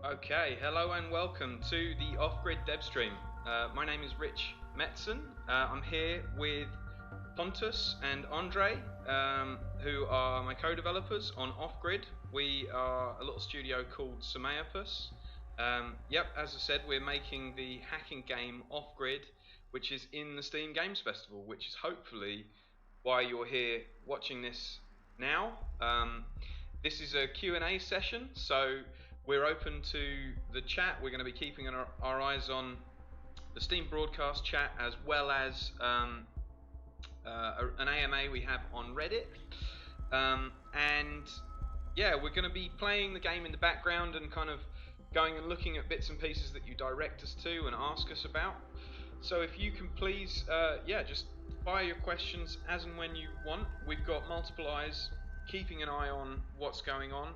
Okay, hello and welcome to the Off-Grid Devstream. My name is Rich Metzen. I'm here with Pontus and Andre, who are my co-developers on Off-Grid. We are a little studio called Sameopus. Yep, as I said, we're making the hacking game Off-Grid, which is in the Steam Games Festival, which is hopefully why you're here watching this now. This is a Q&A session, so we're open to the chat. We're going to be keeping our eyes on the Steam broadcast chat, as well as an AMA we have on Reddit. And yeah, we're going to be playing the game in the background and kind of going and looking at bits and pieces that you direct us to and ask us about. So if you can please, just fire your questions as and when you want. We've got multiple eyes keeping an eye on what's going on,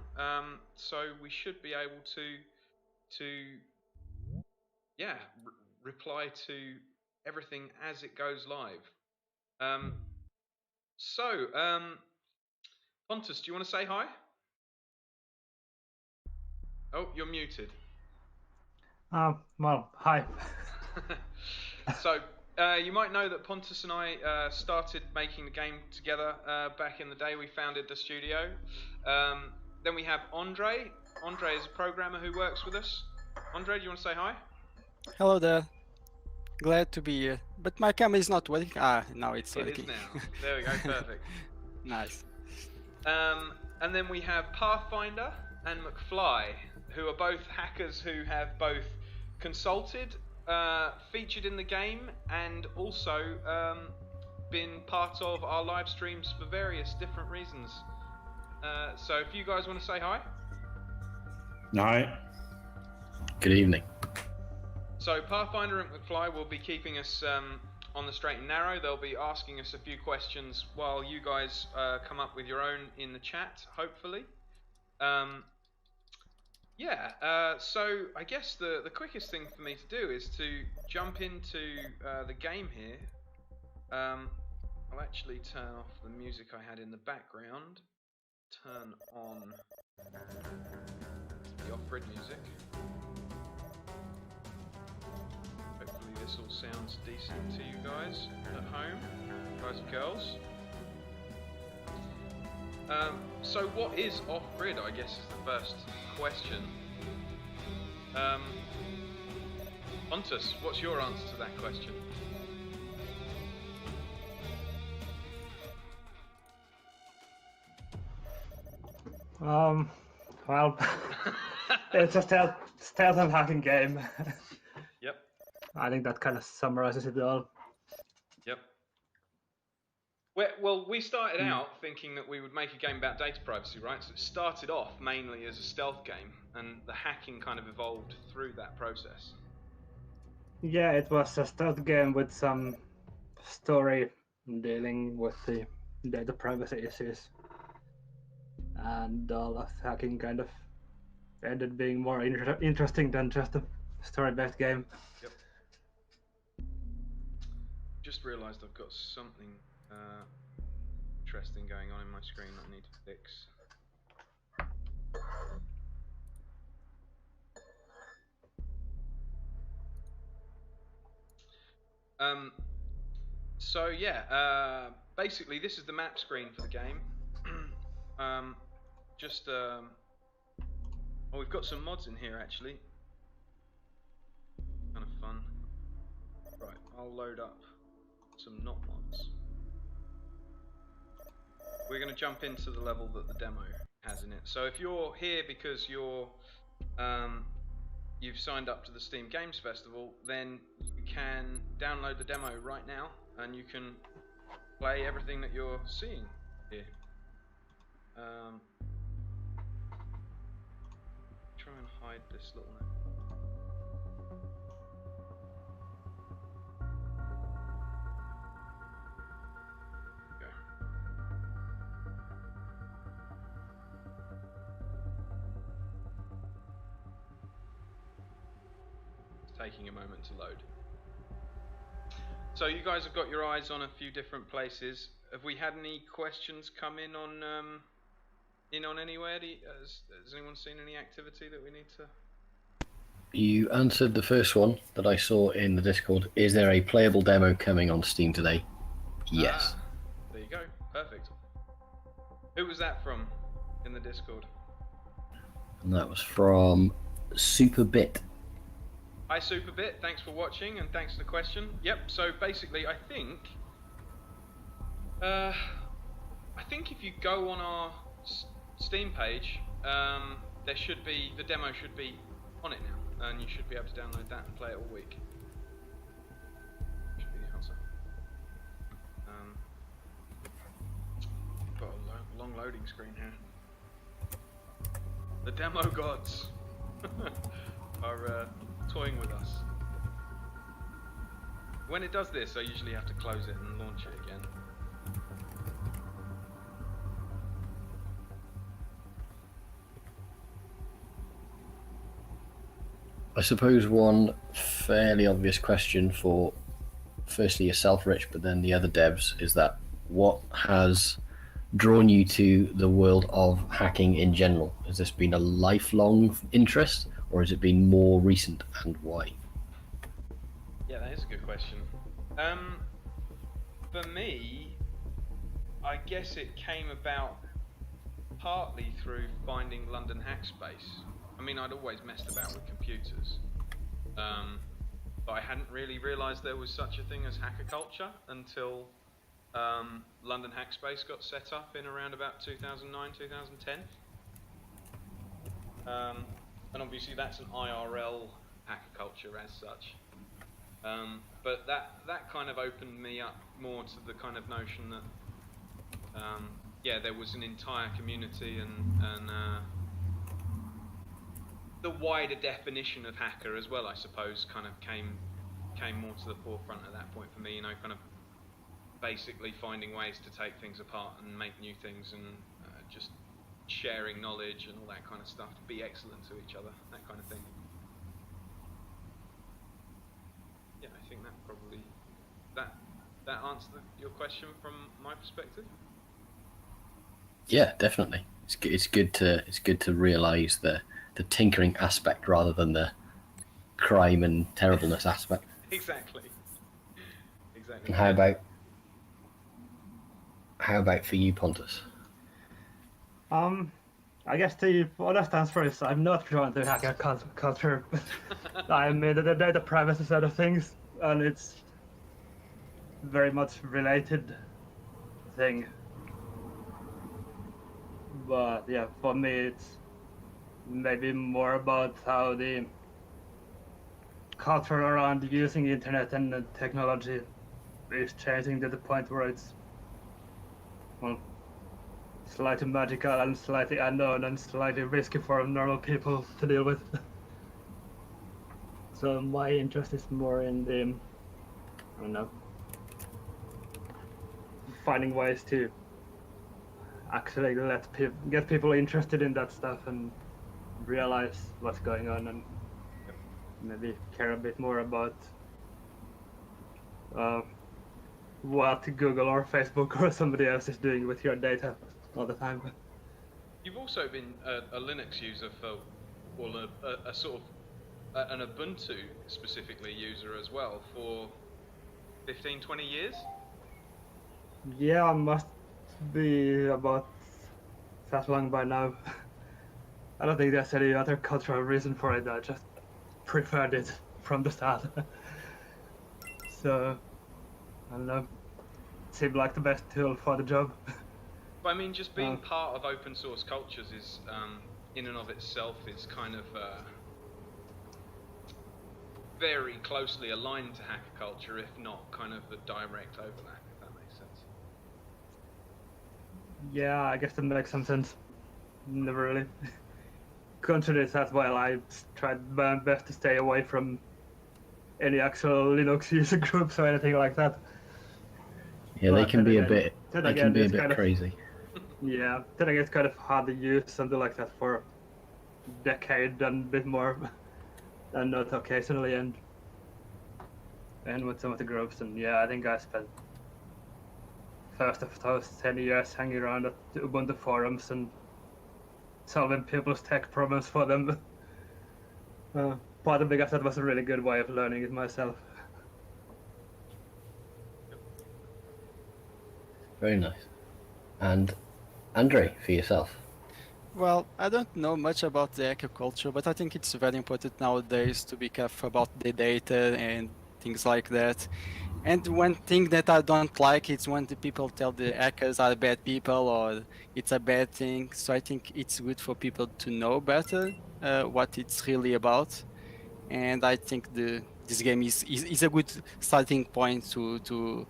so we should be able to reply to everything as it goes live. Pontus, do you want to say hi? Oh, you're muted. Well, hi. So you might know that Pontus and I started making the game together back in the day. We founded the studio. Then we have Andre. Andre is a programmer who works with us. Andre, do you want to say hi? Hello there. Glad to be here. But my camera is not working. Now it's working. It is now. There we go, perfect. Nice. And then we have Pathfinder and McFly, who are both hackers who have both consulted, featured in the game, and also been part of our live streams for various different reasons. So if you guys want to say hi. Hi. Good evening. So Pathfinder and McFly will be keeping us on the straight and narrow. They'll be asking us a few questions while you guys come up with your own in the chat, hopefully. So I guess the quickest thing for me to do is to jump into the game here. I'll actually turn off the music I had in the background. Turn on the off-grid music. Hopefully this all sounds decent to you guys at home, guys and girls. So what is off-grid, I guess, is the first question. Pontus, what's your answer to that question? Well, it's a stealth and hacking game. Yep. I think that kind of summarizes it all. Yep. Well, we started out thinking that we would make a game about data privacy, right? So it started off mainly as a stealth game, and the hacking kind of evolved through that process. Yeah, it was a stealth game with some story dealing with the data privacy issues. And all of hacking kind of ended being more interesting than just a story-based game. Yep. Just realised I've got something interesting going on in my screen that I need to fix. Basically this is the map screen for the game. We've got some mods in here actually. Kind of fun. Right, I'll load up some not mods. We're going to jump into the level that the demo has in it. So if you're here because you've signed up to the Steam Games Festival, then you can download the demo right now and you can play everything that you're seeing here. Try and hide this little note. Taking a moment to load. So you guys have got your eyes on a few different places. Have we had any questions come in on anywhere? Has anyone seen any activity that we need to You answered the first one that I saw in the Discord. Is there a playable demo coming on Steam today? Yes. Ah, there you go. Perfect. Who was that from in the Discord? And that was from Superbit. Hi Superbit, thanks for watching and thanks for the question. Yep, so basically I think if you go on our Steam page, there should be, the demo should be on it now, and you should be able to download that and play it all week. Should be the answer. Got a long loading screen here. The demo gods are toying with us. When it does this, I usually have to close it and launch it again. I suppose one fairly obvious question for firstly yourself, Rich, but then the other devs is that what has drawn you to the world of hacking in general? Has this been a lifelong interest or has it been more recent, and why? Yeah, that is a good question. For me, I guess it came about partly through finding London Hackspace. I mean, I'd always messed about with computers, but I hadn't really realised there was such a thing as hacker culture until London Hackspace got set up in around about 2009, 2010. And obviously that's an IRL hacker culture as such. But that kind of opened me up more to the kind of notion that, yeah, there was an entire community and the wider definition of hacker as well, I suppose, kind of came more to the forefront at that point for me, you know, kind of basically finding ways to take things apart and make new things and just sharing knowledge and all that kind of stuff, to be excellent to each other, that kind of thing. Yeah, I think that probably, that answered your question from my perspective. Yeah, definitely. It's good to realise the tinkering aspect rather than the crime and terribleness aspect. Exactly. And how about for you, Pontus? I guess the honest answer is I'm not drawn to hacker culture. I'm in the data privacy side of things, and it's very much related thing. But yeah, for me it's maybe more about how the culture around using internet and technology is changing to the point where it's, well, slightly magical and slightly unknown and slightly risky for normal people to deal with. So my interest is more in the, I don't know, finding ways to actually get people interested in that stuff and realize what's going on and maybe care a bit more about what Google or Facebook or somebody else is doing with your data all the time. You've also been a Linux user for, well, a sort of an Ubuntu specifically user as well for 15, 20 years? Yeah, I must be about that long by now. I don't think there's any other cultural reason for it. I just preferred it from the start. So, I don't know, it seemed like the best tool for the job. But I mean, just being part of open source cultures is, in and of itself, is kind of very closely aligned to hacker culture, if not kind of a direct overlap, if that makes sense. Yeah, I guess that makes some sense. Never really considered that well. I tried my best to stay away from any actual Linux user groups or anything like that. Yeah, But they can then be again- a bit. then They again, can be a it's bit kind of- crazy. Yeah, then again, it's kind of hard to use something like that for a decade and a bit more, and not occasionally and with some of the groups. And yeah, I think I spent first of those 10 years hanging around at the Ubuntu forums and solving people's tech problems for them. But partly because that was a really good way of learning it myself. Very nice. And Andre, for yourself. Well, I don't know much about the hacker culture, but I think it's very important nowadays to be careful about the data and things like that. And one thing that I don't like is when the people tell the hackers are bad people or it's a bad thing. So I think it's good for people to know better what it's really about. And I think this game is a good starting point to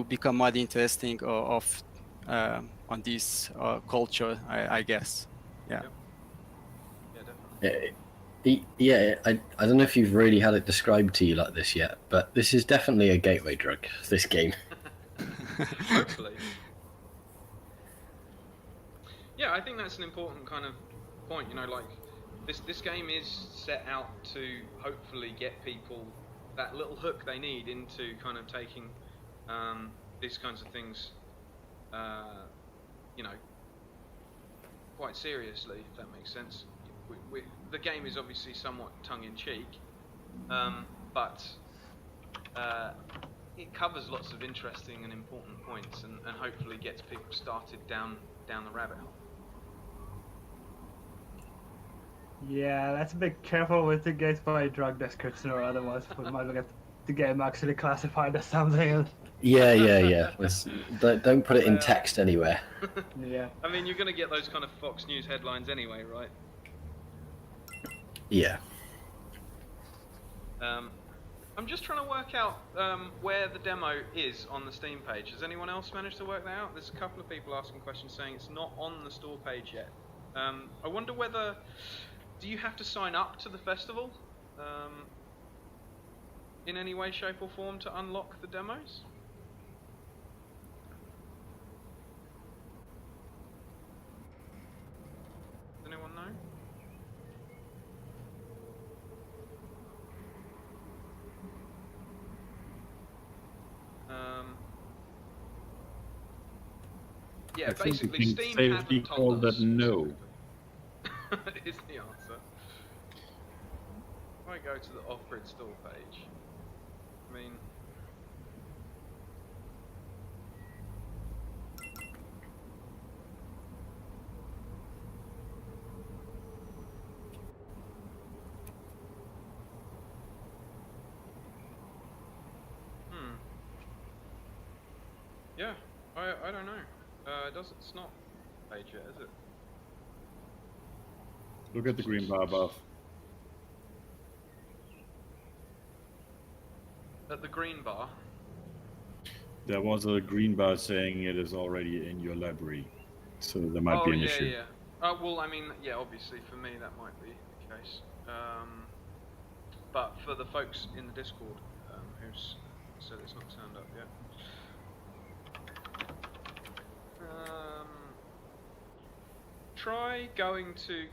become more interesting on this culture, I guess. Yeah. Yeah, definitely. Yeah, I don't know if you've really had it described to you like this yet, but this is definitely a gateway drug, this game. Hopefully. Yeah, I think that's an important kind of point. You know, like this game is set out to hopefully get people that little hook they need into kind of taking these kinds of things, you know, quite seriously, if that makes sense. The game is obviously somewhat tongue-in-cheek, but it covers lots of interesting and important points, and hopefully gets people started down the rabbit hole. Yeah, let's be careful with the gateway drug description, or otherwise we might get the game actually classified as something else. Yeah. Don't put it in text anywhere. Yeah. I mean, you're going to get those kind of Fox News headlines anyway, right? Yeah. I'm just trying to work out where the demo is on the Steam page. Has anyone else managed to work that out? There's a couple of people asking questions saying it's not on the store page yet. I wonder whether... Do you have to sign up to the festival in any way, shape or form to unlock the demos? Does anyone know? Yeah, I think basically we can Steam safely hasn't call told us that no. is the answer. If I go to the off-grid store page, I mean... Yeah, I don't know. It's not page yet, is it? Look at the green bar above. At the green bar? There was a green bar saying it is already in your library, so there might be an issue. Yeah. Well, I mean, yeah, obviously for me that might be the case. But for the folks in the Discord who's said it's not turned up yet.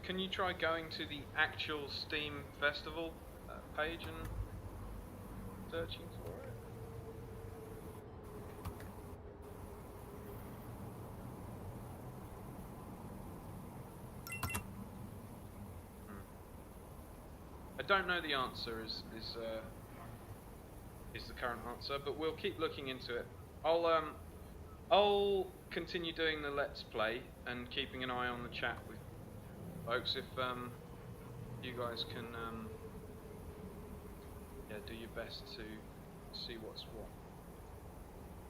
Can you try going to the actual Steam Festival page and searching for it? I don't know the answer is the current answer, but we'll keep looking into it. I'll continue doing the Let's Play and keeping an eye on the chat with folks. If you guys can do your best to see what's what.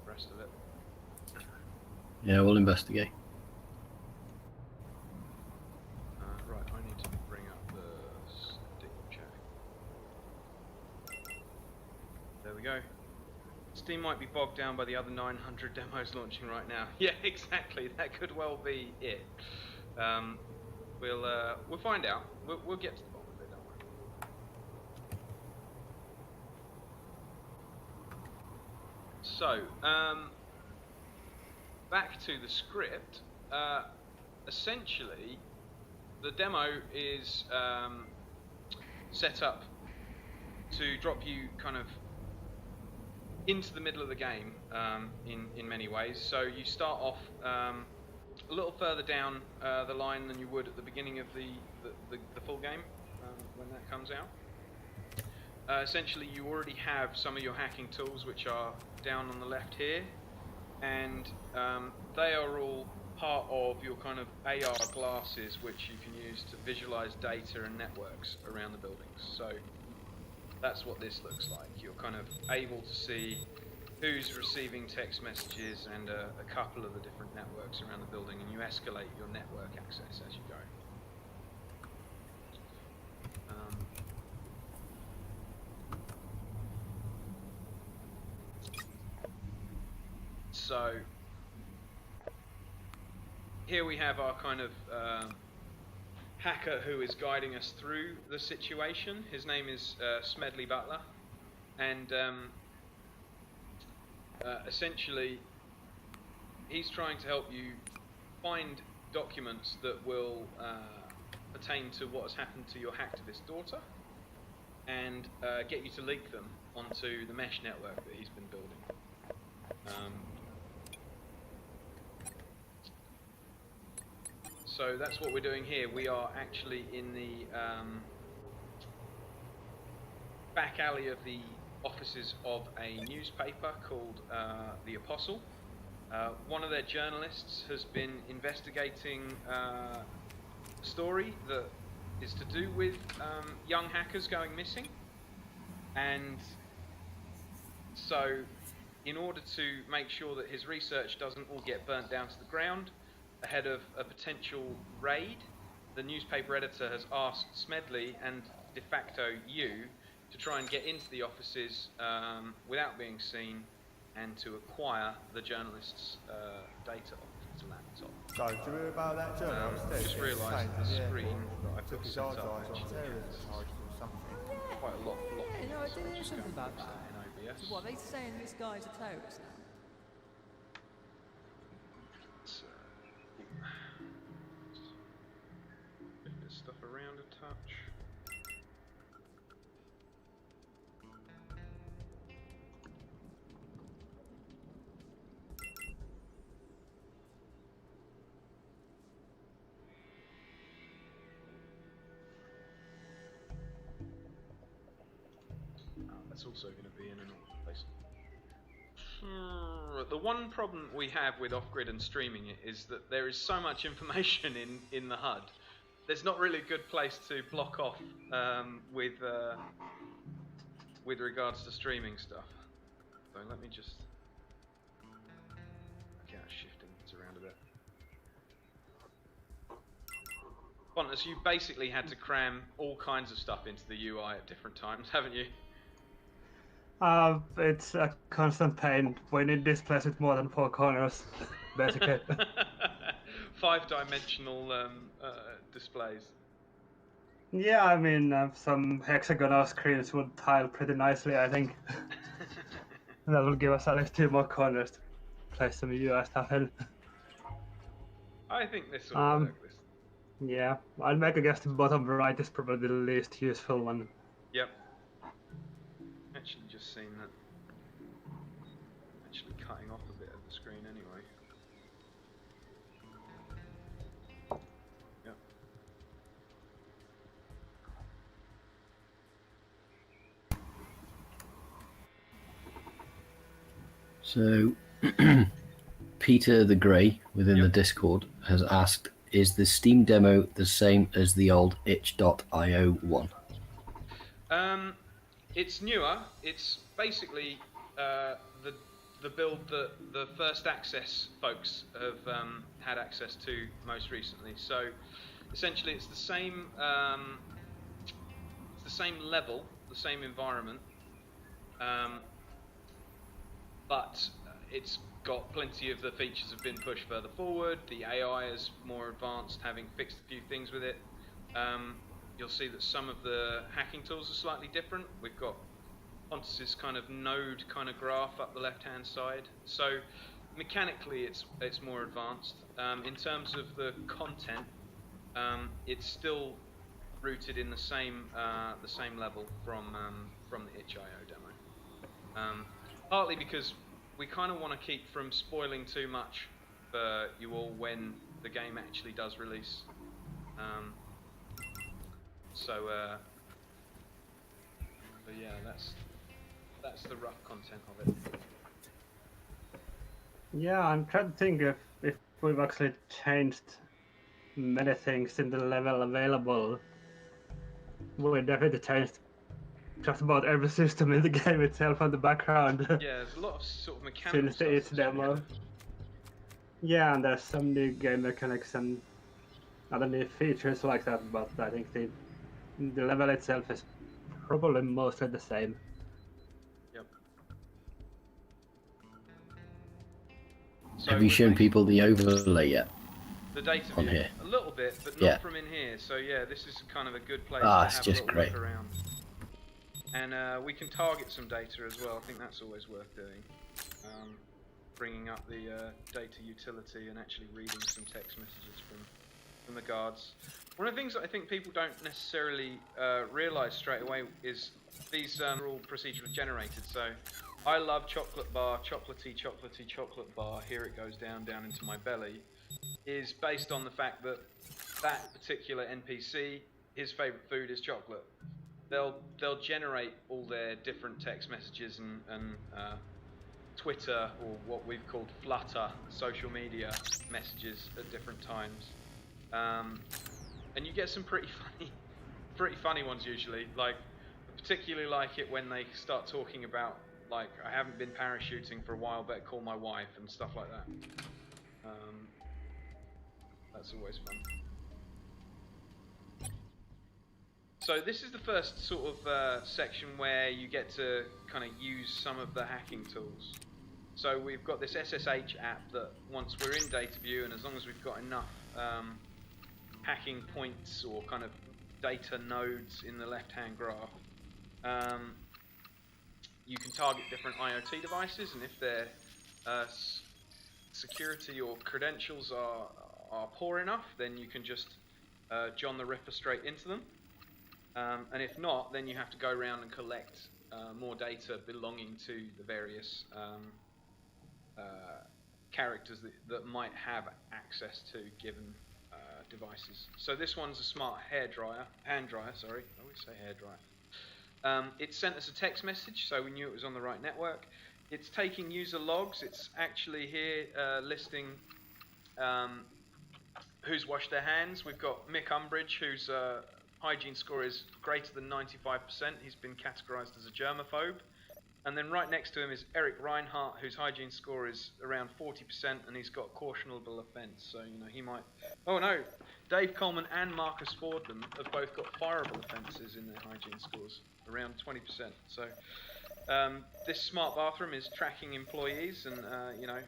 The rest of it. Yeah, we'll investigate. Right, I need to bring up the Steam chat. There we go. Steam might be bogged down by the other 900 demos launching right now. Yeah, exactly. That could well be it. We'll find out. We'll get to the bottom of it, don't worry. So, back to the script. Essentially, the demo is set up to drop you kind of into the middle of the game in many ways. So you start off a little further down the line than you would at the beginning of the full game when that comes out. essentially you already have some of your hacking tools, which are down on the left here, and they are all part of your kind of AR glasses, which you can use to visualize data and networks around the buildings. So that's what this looks like. You're kind of able to see who's receiving text messages and a couple of the different networks around the building, and you escalate your network access as you go. So here we have our kind of hacker who is guiding us through the situation. His name is Smedley Butler, and essentially he's trying to help you find documents that will pertain to what has happened to your hacktivist daughter, and get you to leak them onto the mesh network that he's been building. So that's what we're doing here. We are actually in the back alley of the offices of a newspaper called The Apostle. One of their journalists has been investigating a story that is to do with young hackers going missing, and so in order to make sure that his research doesn't all get burnt down to the ground ahead of a potential raid, the newspaper editor has asked Smedley and de facto you to try and get into the offices without being seen and to acquire the journalist's data off his laptop. So, do you hear about that journalist? Just realised the screen that I've took got his set eyes up on actually terrorist has charges or something. quite a lot of Yeah, no, I did hear just something go about that. in OBS. So what, are they saying this guy's a terrorist now? Let's, move this stuff around a touch. That's also going to be in an awkward place. The one problem we have with off-grid and streaming it is that there is so much information in the HUD. There's not really a good place to block off with regards to streaming stuff. So let me just okay, shifting it around a bit. Pontus, you basically had to cram all kinds of stuff into the UI at different times, haven't you? It's a constant pain when it displays with more than 4 corners, basically. 5-dimensional displays. Yeah, I mean, some hexagonal screens would tile pretty nicely, I think. That will give us at least 2 more corners to place some UI stuff in. I think this will work. This. Yeah, I'd make a guess the bottom right is probably the least useful one. Yep. Actually, just seen that. Actually, cutting off a bit of the screen anyway. Yep. So, Peter the Grey within the Discord has asked, is the Steam demo the same as the old itch.io one? It's newer. It's basically the build that the first access folks have had access to most recently. So essentially, it's the same level, the same environment, but it's got plenty of the features have been pushed further forward. The AI is more advanced, having fixed a few things with it. You'll see that some of the hacking tools are slightly different. We've got Pontus's kind of node kind of graph up the left-hand side. So mechanically, it's more advanced. In terms of the content, it's still rooted in the same level from the itch.io demo. Partly because we kind of want to keep from spoiling too much for you all when the game actually does release. But yeah, that's the rough content of it. Yeah, I'm trying to think if we've actually changed many things in the level available. We definitely changed just about every system in the game itself on the background. Yeah, there's a lot of sort of mechanical Since the stuff. each demo. Yeah, and there's some new game mechanics and other new features like that, but I think the level itself is probably mostly the same. Yep. So Have you we're shown basically- people the overlay yet? the data on view? here? A little bit, but not Yeah. from in here. So yeah, this is kind of a good place Ah, to it's have just a little great. look around. And we can target some data as well. I think that's always worth doing. Bringing up the data utility and actually reading some text messages from the guards. One of the things that I think people don't necessarily realise straight away is these are all procedurally generated. So I love chocolate bar, chocolatey, chocolatey, chocolate bar. Here it goes down into my belly. Is based on the fact that that particular NPC, his favourite food is chocolate. They'll generate all their different text messages and Twitter, or what we've called Flutter social media messages at different times, and you get some pretty funny ones usually. Like, I particularly like it when they start talking about, like, I haven't been parachuting for a while, better call my wife and stuff like that. That's always fun. So this is the first sort of section where you get to kind of use some of the hacking tools. So we've got this SSH app that once we're in data view, and as long as we've got enough hacking points or kind of data nodes in the left-hand graph, you can target different IoT devices, and if their security or credentials are poor enough, then you can just John the Ripper straight into them. And if not, then you have to go around and collect more data belonging to the various characters that might have access to given devices. So this one's a smart hand dryer, sorry, I always say hairdryer. It sent us a text message, so we knew it was on the right network. It's taking user logs. It's actually here listing who's washed their hands. We've got Mick Umbridge, whose hygiene score is greater than 95%. He's been categorized as a germaphobe. And then right next to him is Eric Reinhardt, whose hygiene score is around 40%, and he's got cautionable offence. So, you know, he might... Oh no, Dave Coleman and Marcus Fordham have both got fireable offences in their hygiene scores, around 20%. So, this smart bathroom is tracking employees and, you know,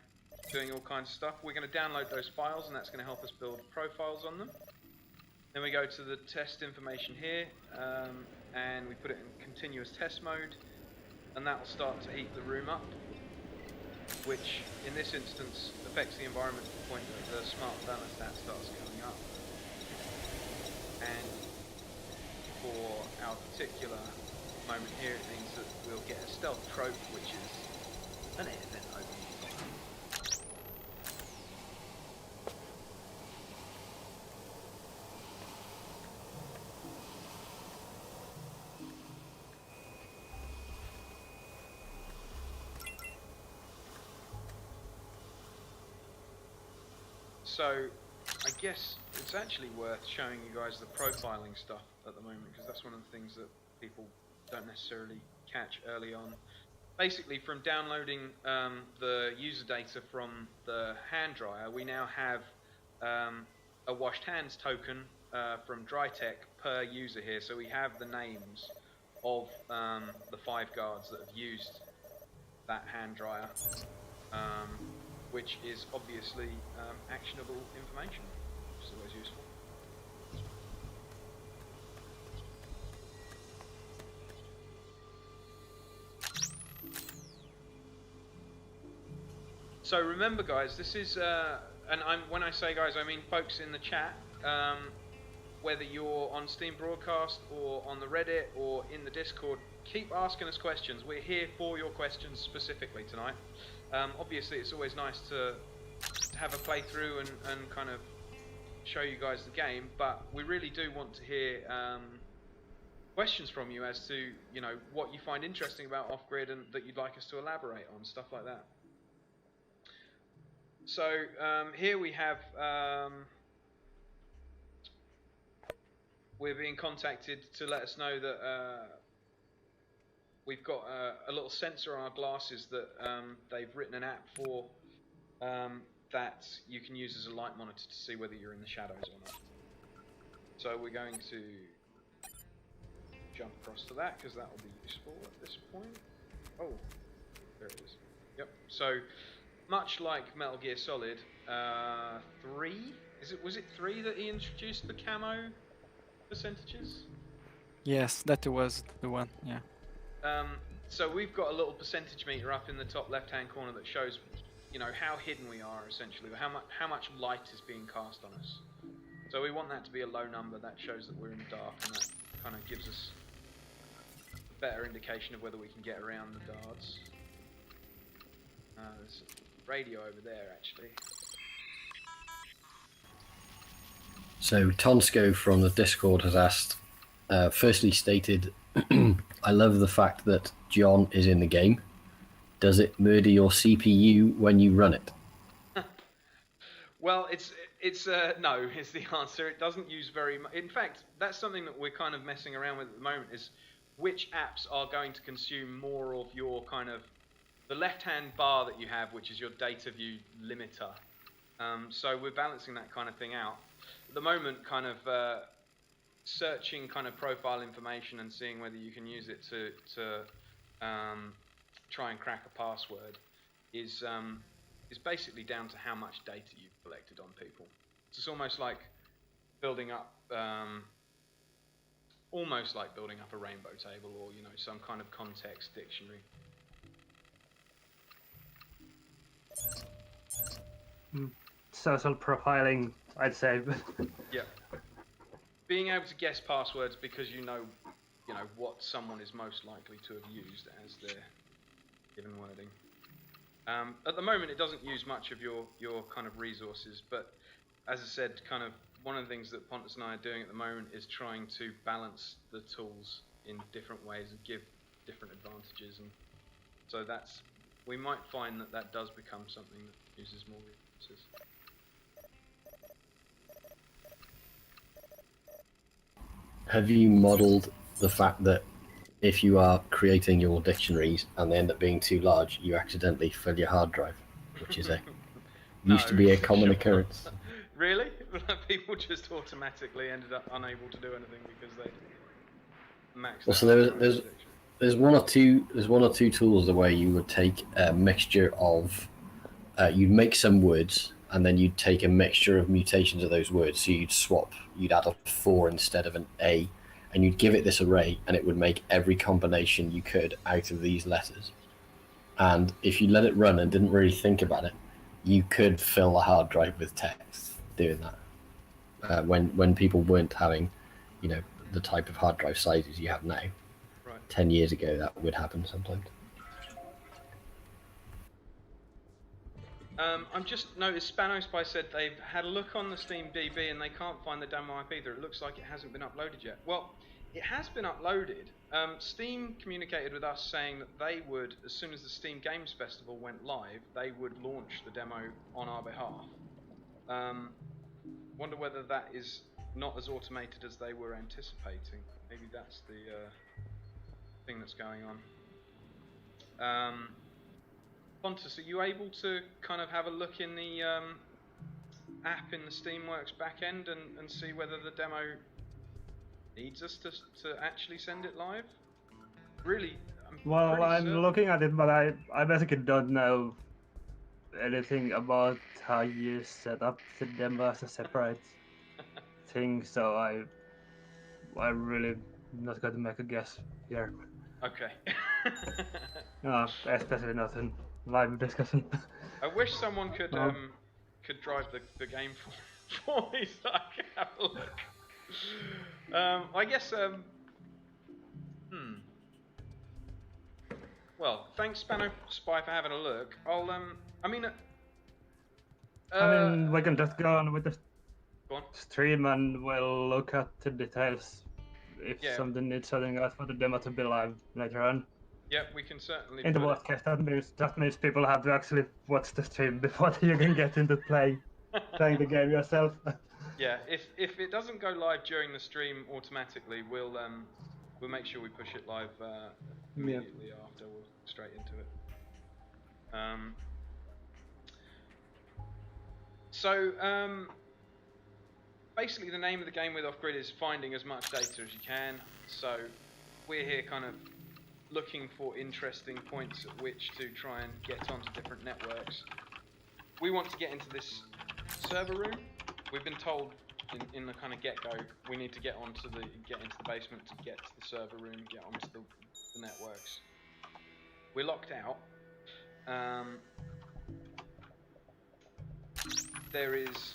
doing all kinds of stuff. We're going to download those files, and that's going to help us build profiles on them. Then we go to the test information here, and we put it in continuous test mode, and that will start to heat the room up, which in this instance affects the environment to the point that the smart thermostat starts going up. And for our particular moment here, it means that we'll get a stealth trope, which is an event opening. So, I guess it's actually worth showing you guys the profiling stuff at the moment, because that's one of the things that people don't necessarily catch early on. Basically, from downloading the user data from the hand dryer, we now have a washed hands token from Drytech per user here. So we have the names of the 5 guards that have used that hand dryer. Which is obviously actionable information, which is always useful. So remember, guys, this is, and when I say guys, I mean folks in the chat, whether you're on Steam Broadcast or on the Reddit or in the Discord, keep asking us questions. We're here for your questions specifically tonight. Obviously, it's always nice to have a playthrough and kind of show you guys the game, but we really do want to hear questions from you as to, you know, what you find interesting about off-grid and that you'd like us to elaborate on, stuff like that. So here we have, we're being contacted to let us know that we've got a little sensor on our glasses that they've written an app for that you can use as a light monitor to see whether you're in the shadows or not. So we're going to jump across to that because that will be useful at this point. Oh, there it is. Yep. So much like Metal Gear Solid 3, was it 3 that he introduced the camo percentages? Yes, that was the one. Yeah. So we've got a little percentage meter up in the top left-hand corner that shows, you know, how hidden we are essentially, how much light is being cast on us. So we want that to be a low number. That shows that we're in the dark, and that kind of gives us a better indication of whether we can get around the darts. There's a radio over there, actually. So Tonsko from the Discord has asked, firstly stated, I love the fact that John is in the game. Does it murder your CPU when you run it? Well, it's no is the answer. It doesn't use very much. In fact, that's something that we're kind of messing around with at the moment, is which apps are going to consume more of your kind of, the left-hand bar that you have, which is your data view limiter. So we're balancing that kind of thing out. At the moment, kind of searching kind of profile information and seeing whether you can use it to try and crack a password is basically down to how much data you've collected on people. So it's almost like building up a rainbow table, or, you know, some kind of context dictionary. Social profiling, I'd say. Yeah. Being able to guess passwords because you know what someone is most likely to have used as their given wording. At the moment, it doesn't use much of your kind of resources, but as I said, kind of one of the things that Pontus and I are doing at the moment is trying to balance the tools in different ways and give different advantages, and so we might find that does become something that uses more resources. Have you modelled the fact that if you are creating your dictionaries and they end up being too large, you accidentally fill your hard drive, which is used to be a common occurrence? Really? People just automatically ended up unable to do anything because they maxed Well, out. So there's one or two tools the way you would take a mixture of you'd make some words and then you'd take a mixture of mutations of those words. So you'd add a 4 instead of an A, and you'd give it this array, and it would make every combination you could out of these letters. And if you let it run and didn't really think about it, you could fill a hard drive with text doing that. When people weren't having, you know, the type of hard drive sizes you have now. Right. 10 years ago, that would happen sometimes. I've just noticed SpanoSpy said they've had a look on the Steam DB and they can't find the demo IP either. It looks like it hasn't been uploaded yet. Well, it has been uploaded. Steam communicated with us saying that they would, as soon as the Steam Games Festival went live, they would launch the demo on our behalf. Wonder whether that is not as automated as they were anticipating. Maybe that's the thing that's going on. Pontus, are you able to kind of have a look in the app in the Steamworks backend and see whether the demo needs us to actually send it live? Really, I'm looking at it, but I basically don't know anything about how you set up the demo as a separate thing, so I'm really not going to make a guess here. Okay. Especially not in live discussion. I wish someone could drive the game for me so I can have a look. I guess Well, thanks SpanoSpy for having a look. I mean we can just go on with the go on. stream and we'll look at the details if Yeah. something needs sorting out for the demo to be live later on. Yep, we can certainly In the put it. worst case, that means people have to actually watch the stream before you can get into playing the game yourself. Yeah, if it doesn't go live during the stream automatically, we'll make sure we push it live immediately after. We'll straight into it. Basically, the name of the game with Off Grid is finding as much data as you can. So we're here kind of looking for interesting points at which to try and get onto different networks. We want to get into this server room. We've been told in the kind of get-go we need to get into the basement to get to the server room, get onto the networks. We're locked out. There is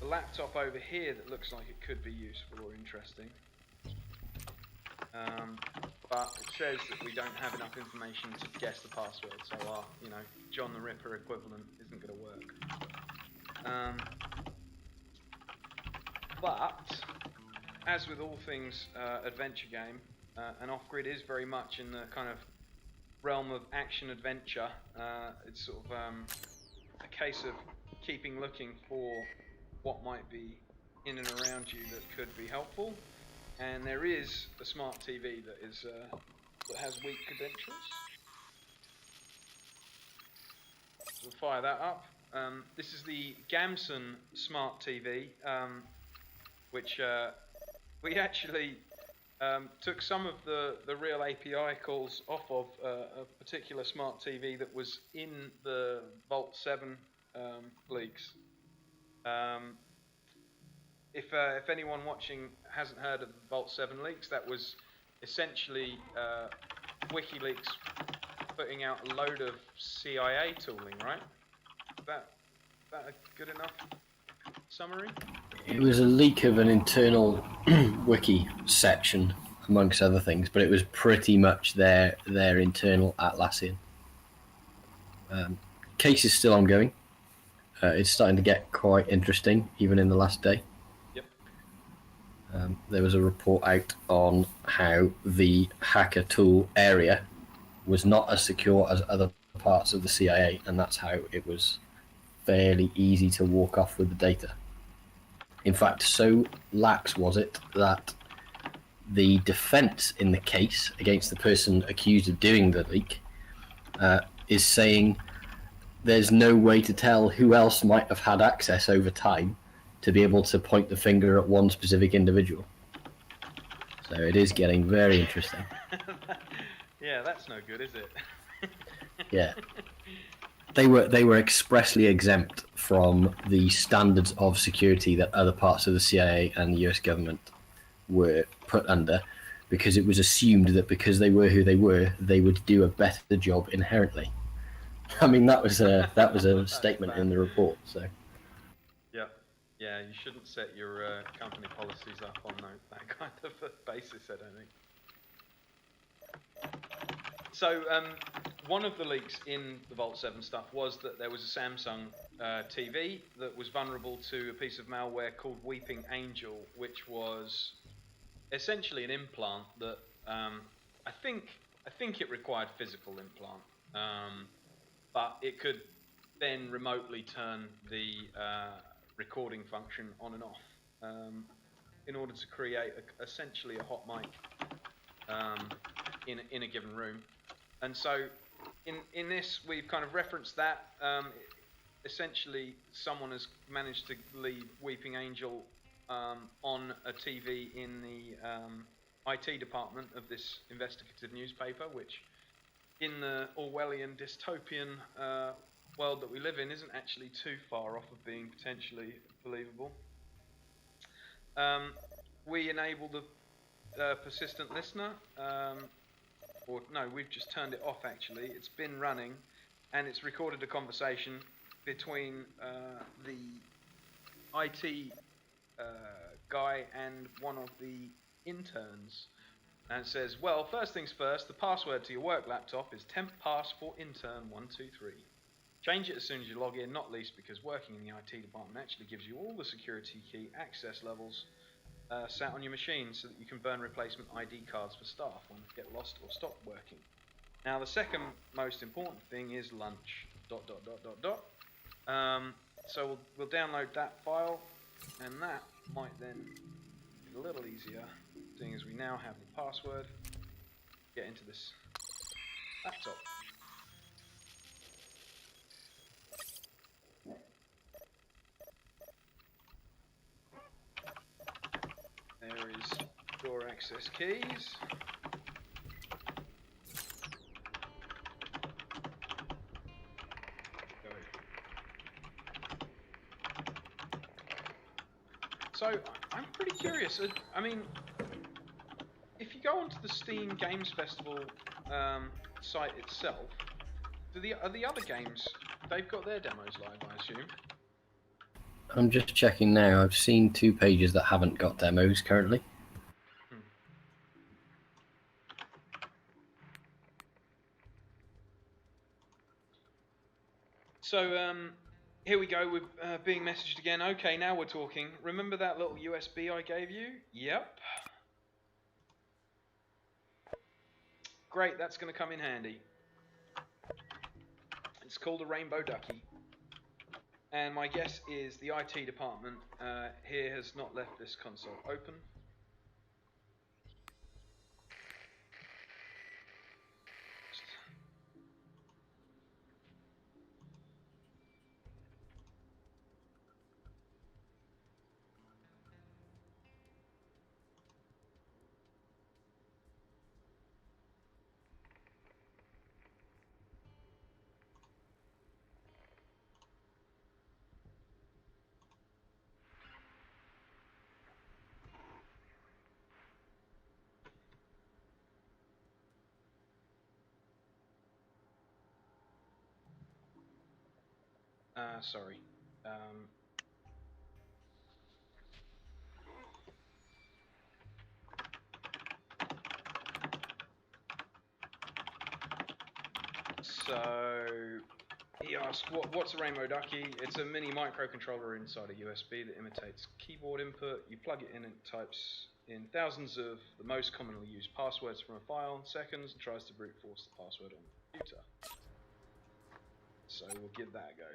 a laptop over here that looks like it could be useful or interesting. But it says that we don't have enough information to guess the password, so our, John the Ripper equivalent isn't going to work. But, as with all things adventure game, and Off-Grid is very much in the kind of realm of action-adventure. It's sort of a case of keeping looking for what might be in and around you that could be helpful. And there is a smart TV that has weak credentials. We'll fire that up. This is the Gamson Smart TV, which we actually took some of the real API calls off of a particular smart TV that was in the Vault 7 leaks. If anyone watching hasn't heard of the Vault 7 leaks, that was essentially WikiLeaks putting out a load of CIA tooling, right? Is that a good enough summary? It was a leak of an internal wiki section, amongst other things, but it was pretty much their internal Atlassian. Case is still ongoing. It's starting to get quite interesting, even in the last day. Yep. There was a report out on how the hacker tool area was not as secure as other parts of the CIA, and that's how it was fairly easy to walk off with the data. In fact, so lax was it that the defense in the case against the person accused of doing the leak is saying there's no way to tell who else might have had access over time to be able to point the finger at one specific individual. So it is getting very interesting. Yeah, that's no good, is it? Yeah. They were expressly exempt from the standards of security that other parts of the CIA and the US government were put under, because it was assumed that because they were who they were, they would do a better job inherently. I mean, that was a statement in the report. So. Yeah, you shouldn't set your company policies up on that kind of a basis, I don't think. So, one of the leaks in the Vault 7 stuff was that there was a Samsung TV that was vulnerable to a piece of malware called Weeping Angel, which was essentially an implant that I think it required physical implant, but it could then remotely turn the recording function on and off in order to create essentially a hot mic in a given room. And so in this, we've kind of referenced that. Essentially, someone has managed to leave Weeping Angel on a TV in the IT department of this investigative newspaper, which in the Orwellian dystopian world that we live in isn't actually too far off of being potentially believable. We enable the persistent listener, or no, we've just turned it off actually. It's been running, and it's recorded a conversation between the IT guy and one of the interns. And it says, well, first things first, the password to your work laptop is temppass for intern123. Change it as soon as you log in, not least because working in the IT department actually gives you all the security key access levels sat on your machine so that you can burn replacement ID cards for staff when they get lost or stop working. Now the second most important thing is lunch. ... So we'll download that file, and that might then be a little easier, seeing as we now have the password. Get into this laptop. There is door access keys. Go. So I'm pretty curious. I mean, if you go onto the Steam Games Festival site itself, are the other games, they've got their demos live, I assume? I'm just checking now. I've seen 2 pages that haven't got demos currently. So, here we go, we're being messaged again. Okay, now we're talking. Remember that little USB I gave you? Yep. Great, that's going to come in handy. It's called a Rainbow Ducky. And my guess is the IT department here has not left this console open. Sorry. So he asked, what's a Rainbow Ducky? It's a mini microcontroller inside a USB that imitates keyboard input. You plug it in and it types in thousands of the most commonly used passwords from a file in seconds and tries to brute force the password on the computer. So we'll give that a go.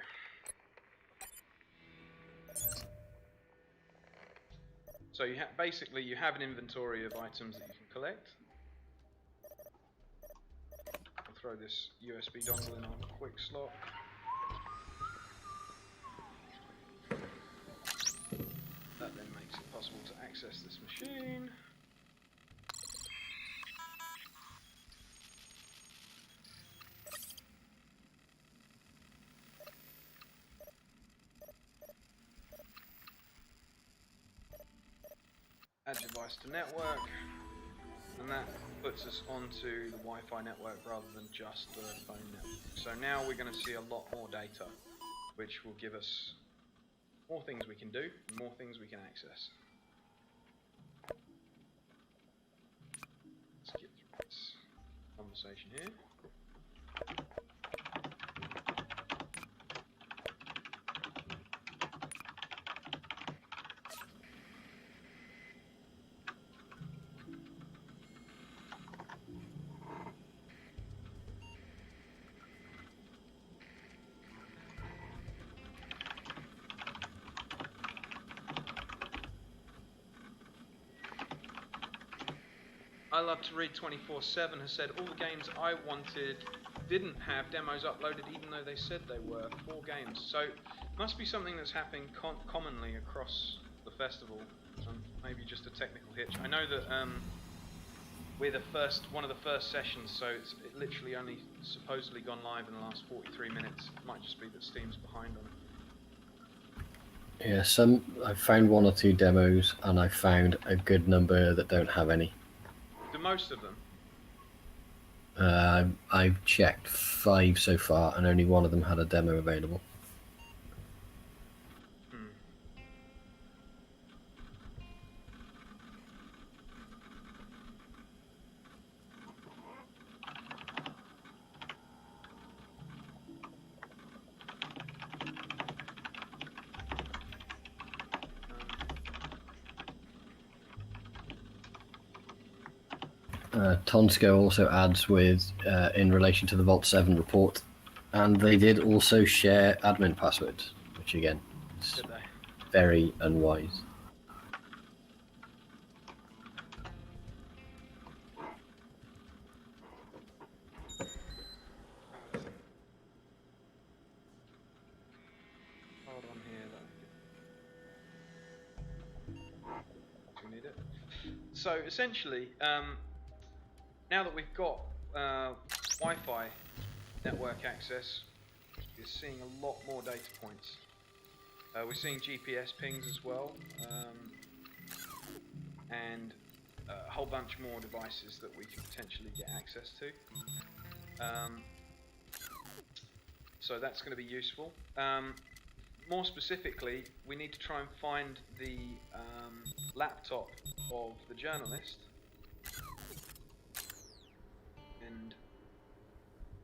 So basically you have an inventory of items that you can collect. I'll throw this USB dongle in on a quick slot. That then makes it possible to access this machine. Add device to network, and that puts us onto the Wi-Fi network rather than just the phone network. So now we're going to see a lot more data, which will give us more things we can do, and more things we can access. Let's get through this conversation here. I Love to Read 24/7 has said all the games I wanted didn't have demos uploaded even though they said they were. 4 games. So it must be something that's happening commonly across the festival. Maybe just a technical hitch. I know that we're one of the first sessions, so it's literally only supposedly gone live in the last 43 minutes. It might just be that Steam's behind on it. Yeah, I found 1 or 2 demos, and I found a good number that don't have any. Do most of them? I've checked 5 so far, and only 1 of them had a demo available. Tonsco also adds with in relation to the Vault 7 report, and they did also share admin passwords, which again is Did they? very unwise. Hold on here. Do we need it? So essentially, now that we've got Wi-Fi network access, we're seeing a lot more data points. We're seeing GPS pings as well, and a whole bunch more devices that we can potentially get access to. So that's going to be useful. More specifically, we need to try and find the laptop of the journalist. And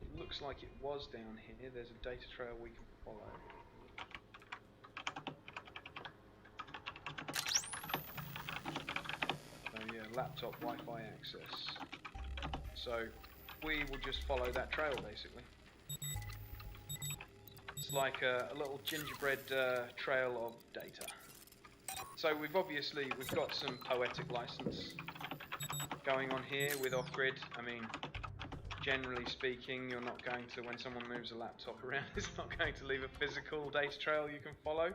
it looks like it was down here. There's a data trail we can follow. So yeah, laptop Wi-Fi access. So we will just follow that trail basically. It's like a little gingerbread trail of data. So we've got some poetic license going on here with off-grid. I mean, generally speaking, you're not going to, when someone moves a laptop around, it's not going to leave a physical data trail you can follow.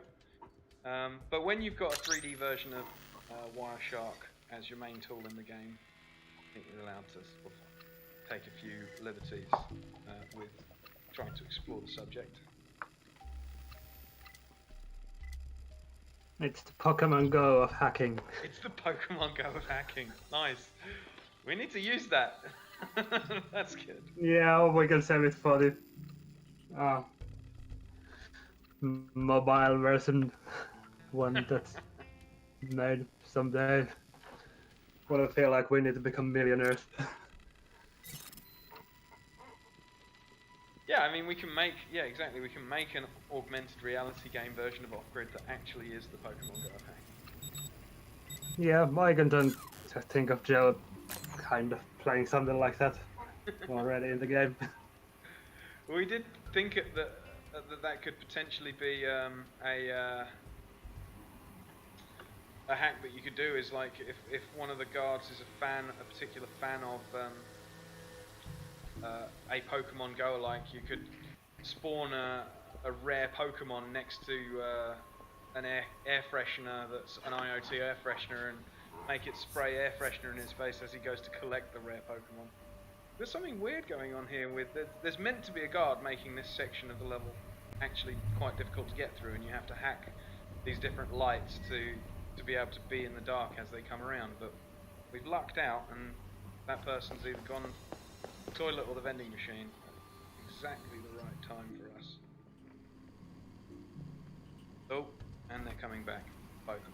But when you've got a 3D version of Wireshark as your main tool in the game, I think you're allowed to sort of take a few liberties with trying to explore the subject. It's the Pokemon Go of hacking. It's the Pokemon Go of hacking. Nice. We need to use that. That's good. Yeah, we can save it for the mobile version, one that's made someday. When I feel like we need to become millionaires. Yeah, I mean, we can make an augmented reality game version of Off-Grid that actually is the Pokemon Go of hacking. Yeah, I can think of Joe kind of playing something like that already in the game. We did think that could potentially be a hack that you could do is like if one of the guards is a particular fan of a Pokemon Go alike, you could spawn a rare Pokemon next to an air freshener that's an IoT air freshener and make it spray air freshener in his face as he goes to collect the rare Pokemon. There's something weird going on here with there's meant to be a guard making this section of the level actually quite difficult to get through, and you have to hack these different lights to be able to be in the dark as they come around, but we've lucked out and that person's either gone to the toilet or the vending machine at exactly the right time for us. Oh, and they're coming back, both of them.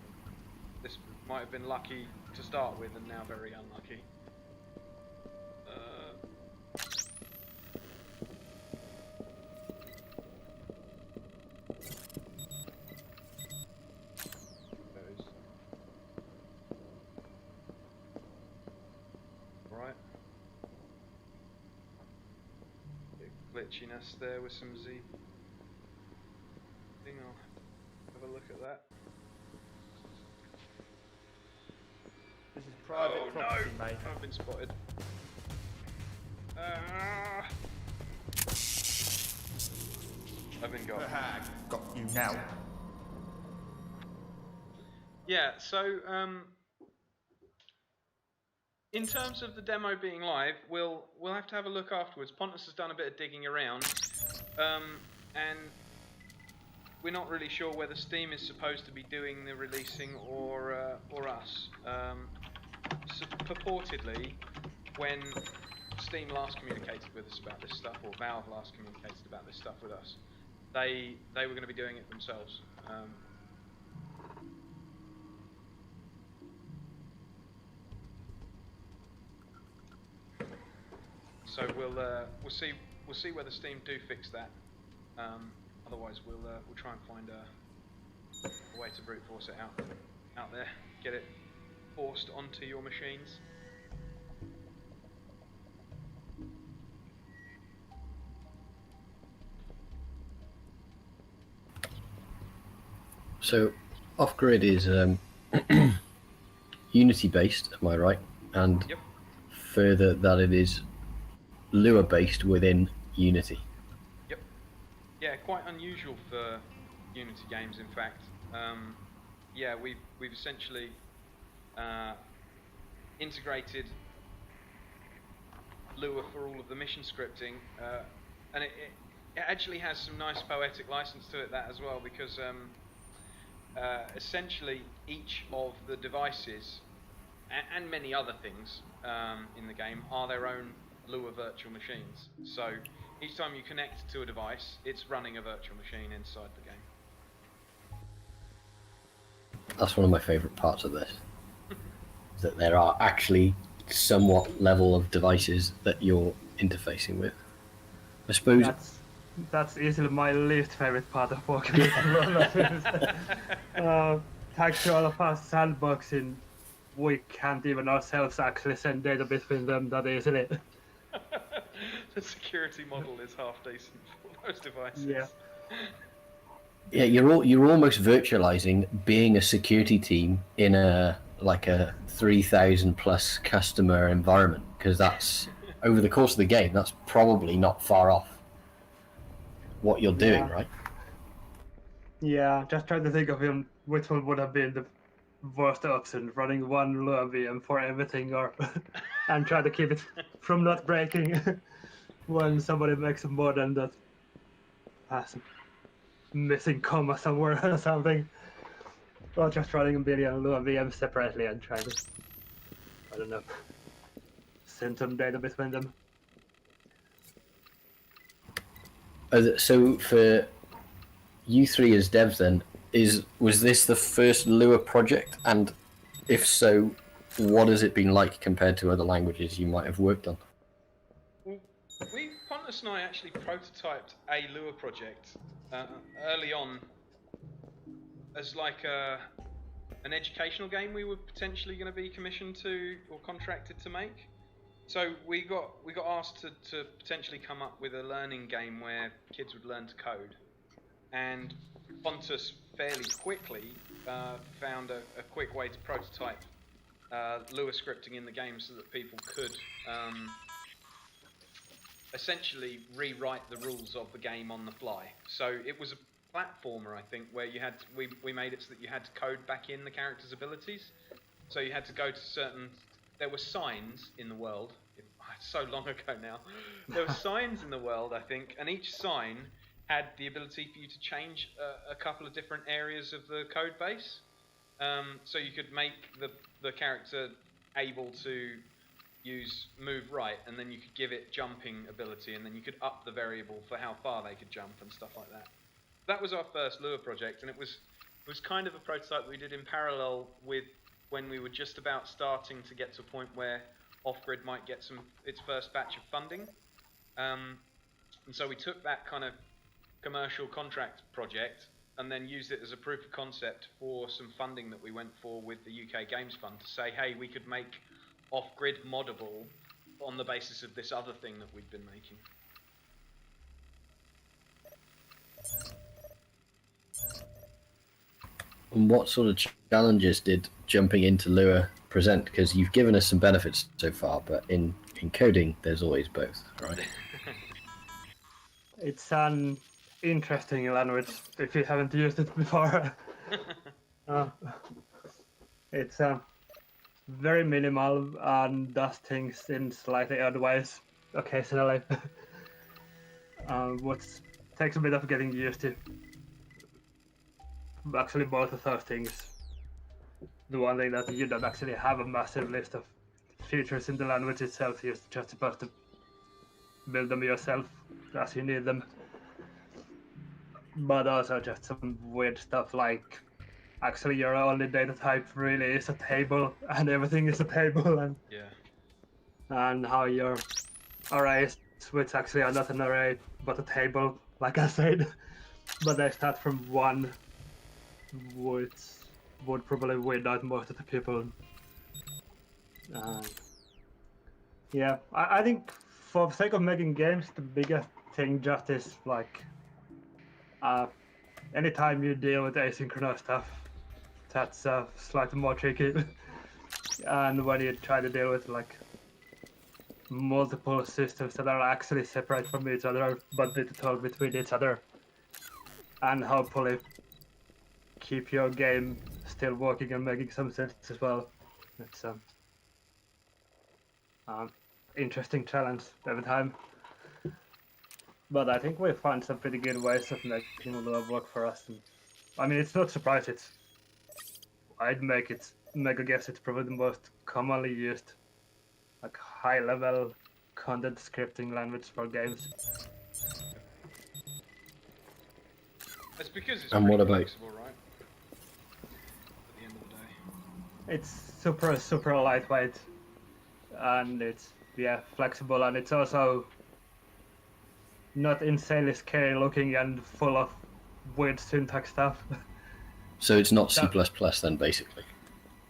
This might have been lucky to start with and now very unlucky. Right. Bit glitchiness there with some Z. I'll have a look at that. This is private property, no! mate. I've been spotted. I've been got. Got you now. Yeah, so in terms of the demo being live, we'll have to have a look afterwards. Pontus has done a bit of digging around, and we're not really sure whether Steam is supposed to be doing the releasing or us. So purportedly, when Steam last communicated with us about this stuff, or Valve last communicated about this stuff with us, they were going to be doing it themselves. So we'll see whether Steam do fix that. Otherwise, we'll try and find a way to brute force it out there, get it forced onto your machines. So, off-grid is Unity-based, am I right? And Yep. further that it is Lua-based within Unity. Yep. Yeah, quite unusual for Unity games, in fact. Yeah, we've essentially integrated Lua for all of the mission scripting, and it actually has some nice poetic license to it, that as well, because essentially each of the devices and many other things in the game are their own Lua virtual machines. So each time you connect to a device, it's running a virtual machine inside the game. That's one of my favourite parts of this. Is that there are actually somewhat level of devices that you're interfacing with. I suppose That's easily my least favorite part of working with thanks to all of us sandboxing, we can't even ourselves actually send data between them that easily. The security model is half decent for those devices. Yeah. Yeah, you're almost virtualizing being a security team in a 3,000 plus customer environment, because that's over the course of the game. That's probably not far off what you're doing, Yeah. right? Yeah, just trying to think of which one would have been the worst option, running one Lua VM for everything, or and try to keep it from not breaking when somebody makes a modem that has a missing comma somewhere or something. Or just running a billion Lua VMs separately and trying to, I don't know, send some data between them. So for you three as devs, then was this the first Lua project, and if so, what has it been like compared to other languages you might have worked on? Well, Pontus and I actually prototyped a Lua project early on as like an educational game we were potentially going to be commissioned to or contracted to make. So we got asked to potentially come up with a learning game where kids would learn to code, and Pontus fairly quickly found a quick way to prototype Lua scripting in the game so that people could essentially rewrite the rules of the game on the fly. So it was a platformer, I think, where you had we made it so that you had to code back in the character's abilities. So you had to go to certain. There were signs in the world. It's so long ago now. There were signs in the world, I think, and each sign had the ability for you to change a couple of different areas of the code base. So you could make the character able to move right, and then you could give it jumping ability, and then you could up the variable for how far they could jump and stuff like that. That was our first Lua project, and it was kind of a prototype we did in parallel with when we were just about starting to get to a point where Off-Grid might get its first batch of funding. And so we took that kind of commercial contract project and then used it as a proof of concept for some funding that we went for with the UK Games Fund to say, hey, we could make Off-Grid moddable on the basis of this other thing that we'd been making. And what sort of challenges did jumping into Lua present? Because you've given us some benefits so far, but in coding, there's always both, right? It's an interesting language if you haven't used it before. It's very minimal and does things in slightly odd ways occasionally, which takes a bit of getting used to. Actually, both of those things. The one thing that you don't actually have a massive list of features in the language itself, you're just supposed to build them yourself as you need them. But also just some weird stuff like actually your only data type really is a table and everything is a table, and and how your arrays, which actually are not an array but a table, like I said, but they start from 1, which would probably weird out most of the people. Yeah, I think for the sake of making games, the biggest thing just is like anytime you deal with asynchronous stuff, that's slightly more tricky. And when you try to deal with like multiple systems that are actually separate from each other but need to talk between each other, and hopefully keep your game still working and making some sense as well. It's interesting challenge every time. But I think we found some pretty good ways of making Lua work for us. And, I mean, it's not surprised. I'd make a guess it's probably the most commonly used, like high-level content scripting language for games. It's because it's And pretty what about- flexible, right? At the end of the day. It's super lightweight, and it's flexible, and it's also not insanely scary looking and full of weird syntax stuff. So it's not C++ Yeah. then, basically.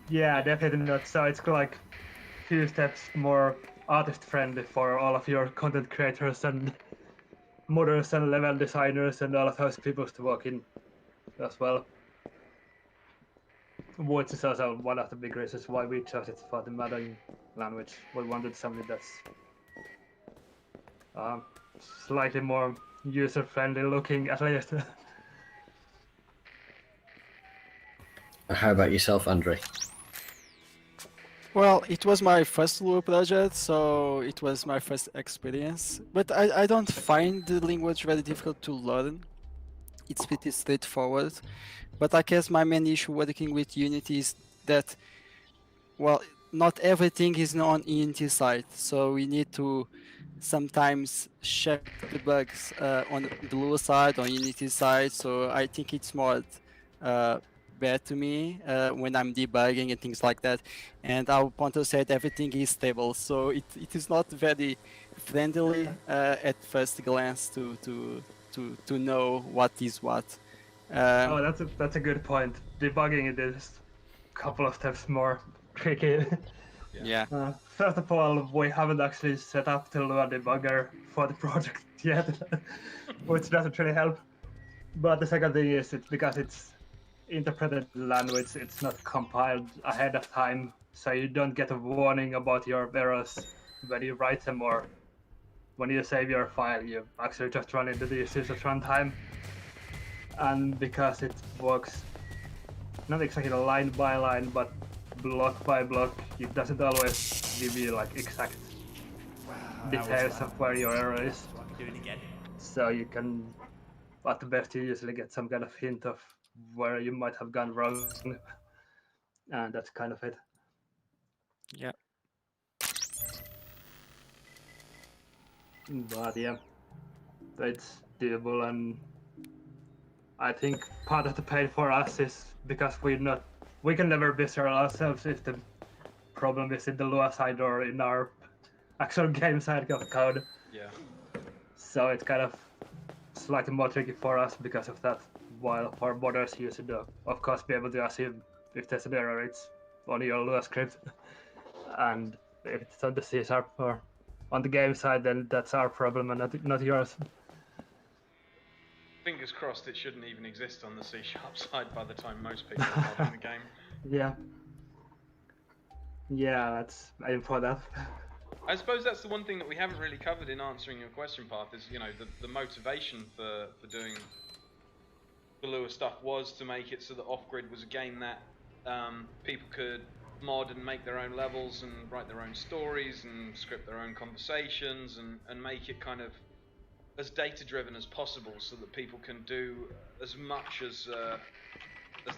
Yeah, definitely not. So it's like few steps more artist friendly for all of your content creators and modders and level designers and all of those people to work in as well. Which is also one of the big reasons why we chose it for the modding language. We wanted something that's slightly more user friendly looking at least. How about yourself, Andre? Well, it was my first Lua project, so it was my first experience. But I don't find the language very difficult to learn. It's pretty straightforward. But I guess my main issue working with Unity is that, well, not everything is on Unity side. So we need to sometimes check the bugs on the Lua side, on Unity side. So I think it's more bad to me when I'm debugging and things like that. And our Ponto said everything is stable, so it is not very friendly at first glance to know what is what. Oh, that's a good point. Debugging it is a couple of steps more tricky. Yeah. First of all, we haven't actually set up the Lua debugger for the project yet, which doesn't really help. But the second thing is it's because it's interpreted language, it's not compiled ahead of time, so you don't get a warning about your errors when you write them, or when you save your file, you actually just run into the issues at runtime. And because it works not exactly line by line, but block by block, it doesn't always give you like exact details of where your error is. Do it again. So you can, at the best, you usually get some kind of hint of where you might have gone wrong, and that's kind of it. Yeah. But yeah, it's doable, and I think part of the pain for us is because we can never be sure ourselves if the problem is in the Lua side or in our actual game side of code. Yeah. So it's kind of slightly more tricky for us because of that, while for modders you should of course be able to assume if there's an error it's on your Lua script, and if it's on the C# or on the game side, then that's our problem and not yours. Fingers crossed it shouldn't even exist on the C# side by the time most people are modding the game. Yeah, let's aim for that. I suppose that's the one thing that we haven't really covered in answering your question, Path, is, you know, the motivation for doing the Lua stuff was to make it so that Off-Grid was a game that people could mod and make their own levels and write their own stories and script their own conversations and make it kind of as data-driven as possible, so that people can do as much as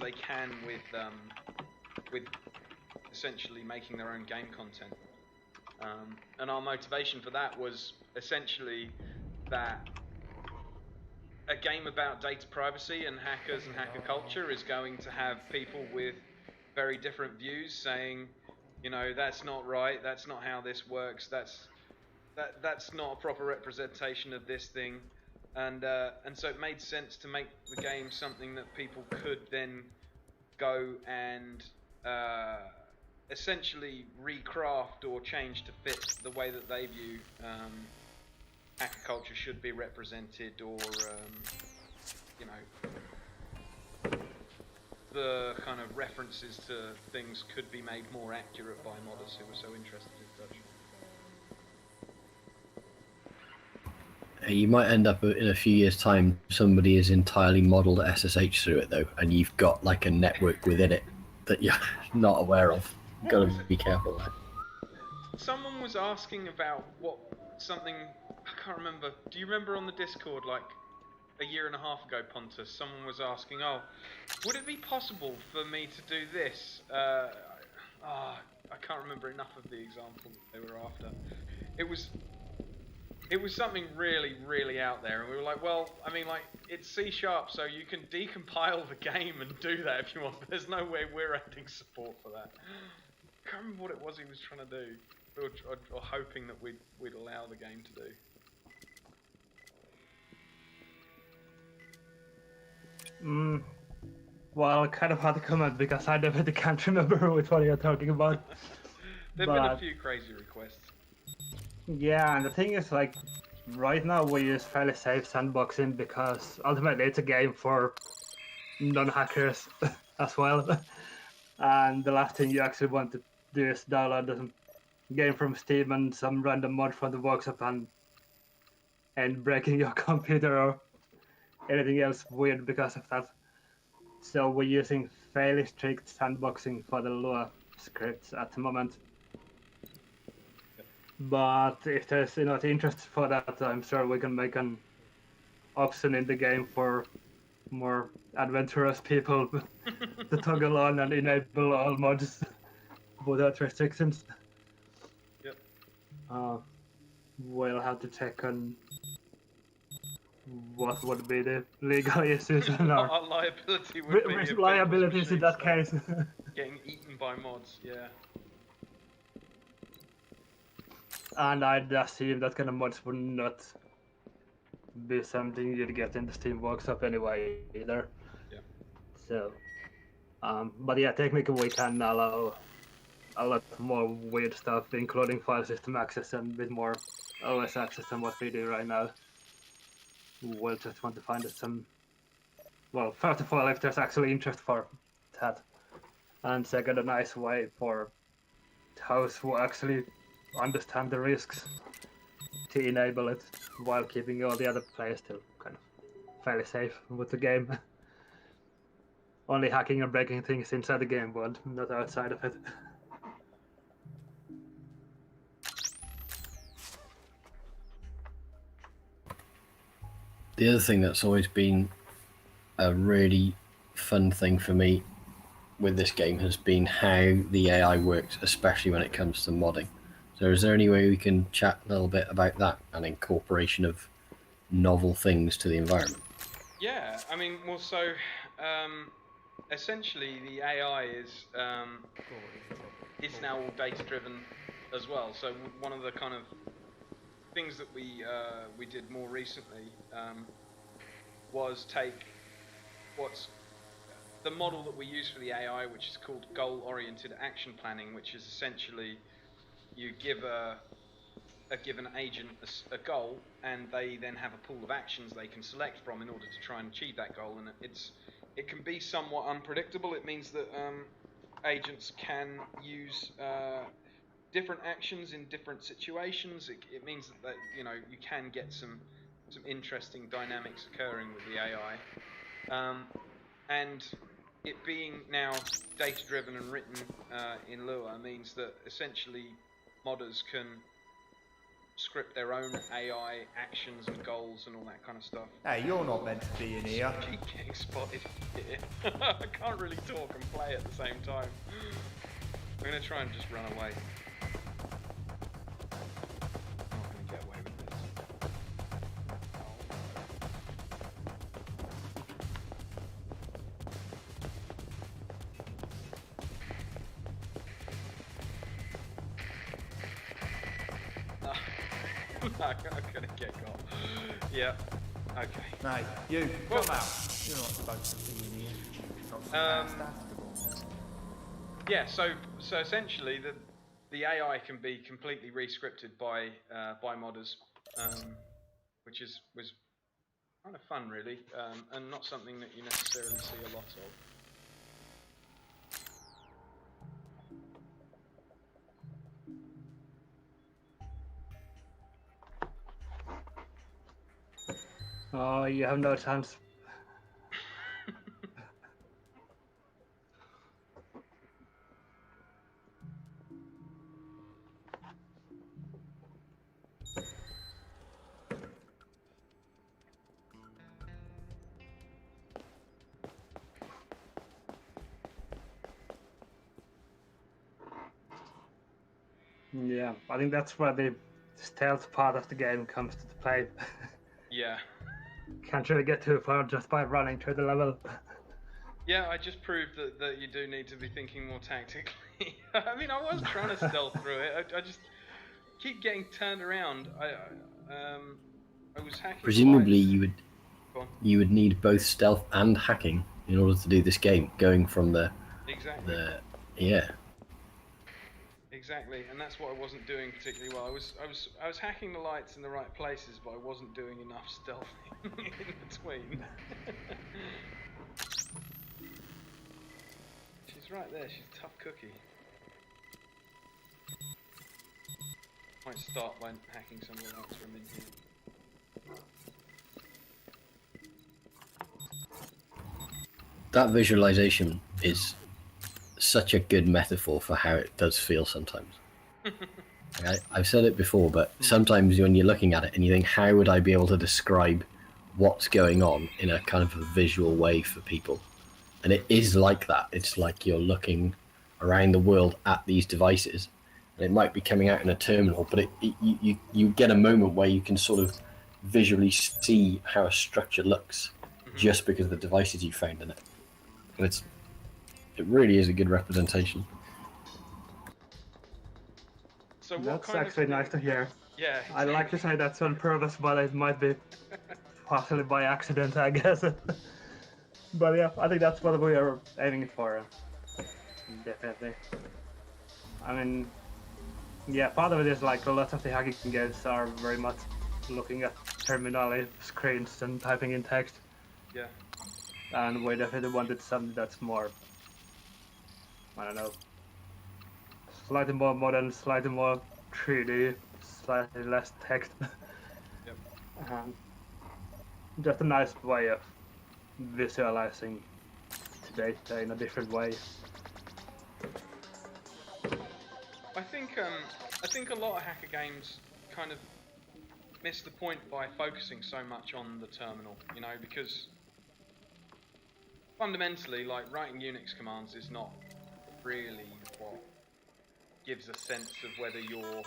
they can with essentially making their own game content. And our motivation for that was essentially that a game about data privacy and hackers and hacker culture is going to have people with very different views saying, you know, that's not right, that's not how this works, that's not a proper representation of this thing, and so it made sense to make the game something that people could then go and essentially recraft or change to fit the way that they view hacker culture should be represented, or you know, the kind of references to things could be made more accurate by modders who were so interested in such. You might end up in a few years' time, somebody has entirely modelled SSH through it though, and you've got like a network within it that you're not aware of. You've got to be careful there. Someone was asking about something, I can't remember. Do you remember on the Discord, like a year and a half ago, Pontus? Someone was asking, oh, would it be possible for me to do this? I can't remember enough of the example that they were after. It was something really, really out there, and we were like, well, I mean, like, it's C#, so you can decompile the game and do that if you want, but there's no way we're adding support for that. I can't remember what it was he was trying to do, or hoping that we'd allow the game to do. Well, kind of hard to comment because I definitely can't remember which one you're talking about. There've been a few crazy requests. Yeah, and the thing is, like, right now we use fairly safe sandboxing because ultimately it's a game for non-hackers as well. And the last thing you actually want to do is download the game from Steam and some random mod from the workshop and breaking your computer or anything else weird because of that. So we're using fairly strict sandboxing for the Lua scripts at the moment. But if there's interest for that, I'm sure we can make an option in the game for more adventurous people to toggle on and enable all mods without restrictions. Yep. We'll have to check on what would be the legal issues and Our liability would be liabilities in that case. Getting eaten by mods, yeah. And I'd assume that kind of mods would not be something you'd get in the Steam workshop anyway either. Yeah. So, but yeah, technically we can allow a lot more weird stuff, including file system access and a bit more OS access than what we do right now. We'll just want to find some. Well, first of all, if there's actually interest for that, and second, a nice way for hosts who actually understand the risks to enable it while keeping all the other players still kind of fairly safe with the game. Only hacking and breaking things inside the game world, not outside of it. The other thing that's always been a really fun thing for me with this game has been how the AI works, especially when it comes to modding. So is there any way we can chat a little bit about that and incorporation of novel things to the environment? Yeah, I mean, well, so essentially the AI is now all data driven as well. So one of the kind of things that we did more recently was take what's the model that we use for the AI, which is called goal-oriented action planning, which is essentially you give a given agent a goal, and they then have a pool of actions they can select from in order to try and achieve that goal. And it can be somewhat unpredictable. It means that agents can use different actions in different situations. It means that you can get some interesting dynamics occurring with the AI, and it being now data driven and written in Lua means that essentially modders can script their own AI actions and goals and all that kind of stuff. Hey, you're not meant to be in here. Keep getting spotted here. I can't really talk and play at the same time. I'm gonna try and just run away. I'm not gonna get away with this. I'm gonna get got. Yeah. Okay. Mate, you, come out. You're not supposed to be in here. Not supposed to. Yeah. So essentially, the AI can be completely re-scripted by modders, which was kind of fun, really, and not something that you necessarily see a lot of. Oh, you have no chance. Yeah, I think that's where the stealth part of the game comes to play. Yeah. Can't really get too far just by running through the level. Yeah, I just proved that you do need to be thinking more tactically. I mean, I was trying to stealth through it. I just keep getting turned around. I was hacking. Presumably, Go on. you would need both stealth and hacking in order to do this game. Going from Exactly. Exactly, and that's what I wasn't doing particularly well. I was hacking the lights in the right places, but I wasn't doing enough stealthing in between. She's right there. She's a tough cookie. Might start by hacking some of the lights from in here. That visualization is such a good metaphor for how it does feel sometimes. I've said it before, but sometimes when you're looking at it and you think, how would I be able to describe what's going on in a kind of a visual way for people? And it is like that. It's like you're looking around the world at these devices, and it might be coming out in a terminal, but you get a moment where you can sort of visually see how a structure looks just because of the devices you found in it. And it really is a good representation. So that's actually nice to hear. Yeah, exactly. I like to say that's on purpose, but it might be possibly by accident, I guess. But yeah, I think that's what we are aiming for. Definitely. I mean, yeah, part of it is like a lot of the hacking games are very much looking at terminal screens and typing in text. Yeah. And we definitely wanted something that's more, I don't know, slightly more modern, slightly more 3D, slightly less text. Yep. Just a nice way of visualizing the data in a different way. I think a lot of hacker games kind of miss the point by focusing so much on the terminal, you know, because fundamentally, like, writing Unix commands is not really what gives a sense of whether you're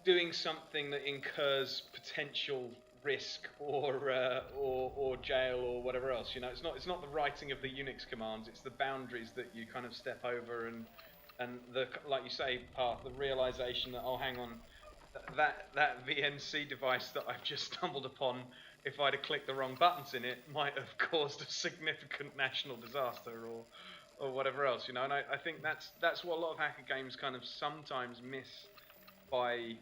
doing something that incurs potential risk or jail or whatever else. You know, it's not the writing of the Unix commands. It's the boundaries that you kind of step over and the, like you say, Path, the realization that, oh, hang on, that VNC device that I've just stumbled upon, if I'd have clicked the wrong buttons in it, might have caused a significant national disaster or whatever else. You know, and I think that's what a lot of hacker games kind of sometimes miss by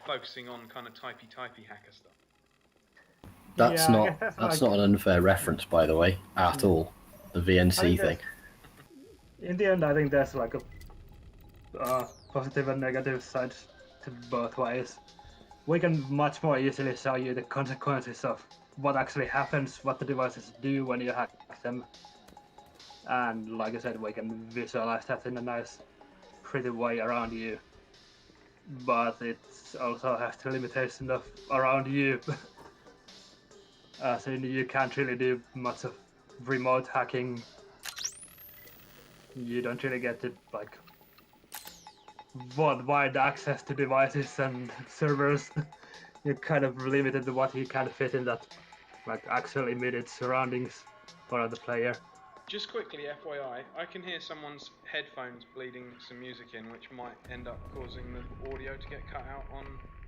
focusing on kind of typey hacker stuff. That's not an unfair reference, by the way, at all. The VNC thing. In the end, I think there's like a positive and negative side to both ways. We can much more easily show you the consequences of what actually happens, what the devices do when you hack them. And like I said, we can visualize that in a nice, pretty way around you. But it also has the limitation of around you. So you can't really do much of remote hacking. You don't really get it like worldwide access to devices and servers. You're kind of limited to what you can fit in that like actual immediate surroundings for the player. Just quickly, FYI, I can hear someone's headphones bleeding some music in, which might end up causing the audio to get cut out on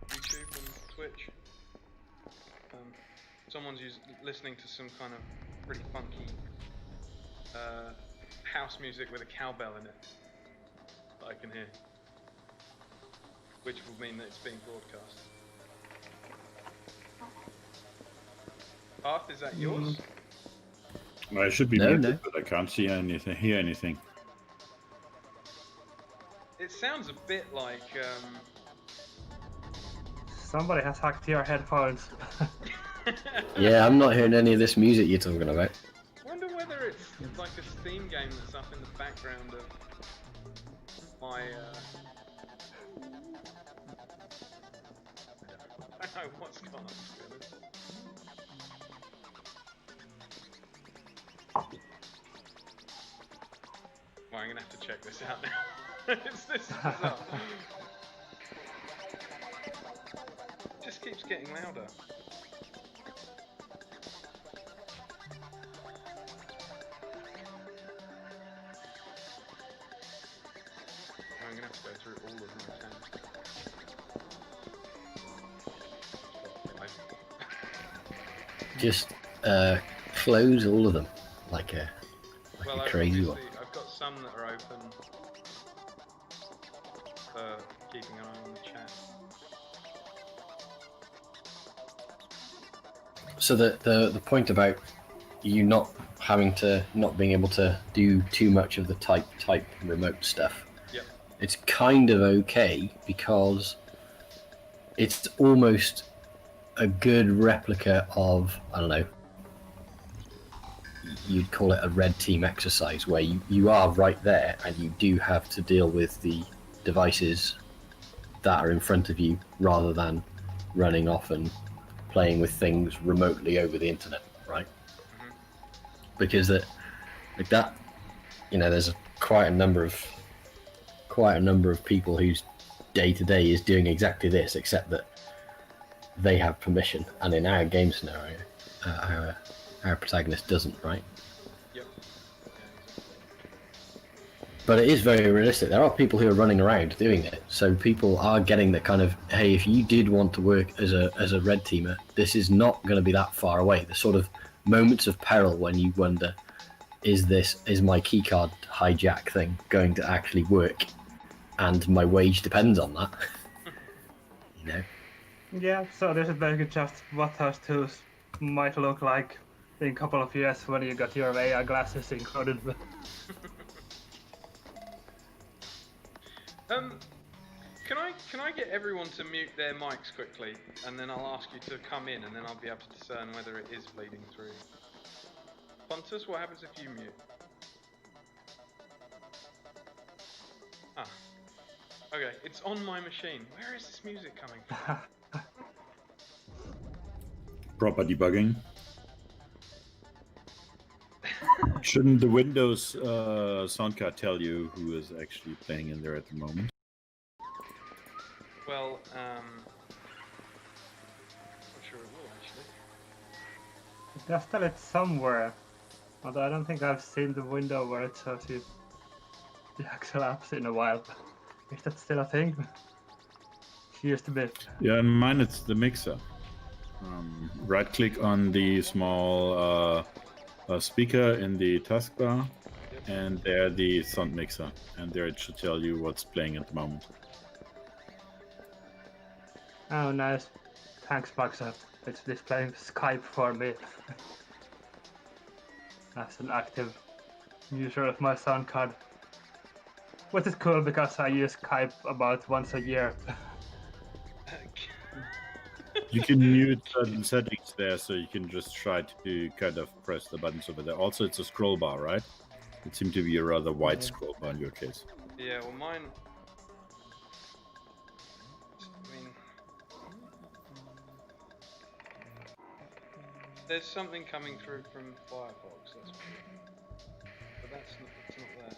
YouTube and Twitch. Someone's listening to some kind of pretty funky house music with a cowbell in it that I can hear, which will mean that it's being broadcast. Path, is that yours? I should be muted, but I can't see anything, hear anything. It sounds a bit like. Somebody has hacked your headphones. Yeah, I'm not hearing any of this music you're talking about. I wonder whether it's like a Steam game that's up in the background of my. I don't know what's going on. To be honest. Well, I'm gonna have to check this out now. This is bizarre. It just keeps getting louder. I'm gonna have to go through all of my tabs. Just close all of them like a crazy one. I've got some that are open for keeping an eye on the chat. So the point about you not being able to do too much of the type remote stuff. Yep. It's kind of okay because it's almost a good replica of, I don't know, you'd call it a red team exercise where you are right there and you do have to deal with the devices that are in front of you rather than running off and playing with things remotely over the internet, right? Mm-hmm. Because there's quite a number of people whose day to day is doing exactly this, except that they have permission, and in our game scenario, our protagonist doesn't, right? Yep. But it is very realistic. There are people who are running around doing it, so people are getting the kind of, hey, if you did want to work as a red teamer, this is not going to be that far away. The sort of moments of peril when you wonder, is my keycard hijack thing going to actually work, and my wage depends on that. You know. Yeah, so this is basically just what those tools might look like in a couple of years when you got your AR glasses included. Can I get everyone to mute their mics quickly, and then I'll ask you to come in, and then I'll be able to discern whether it is bleeding through. Pontus, what happens if you mute? Ah. Okay, it's on my machine. Where is this music coming from? Proper debugging. Shouldn't the Windows sound card tell you who is actually playing in there at the moment? Well, I'm sure it will actually. It does tell it somewhere, although I don't think I've seen the window where it shows you the actual apps in a while. Is that still a thing? It used to be. Yeah, in mine it's the mixer. Right click on the small speaker in the taskbar, and there the sound mixer, and there it should tell you what's playing at the moment. Oh, nice. Thanks, Microsoft. It's displaying Skype for me. As an active user of my sound card. Which is cool because I use Skype about once a year. You can mute certain settings there, so you can just try to kind of press the buttons over there. Also, it's a scroll bar, right? It seemed to be a rather wide scroll bar in your case. Yeah, well mine... I mean... There's something coming through from Firefox, that's true. But it's not there.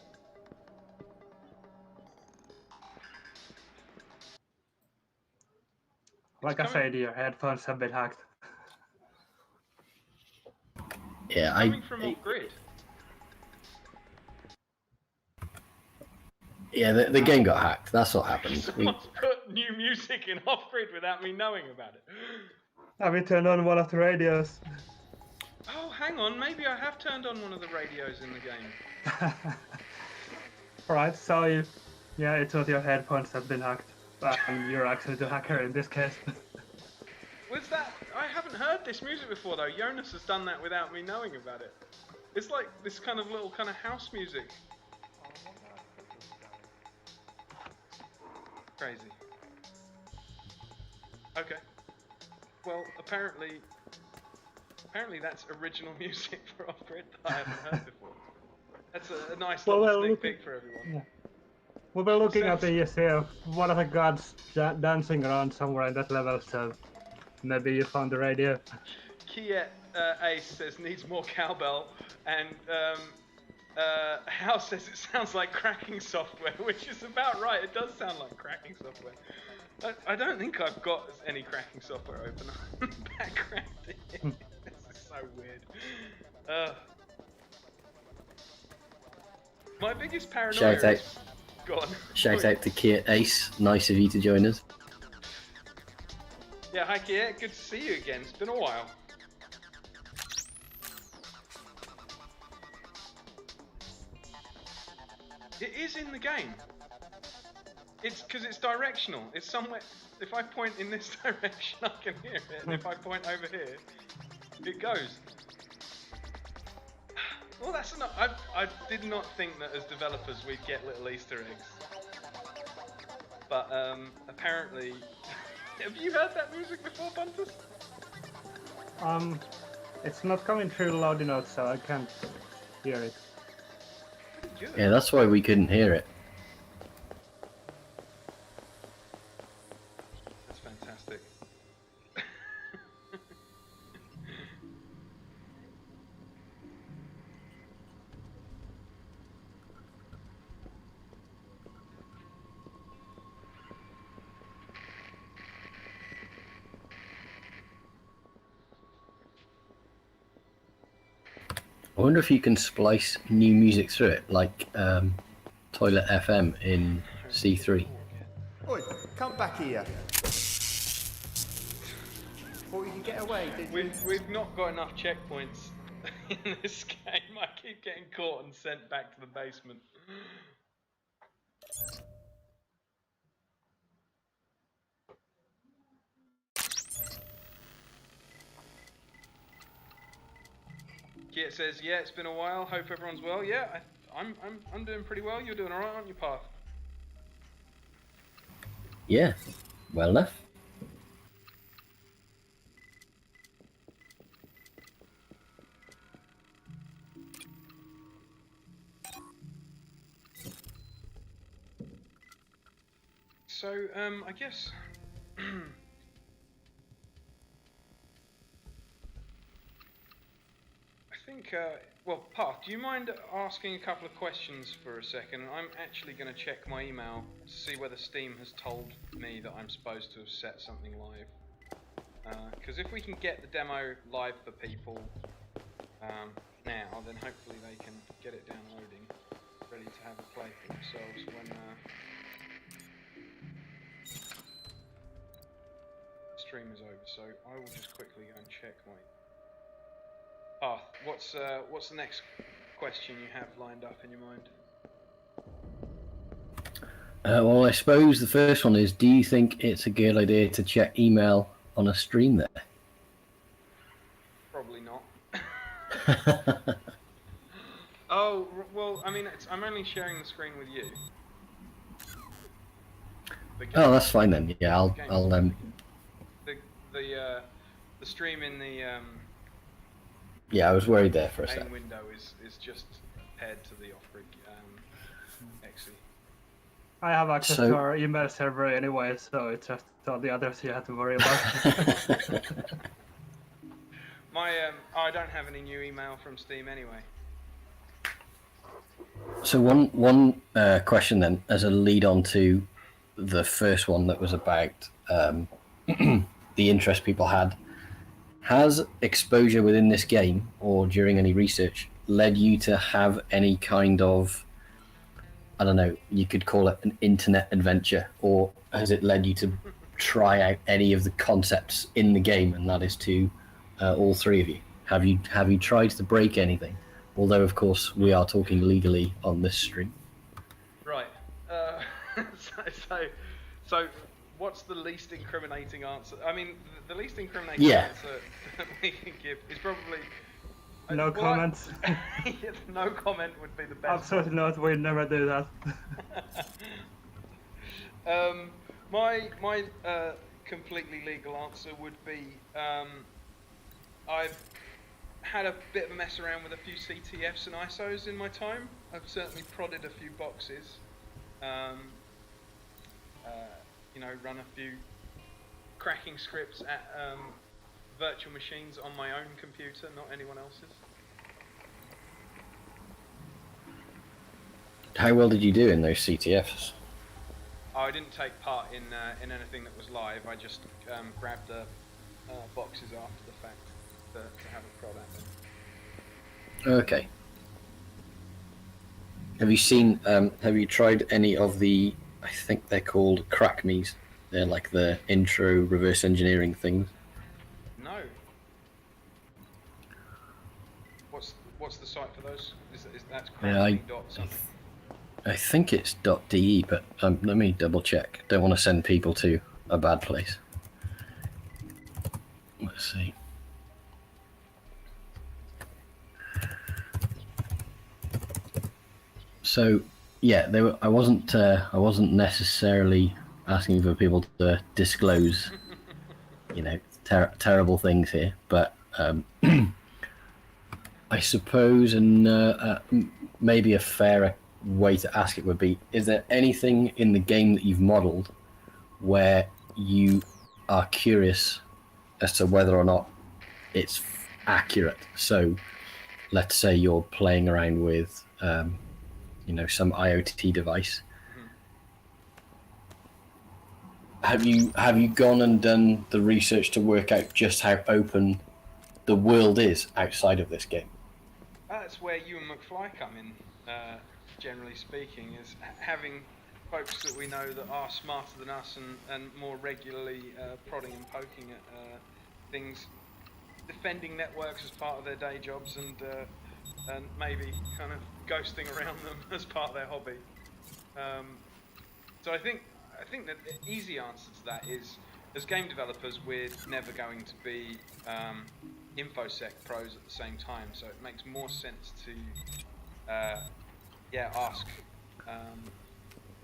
Like I said, your headphones have been hacked. Yeah, coming from off-grid. Yeah, the game got hacked. That's what happened. Someone's put new music in off-grid without me knowing about it. Have you turned on one of the radios? Oh, hang on. Maybe I have turned on one of the radios in the game. Right, so it was your headphones have been hacked. And you're actually the hacker in this case. Was that... I haven't heard this music before though. Jonas has done that without me knowing about it. It's like this kind of little kind of house music. Crazy. Okay. Well, apparently that's original music for Off-Grid that I haven't heard before. That's a nice little sneak peek for everyone. Yeah. We were looking at Sounds- one of the gods dancing around somewhere in that level, so maybe you found the radio. Kiet Ace says needs more cowbell, and Hal says it sounds like cracking software, which is about right. It does sound like cracking software. I don't think I've got any cracking software open on the background. This is so weird. My biggest paranoia Shout out. is... Go on. Shout out to Kate Ace. Nice of you to join us. Yeah, hi Kiet. Good to see you again. It's been a while. It is in the game. It's because it's directional. It's somewhere. If I point in this direction, I can hear it, and if I point over here, it goes. Well, that's enough. I did not think that as developers we'd get little Easter eggs, but apparently, have you heard that music before, Pontus? It's not coming through loud enough, so I can't hear it. Good. Yeah, that's why we couldn't hear it. That's fantastic. I wonder if you can splice new music through it, like Toilet FM in C3. Oi, come back here. Thought you could get away, did you? We've not got enough checkpoints in this game. I keep getting caught and sent back to the basement. Kiet says, yeah, it's been a while. Hope everyone's well. Yeah, I'm doing pretty well. You're doing alright, aren't you, Path? Yeah, well enough. So, I guess... I think, well, Path, do you mind asking a couple of questions for a second? I'm actually going to check my email to see whether Steam has told me that I'm supposed to have set something live. Because if we can get the demo live for people now, then hopefully they can get it downloading, ready to have a play for themselves when the stream is over. So I will just quickly go and check my... what's the next question you have lined up in your mind? Well, I suppose the first one is, do you think it's a good idea to check email on a stream there? Probably not. Oh, well, I mean, I'm only sharing the screen with you. Oh, that's fine then. Yeah, I'll the stream in the yeah, I was worried there for a main second. window is just paired to the off-grid XE. I have access So- to our email server anyway, so it's just all the others you have to worry about. My I don't have any new email from Steam anyway. So one question then, as a lead on to the first one that was about the interest people had. Has exposure within this game or during any research led you to have any kind of, I don't know, you could call it an internet adventure, or has it led you to try out any of the concepts in the game, and that is to all three of you? Have you tried to break anything? Although, of course, we are talking legally on this stream. Right. So, what's the least incriminating answer? I mean, the least incriminating answer that we can give is probably... No comments. No comment would be the best. Absolutely not, we'd never do that. My completely legal answer would be I've had a bit of a mess around with a few CTFs and ISOs in my time. I've certainly prodded a few boxes. You know, run a few cracking scripts at virtual machines on my own computer, not anyone else's. How well did you do in those CTFs? I didn't take part in anything that was live. I just grabbed the boxes after the fact to have a prod at them. Okay. Have you seen? Have you tried any of the? I think they're called crack me's. They're like the intro reverse engineering things. No. What's the site for those? Is that's dot something? I think it's .de, but let me double check. Don't want to send people to a bad place. Let's see. So yeah, I wasn't necessarily asking for people to disclose, you know, terrible things here, but I suppose, and maybe a fairer way to ask it would be: is there anything in the game that you've modelled where you are curious as to whether or not it's accurate? So, let's say you're playing around with, you know, some IoT device. Have you gone and done the research to work out just how open the world is outside of this game? That's where you and McFly come in, generally speaking, is having folks that we know that are smarter than us and more regularly prodding and poking at things, defending networks as part of their day jobs, and maybe kind of ghosting around them as part of their hobby. So I think that the easy answer to that is, as game developers, we're never going to be InfoSec pros at the same time. So it makes more sense to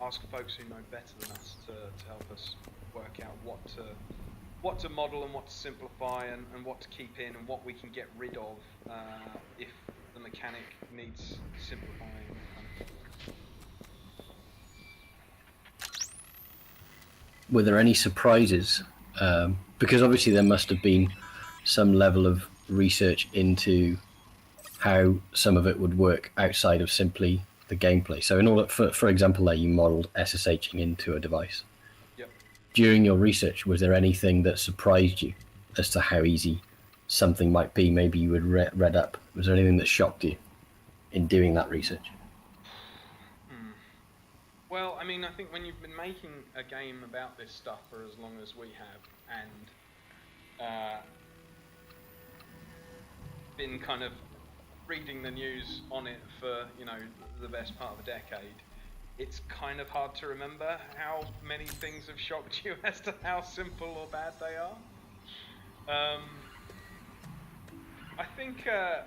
ask folks who know better than us to help us work out what to model and what to simplify and what to keep in and what we can get rid of if the mechanic needs simplifying. Were there any surprises? Because obviously there must have been some level of research into how some of it would work outside of simply the gameplay. So in order, for example, there you modelled SSHing into a device. Yep. During your research, was there anything that surprised you as to how easy something might be? Maybe you had read up. Was there anything that shocked you in doing that research? Well, I mean, I think when you've been making a game about this stuff for as long as we have, and been kind of reading the news on it for, you know, the best part of a decade, it's kind of hard to remember how many things have shocked you as to how simple or bad they are. I think, yeah.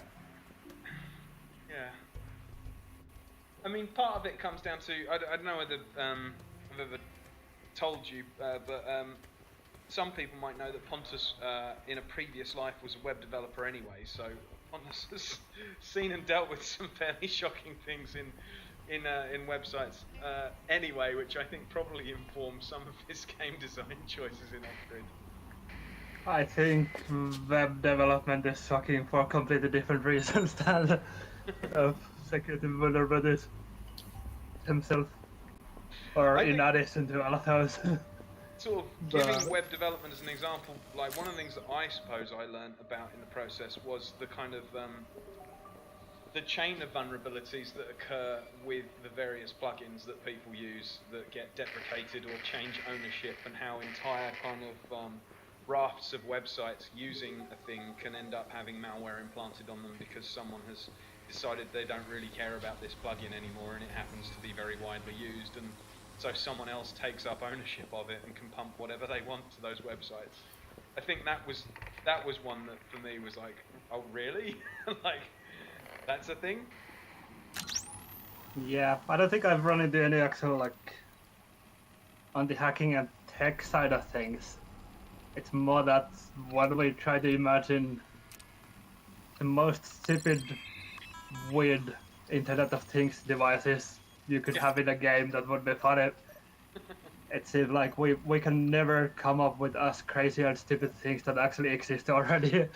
I mean, part of it comes down to, I don't know whether I've ever told you, but some people might know that Pontus in a previous life was a web developer anyway, so Pontus has seen and dealt with some fairly shocking things in websites anyway, which I think probably informs some of his game design choices in Off-Grid. I think web development is shocking for completely different reasons than security vulnerabilities himself, or in addition to all of those. Sort of giving web development as an example, like one of the things that I suppose I learned about in the process was the kind of the chain of vulnerabilities that occur with the various plugins that people use that get deprecated or change ownership, and how entire kind of rafts of websites using a thing can end up having malware implanted on them because someone has decided they don't really care about this plugin anymore and it happens to be very widely used, and so someone else takes up ownership of it and can pump whatever they want to those websites. I think that was one that for me was like, oh really? Like, that's a thing? Yeah, I don't think I've run into any actual like anti-hacking tech side of things. It's more that when we try to imagine the most stupid, weird Internet of Things devices you could have in a game that would be funny. It seems like we can never come up with as crazy and stupid things that actually exist already.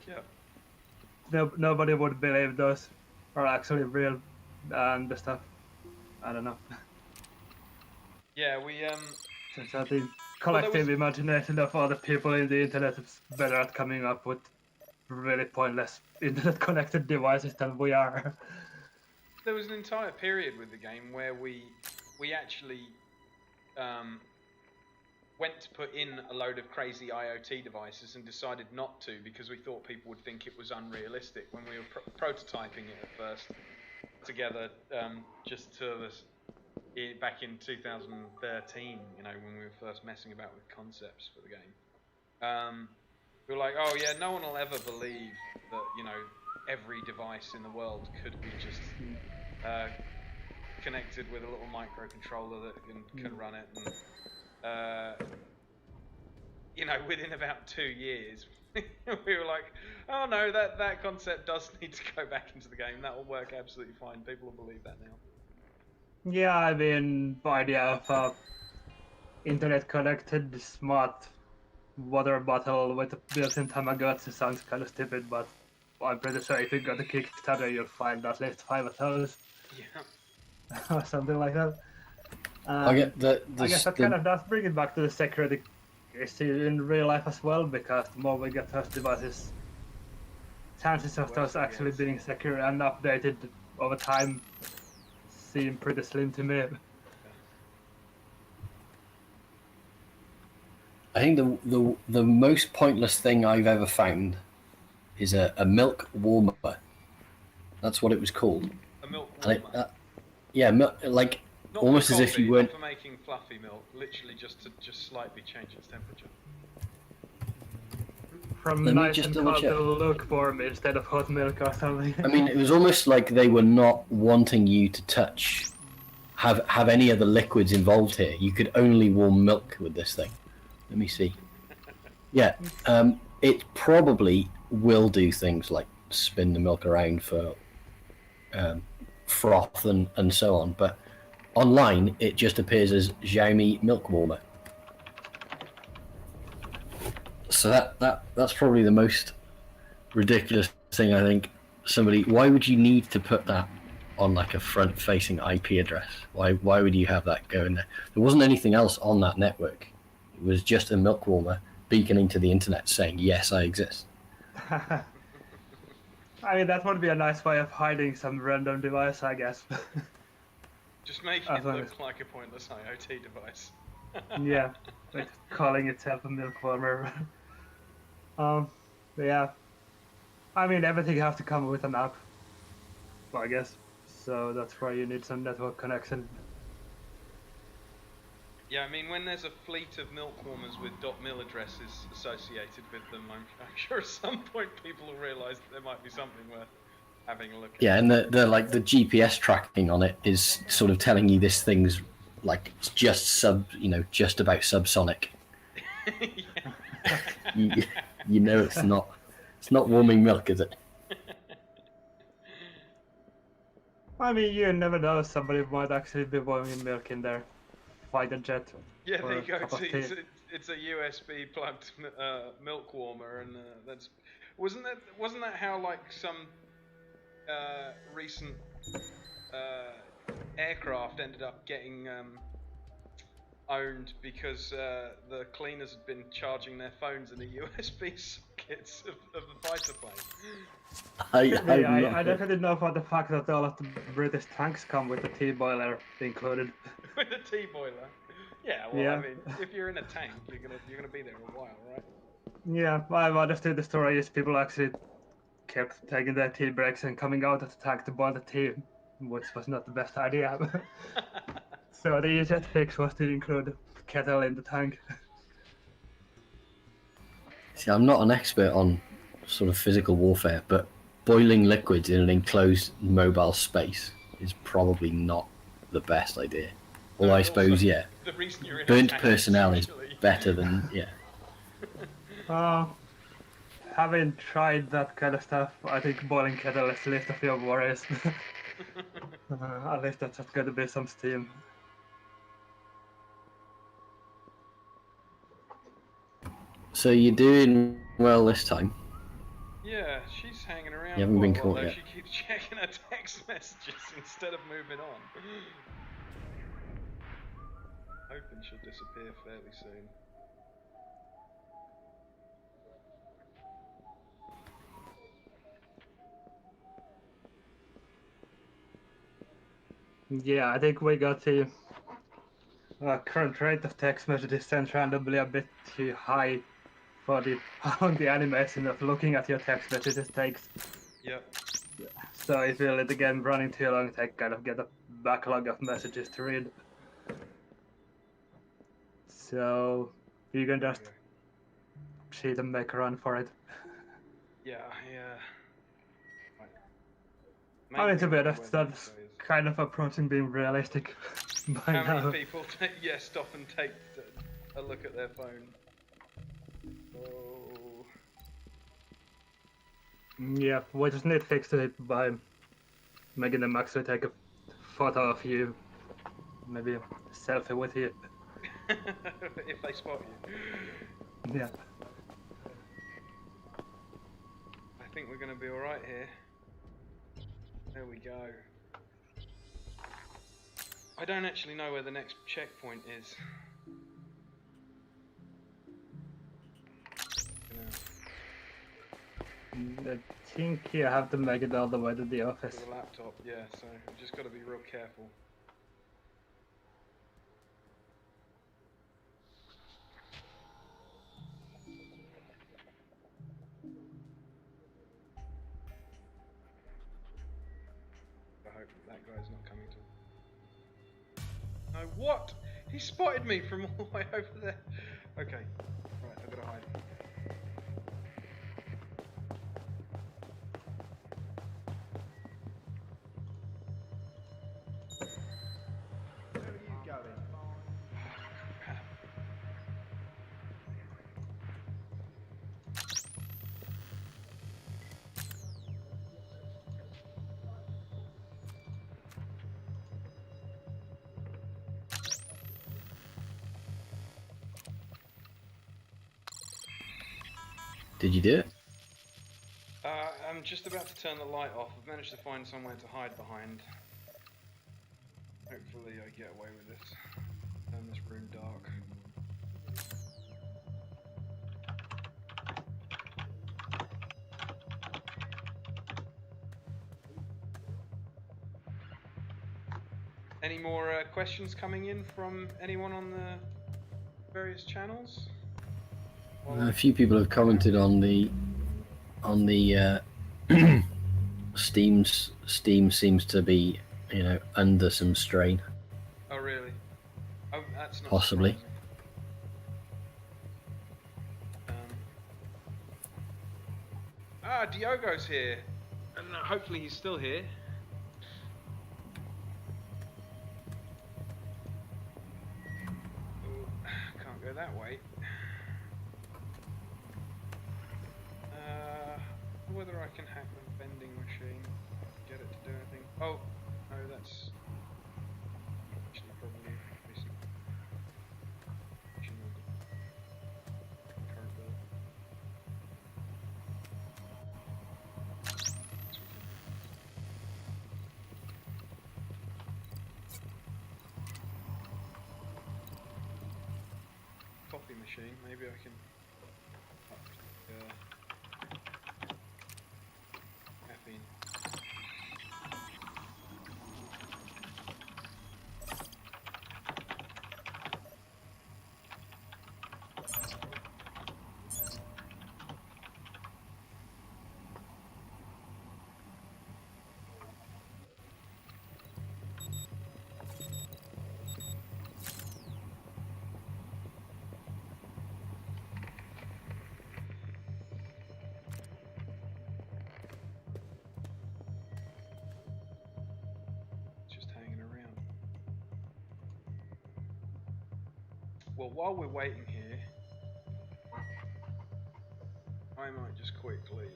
Yeah. Nobody would believe those are actually real and the stuff. I don't know. Yeah, we So the collective imagination of all the people in the internet is better at coming up with really pointless internet-connected devices than we are. there was an entire period with the game where we actually went to put in a load of crazy IoT devices and decided not to because we thought people would think it was unrealistic when we were prototyping it at first together, just two of us back in 2013, you know, when we were first messing about with concepts for the game. We were like, oh yeah, no one will ever believe that, you know, every device in the world could be just connected with a little microcontroller that can run it. And, you know, within about 2 years, we were like, oh no, that concept does need to go back into the game. That will work absolutely fine. People will believe that now. Yeah, I mean, the idea of a internet-connected smart water bottle with a built-in Tamagotchi sounds kind of stupid, but I'm pretty sure if you go to Kickstarter, you'll find at least 5 of those. Yeah. Or something like that. I get I guess that kind of does bring it back to the security issue in real life as well, because the more we get those devices, chances of those actually being secure and updated over time seem pretty slim to me. I think the most pointless thing I've ever found is a milk warmer. That's what it was called. A milk warmer. Yeah, like not almost for as if coffee, you weren't. Not for making fluffy milk, literally just to slightly change its temperature. From Let me nice just and double cold check. to lukewarm instead of hot milk or something. I mean, it was almost like they were not wanting you to touch, have any other liquids involved here. You could only warm milk with this thing. Let me see. Yeah, it probably will do things like spin the milk around for froth and so on, but online it just appears as Xiaomi milk warmer. So that's probably the most ridiculous thing I think. Why would you need to put that on like a front-facing IP address? Why would you have that go in there? There wasn't anything else on that network. It was just a milk warmer beaconing to the internet saying, yes, I exist. I mean, that would be a nice way of hiding some random device, I guess. Just making it look like a pointless IoT device. Yeah, like calling itself a milk warmer. Yeah. I mean, everything has to come with an app, I guess. So that's why you need some network connection. Yeah, I mean, when there's a fleet of milk warmers with .mil addresses associated with them, I'm sure at some point people will realise that there might be something worth having a look at. Yeah, and the GPS tracking on it is sort of telling you this thing's like it's just just about subsonic. you know it's not warming milk, is it? I mean, you never know, somebody might actually be warming milk in their fighter jet. Yeah, there you go. It's a USB plugged milk warmer, and that's wasn't that how like some recent aircraft ended up getting owned because the cleaners had been charging their phones in the USB sockets of the fighter plane. I definitely know for the fact that all of the British tanks come with a tea boiler included. With a tea boiler. Yeah, well, yeah. I mean, if you're in a tank, you're gonna be there a while, right? Yeah, I've understood the story is people actually kept taking their tea breaks and coming out of the tank to boil the tea, which was not the best idea. So the easiest fix was to include kettle in the tank. See, I'm not an expert on sort of physical warfare, but boiling liquids in an enclosed mobile space is probably not the best idea. Well, I And suppose, also, yeah. The reason you're in a Burnt tank, personnel is essentially. better than, yeah. Having tried that kind of stuff, I think boiling kettle is least of your worries. At least that's just going to be some steam. So you're doing well this time. Yeah, she's hanging around You haven't quite been a lot caught though. yet. She keeps checking her text messages instead of moving on. Hoping she'll disappear fairly soon. Yeah, I think we got the current rate of text messages sent randomly a bit too high for the how long the animation of looking at your text messages takes. Yep. So if you let the game running too long, they kind of get a backlog of messages to read. So you can just cheat and make a run for it. Yeah, yeah. I mean, to be honest, Is that's kind of approaching being realistic by how now. many people stop and take a look at their phone? Oh. Yeah, we just need to fix it by making them actually take a photo of you. Maybe a selfie with you. If they spot you. Yeah. I think we're going to be alright here. There we go. I don't actually know where the next checkpoint is. I think you have to make it all the way to the office. For the laptop, yeah, so we've just got to be real careful. I hope that guy's not coming to... No, what? He spotted me from all the way over there. Okay, right, I've got to hide. Where are you going? Did you do it? I'm just about to turn the light off. I've managed to find somewhere to hide behind. Hopefully I get away with this. Turn this room dark. Any more questions coming in from anyone on the various channels? A few people have commented on the Steam seems to be, you know, under some strain. Oh really? Oh, that's not Possibly. surprising. Diogo's here, and hopefully he's still here. Ooh, can't go that way. Whether I can hack the vending machine, get it to do anything. Oh, no, that's actually probably missing. Current bill. Coffee machine, maybe I can up the caffeine. well, while we're waiting here, I might just quickly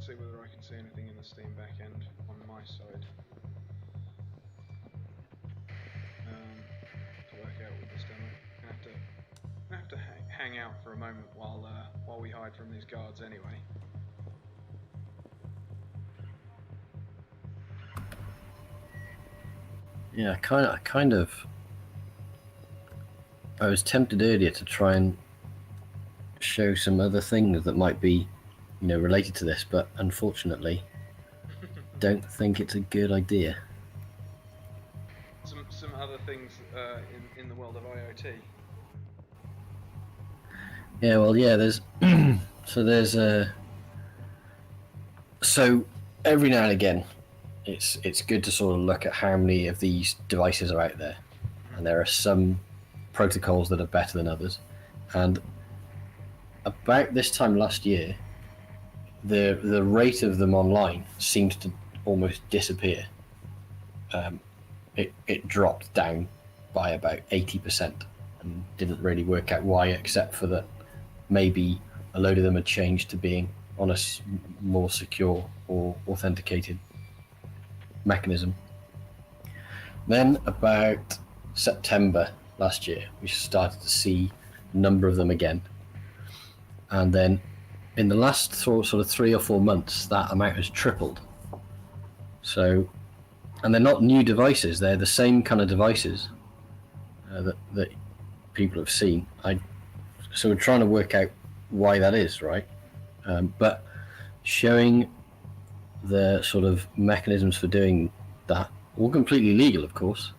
see whether I can see anything in the Steam backend on my side. To work out with this demo. I have to hang out for a moment while we hide from these guards anyway. Yeah, kind of. I was tempted earlier to try and show some other things that might be, related to this, but unfortunately, don't think it's a good idea. Some other things in the world of IoT. Yeah, well, yeah. There's so every now and again, it's good to sort of look at how many of these devices are out there, and there are some protocols that are better than others. And about this time last year, the rate of them online seemed to almost disappear. It dropped down by about 80%, and didn't really work out why, except for that maybe a load of them had changed to being on a more secure or authenticated mechanism. Then about September last year, we started to see a number of them again, and then in the last sort of 3 or 4 months, that amount has tripled. So, and they're not new devices; they're the same kind of devices that people have seen. So we're trying to work out why that is, right? But showing the sort of mechanisms for doing that, all completely legal, of course,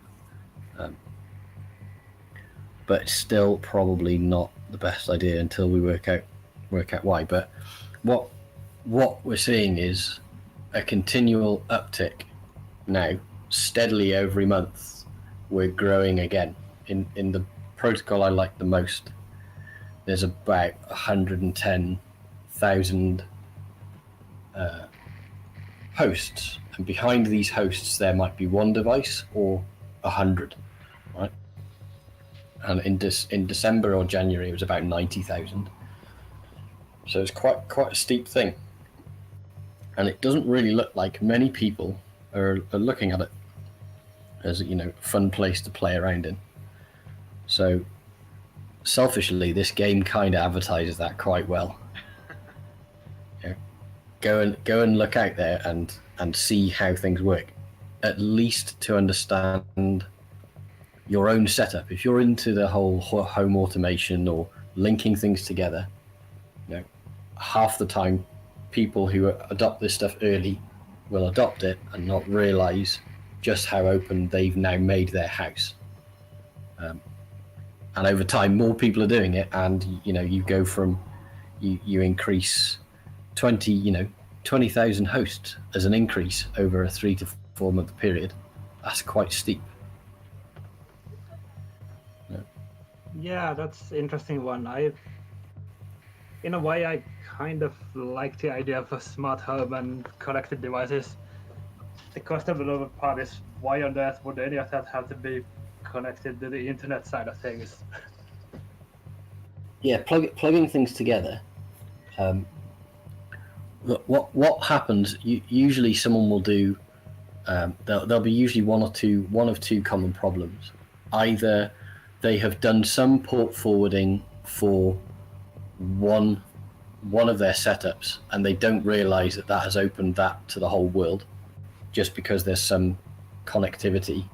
but it's still probably not the best idea until we work out why. But what we're seeing is a continual uptick now, steadily every month. We're growing again. In the protocol I like the most, there's about 110,000 hosts, and behind these hosts there might be one device or 100, right? And in December or January it was about 90,000. So it's quite a steep thing, and it doesn't really look like many people are looking at it as a fun place to play around in. So selfishly, this game kind of advertises that quite well. Go and look out there and see how things work, at least to understand your own setup. If you're into the whole home automation or linking things together, half the time people who adopt this stuff early will adopt it and not realize just how open they've now made their house. And over time, more people are doing it, and you go from you increase 20,000 hosts as an increase over a 3 to 4 month period. That's quite steep. Yeah, that's interesting one. In a way, I kind of like the idea of a smart home and connected devices. The question of the part is, why on earth would any of that have to be connected to the internet side of things? Yeah, plugging things together. What happens? Usually, someone will do. There'll be usually one of two common problems. Either they have done some port forwarding for one of their setups, and they don't realize that has opened that to the whole world, just because there's some connectivity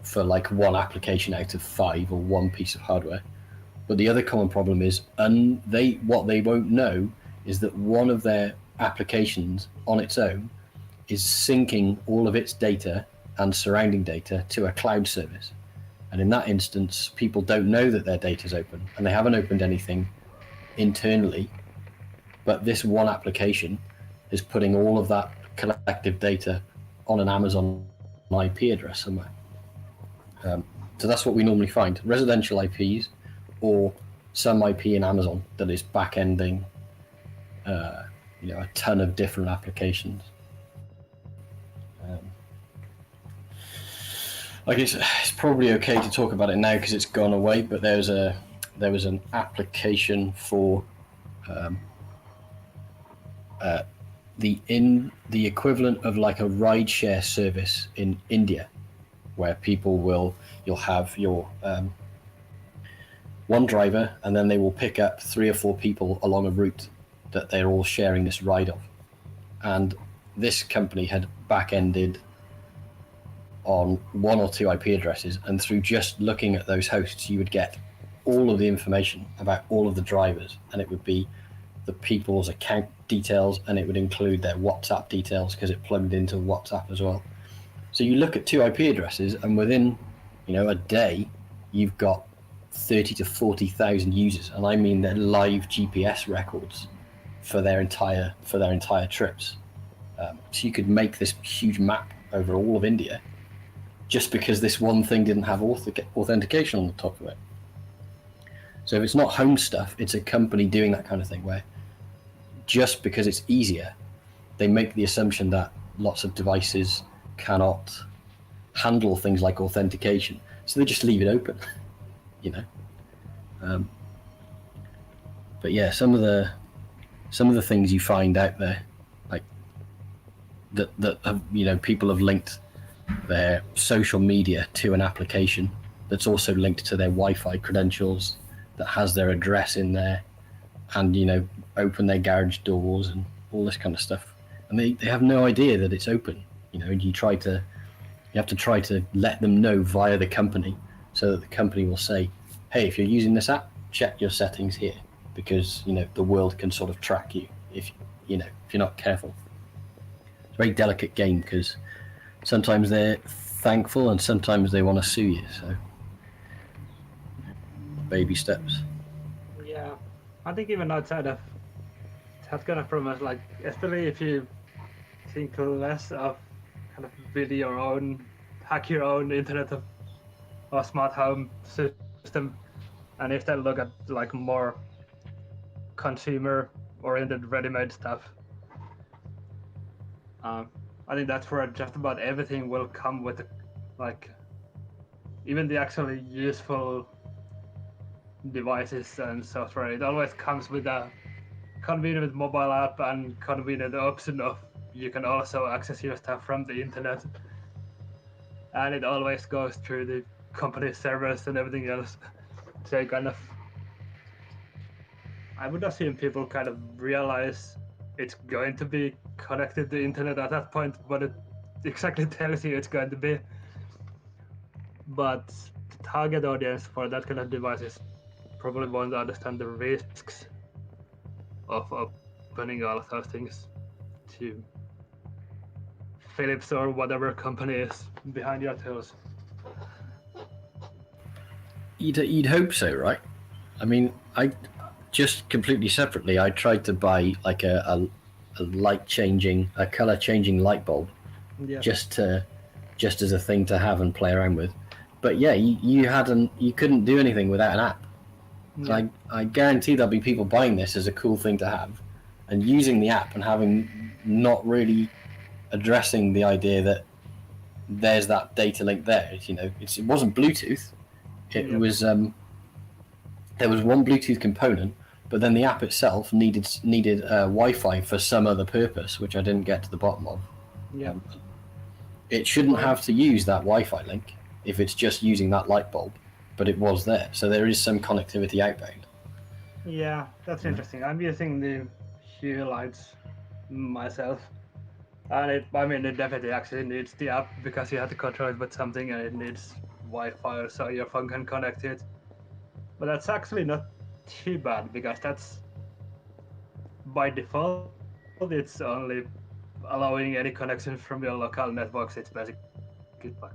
for like one application out of 5 or one piece of hardware. But the other common problem is what they won't know is that one of their applications on its own is syncing all of its data and surrounding data to a cloud service. And in that instance, people don't know that their data is open, and they haven't opened anything internally, but this one application is putting all of that collective data on an Amazon IP address somewhere. So that's what we normally find: residential IPs or some IP in Amazon that is back-ending a ton of different applications. like it's probably okay to talk about it now because it's gone away. But there was an application for the equivalent of like a rideshare service in India, where you'll have your one driver, and then they will pick up 3 or 4 people along a route that they're all sharing this ride of. And this company had back-ended on 1 or 2 IP addresses, and through just looking at those hosts, you would get all of the information about all of the drivers, and it would be the people's account details, and it would include their WhatsApp details because it plugged into WhatsApp as well. So you look at 2 IP addresses, and within, a day, you've got 30 to 40,000 users, and I mean their live GPS records for their entire trips. So you could make this huge map over all of India just because this one thing didn't have authentication on the top of it. So if it's not home stuff, it's a company doing that kind of thing where just because it's easier, they make the assumption that lots of devices cannot handle things like authentication, so they just leave it open. But yeah, some of the things you find out there, like that have, people have linked their social media to an application that's also linked to their Wi-Fi credentials that has their address in there, and open their garage doors and all this kind of stuff, and they have no idea that it's open. You have to try to let them know via the company, so that the company will say, hey, if you're using this app, check your settings here, because the world can sort of track you if you're not careful. It's a very delicate game because sometimes they're thankful and sometimes they want to sue you. So baby steps. Yeah, I think even outside of that kind of premise, like especially if you think less of kind of build your own, hack your own internet or smart home system, and instead look at like more consumer-oriented ready-made stuff. I think that's where just about everything will come with, like, even the actually useful devices and software. It always comes with a convenient mobile app and convenient option of you can also access your stuff from the internet, and it always goes through the company servers and everything else. So I would assume people kind of realize it's going to be connected to the internet at that point, but it exactly tells you it's going to be. But the target audience for that kind of devices probably won't understand the risks of opening all of those things to Philips or whatever company is behind your tools. You'd hope so, right? I mean, I just completely separately, I tried to buy like a color changing light bulb, Yeah. just as a thing to have and play around with. But yeah, you couldn't do anything without an app. Yeah. And I guarantee there'll be people buying this as a cool thing to have, and using the app and having not really addressing the idea that there's that data link there. It wasn't Bluetooth. It was there was one Bluetooth component, but then the app itself needed Wi-Fi for some other purpose, which I didn't get to the bottom of. Yeah. It shouldn't have to use that Wi-Fi link if it's just using that light bulb, but it was there, so there is some connectivity outbound. Yeah, that's interesting. I'm using the Hue lights myself, and it definitely actually needs the app because you have to control it with something, and it needs Wi-Fi so your phone can connect to it. But that's actually not too bad because that's by default it's only allowing any connection from your local networks. It's basically like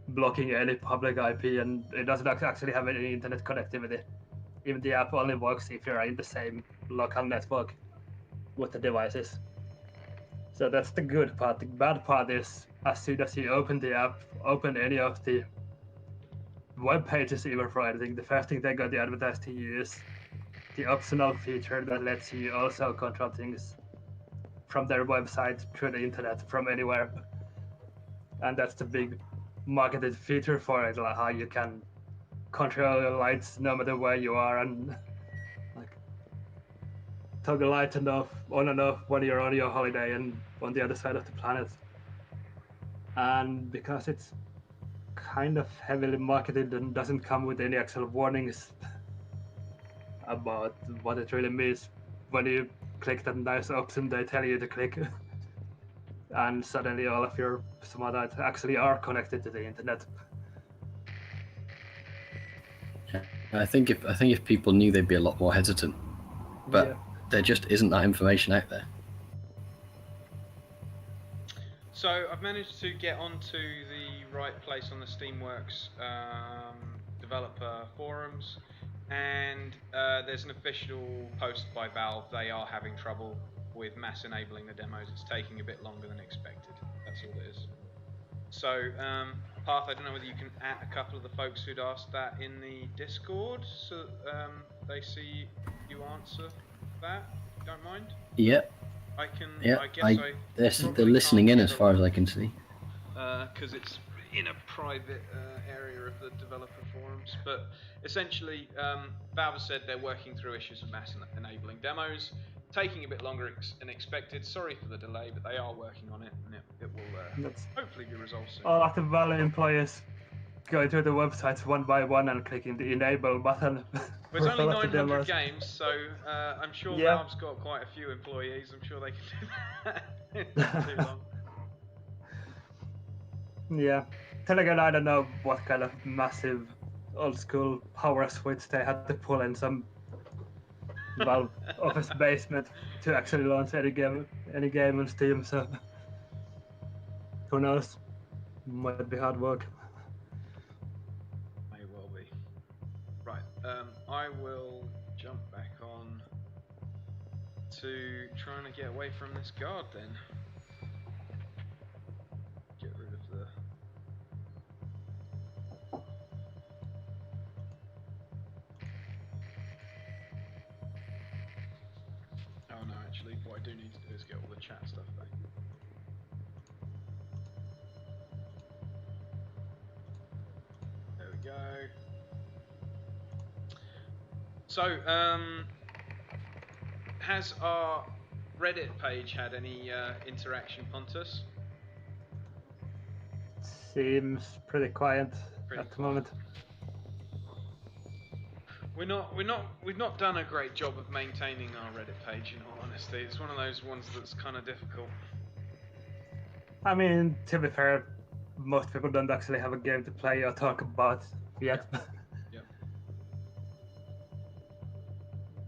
blocking any public IP, and it doesn't actually have any internet connectivity. Even the app only works if you're in the same local network with the devices. So that's the good part. The bad part is as soon as you open the app, open any of the web pages even for anything, the first thing they got to advertise to you is the optional feature that lets you also control things from their website through the internet from anywhere. And that's the big marketed feature for it, like how you can control your lights no matter where you are, and like toggle lights on and off when you're on your holiday and on the other side of the planet. And because it's kind of heavily marketed and doesn't come with any actual warnings about what it really means, when you click that nice option they tell you to click, and suddenly all of your smart lights actually are connected to the internet. I think if people knew, they'd be a lot more hesitant. But Yeah. there just isn't that information out there. So I've managed to get onto the right place on the Steamworks developer forums, and there's an official post by Valve. They are having trouble with mass enabling the demos. It's taking a bit longer than expected. That's all it is. So, Path, I don't know whether you can add a couple of the folks who'd asked that in the Discord, so they see you answer that. Don't mind? Yep. I can. Yeah, I guess they're listening in as far as I can see. Because it's in a private area of the developer forums. But essentially, Valve has said they're working through issues of mass enabling demos, taking a bit longer than expected. Sorry for the delay, but they are working on it, and it will hopefully be resolved soon. All of the Valve employees going to the websites one by one and clicking the enable button. Well, it's only 900 games, so I'm sure Yeah. Valve's got quite a few employees. I'm sure they can do that in not too long. Yeah. Then again, I don't know what kind of massive old school power switch they had to pull in some Valve office basement to actually launch any game on Steam, so who knows? Might be hard work. May well be. Right, I will jump back on to trying to get away from this guard then. Get rid of the... Oh no, actually, what I do need to do is get all the chat stuff back. There we go. So, has our Reddit page had any interaction, Pontus? Seems pretty quiet at the moment. We've not done a great job of maintaining our Reddit page, in all honesty. It's one of those ones that's kind of difficult. I mean, to be fair, most people don't actually have a game to play or talk about yet. Yep.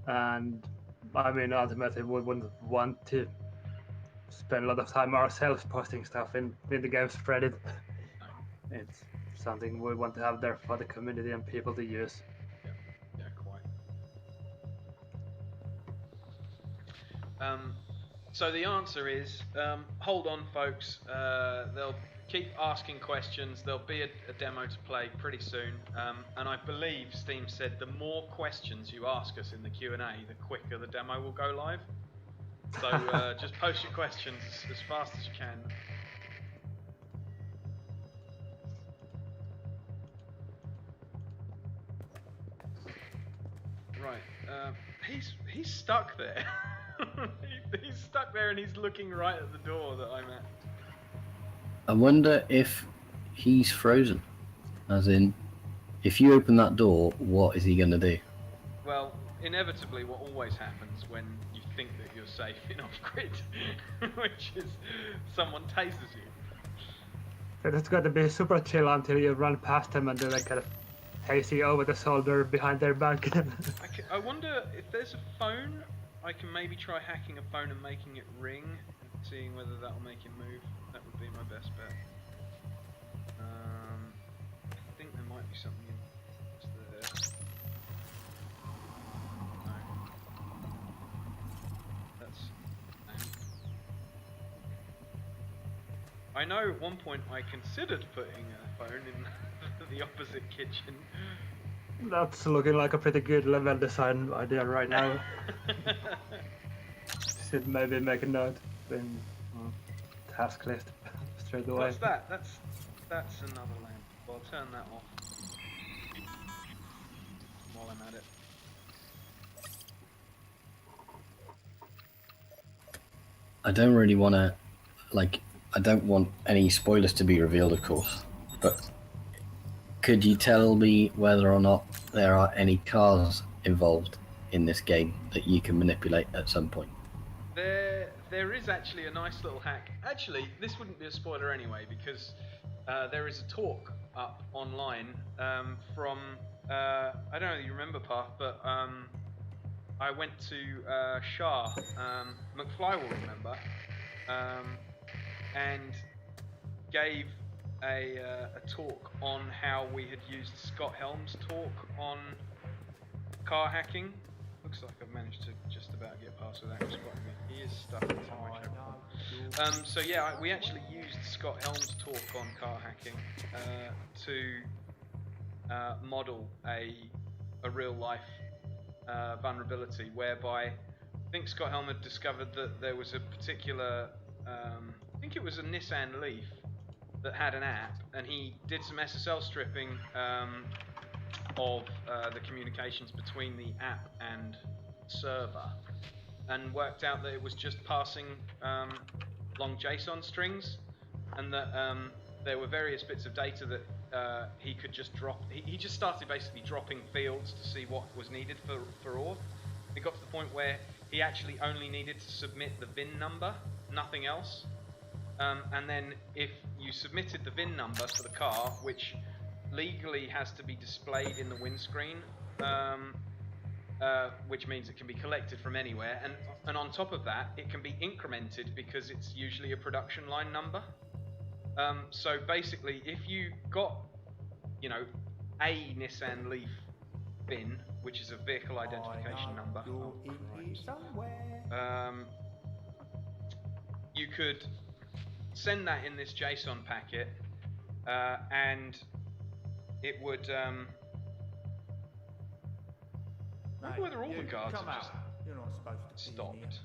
And I mean, ultimately, we wouldn't want to spend a lot of time ourselves posting stuff in the game's Reddit. It's something we want to have there for the community and people to use. Yeah, quite. So the answer is, hold on, folks. They'll keep asking questions. There'll be a demo to play pretty soon. And I believe Steam said the more questions you ask us in the Q&A, the quicker the demo will go live. So just post your questions as fast as you can. Right, he's stuck there. he's stuck there and he's looking right at the door that I'm at. I wonder if he's frozen. As in, if you open that door, what is he going to do? Well, inevitably what always happens when you think that you're safe in off-grid, which is someone tases you. So it's got to be super chill until you run past them and they're like kind of hazy over the shoulder behind their back. I wonder if there's a phone. I can maybe try hacking a phone and making it ring, and seeing whether that'll make it move. That would be my best bet. I think there might be something in there. No. That's... I know at one point I considered putting a phone in the opposite kitchen. That's looking like a pretty good level design idea right now. Should maybe make a note in task list straight away. What's that? That's That's another lamp. Well, I'll turn that off while I'm at it. I don't really want to, like, I don't want any spoilers to be revealed, of course, but could you tell me whether or not there are any cars involved in this game that you can manipulate at some point? There is actually a nice little hack. Actually, this wouldn't be a spoiler anyway, because there is a talk up online from, I don't know if you remember, Path, but I went to Shah, McFly will remember, and gave a talk on how we had used Scott Helm's talk on car hacking. Looks like I've managed to just about get past without him spotting me. He is stuck in some way, shape, or form. So yeah, we actually used Scott Helm's talk on car hacking to model a real life vulnerability, whereby I think Scott Helm had discovered that there was a particular, I think it was a Nissan Leaf that had an app, and he did some SSL stripping of the communications between the app and server, and worked out that it was just passing long JSON strings, and that there were various bits of data that he could just drop. He just started basically dropping fields to see what was needed for auth. It got to the point where he actually only needed to submit the VIN number, nothing else. And then if you submitted the VIN number for the car, which legally has to be displayed in the windscreen, which means it can be collected from anywhere, and on top of that, it can be incremented because it's usually a production line number. So basically, if you got, you know, a Nissan Leaf VIN, which is a vehicle identification number, you could send that in this JSON packet, and it would. I wonder whether all the guards have just You're not supposed to stopped.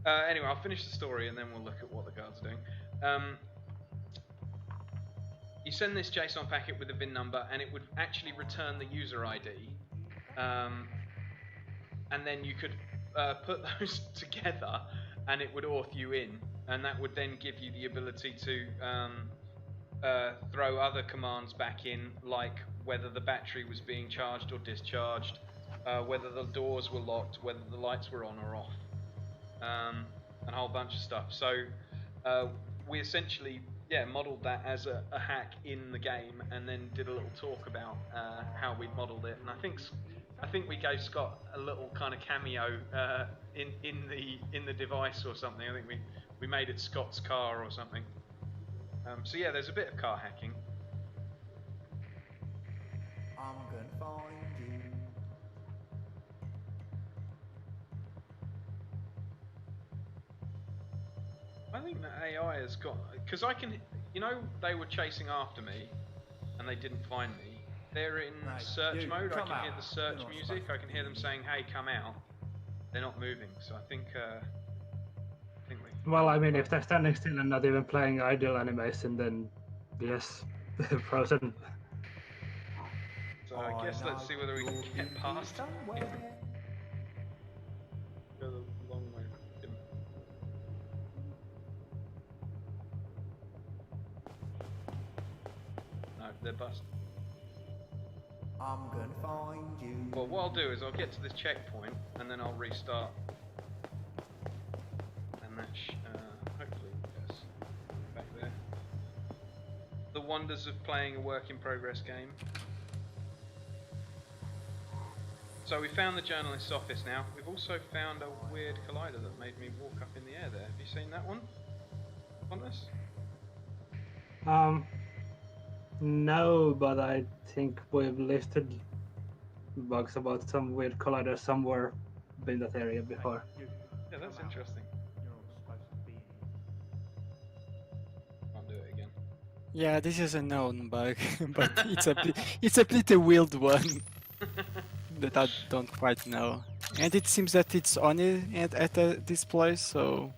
Anyway, I'll finish the story and then we'll look at what the guards are doing. You send this JSON packet with the VIN number, and it would actually return the user ID, and then you could put those together, and it would auth you in, and that would then give you the ability to throw other commands back in, like whether the battery was being charged or discharged, whether the doors were locked, whether the lights were on or off, and a whole bunch of stuff. So we essentially modelled that as a hack in the game, and then did a little talk about how we'd modelled it. And I think we gave Scott a little kind of cameo in the device or something. I think we made it Scott's car or something. So yeah, there's a bit of car hacking. I'm gonna find you. I think the AI has got, because I can, you know, they were chasing after me and they didn't find me. They're in Right, search you, mode. I come can hear out. the search You're not music. supposed I to can be hear them here. saying, "Hey, come out." They're not moving, so I think we. Well, I mean, if they're standing still and not even playing idle animation, then yes, they're frozen. So I guess let's see whether we can get past him. Somewhere. Go the long way. with him. No, they're bust. I'm gonna find you. Well, what I'll do is I'll get to this checkpoint and then I'll restart. And that hopefully yes, back there. The wonders of playing a work in progress game. So we found the journalist's office now. We've also found a weird collider that made me walk up in the air there. Have you seen that one? On this? No, but I think we've listed bugs about some weird collider somewhere in that area before. You, Yeah, that's come out. interesting. You're not supposed to be here. I'll do it again. Yeah, this is a known bug, but it's a pretty weird one that I don't quite know. And it seems that it's only at this place, so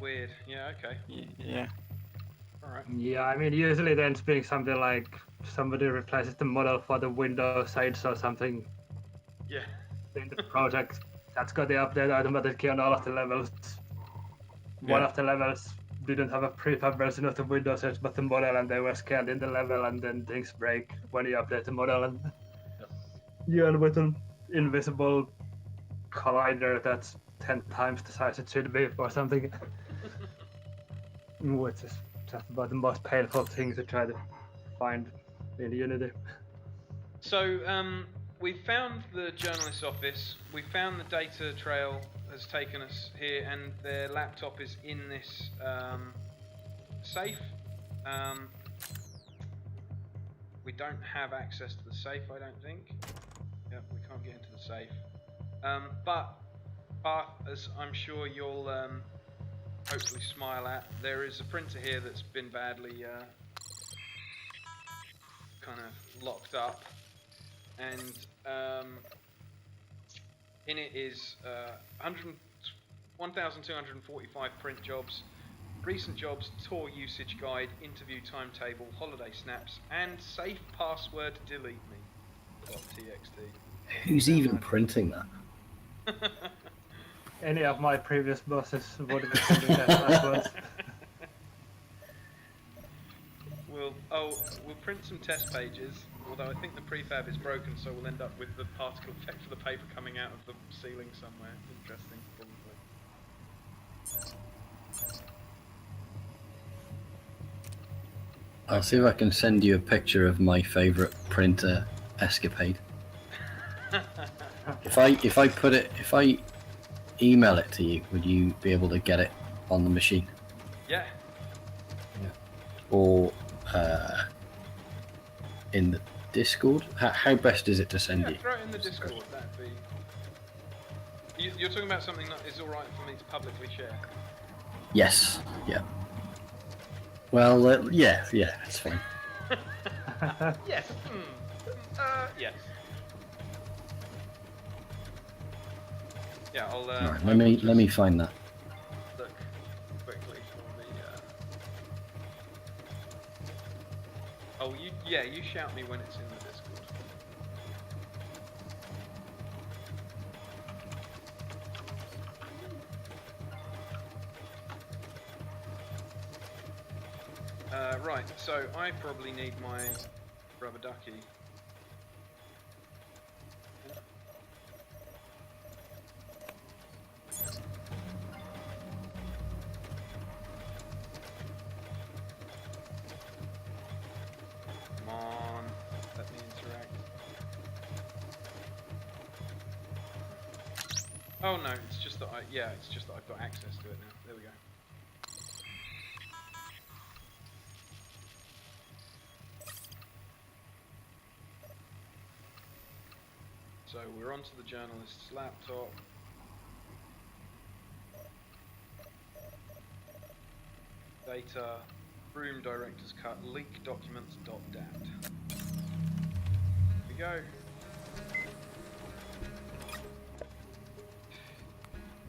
Weird. Yeah, Okay. Yeah. All right. Yeah, I mean, usually then it's being something like somebody replaces the model for the Windows sides or something Yeah. in the project. That's got the update automatically on all of the levels. One Yeah. of the levels didn't have a prefab version of the Windows edge, but the model, and they were scanned in the level, and then things break when you update the model, and you end with an invisible collider that's 10 times the size it should be or something. Which is just about the most painful thing to try to find in Unity. So we found the journalist's office. We found the data trail has taken us here, and their laptop is in this safe. We don't have access to the safe, I don't think. Yep, we can't get into the safe. But Path, as I'm sure you'll hopefully smile at, there is a printer here that's been badly kind of locked up, and in it is 1,245 print jobs, recent jobs, tour usage guide, interview timetable, holiday snaps, and safe password delete me.txt. Who's even printing that? Any of my previous bosses would be sending that passwords. We'll print some test pages, although I think the prefab is broken, so we'll end up with the particle effect of the paper coming out of the ceiling somewhere. Interesting, probably. I'll see if I can send you a picture of my favourite printer escapade. If I email it to you, would you be able to get it on the machine? Yeah. Or in the Discord? How best is it to send you? Throw it in the Discord. That'd be. You're talking about something that is all right for me to publicly share. Yes. Yeah. Well, yeah, it's fine. Yes. Yes. Yeah, I'll. Right, let me find that. Look quickly for the. Oh, you shout me when it's in the Discord. Right, so I probably need my rubber ducky. Come on, let me interact. Oh no, it's just that I've got access to it now. There we go. So we're onto the journalist's laptop. Data, room director's cut, leak documents .dat. Here we go.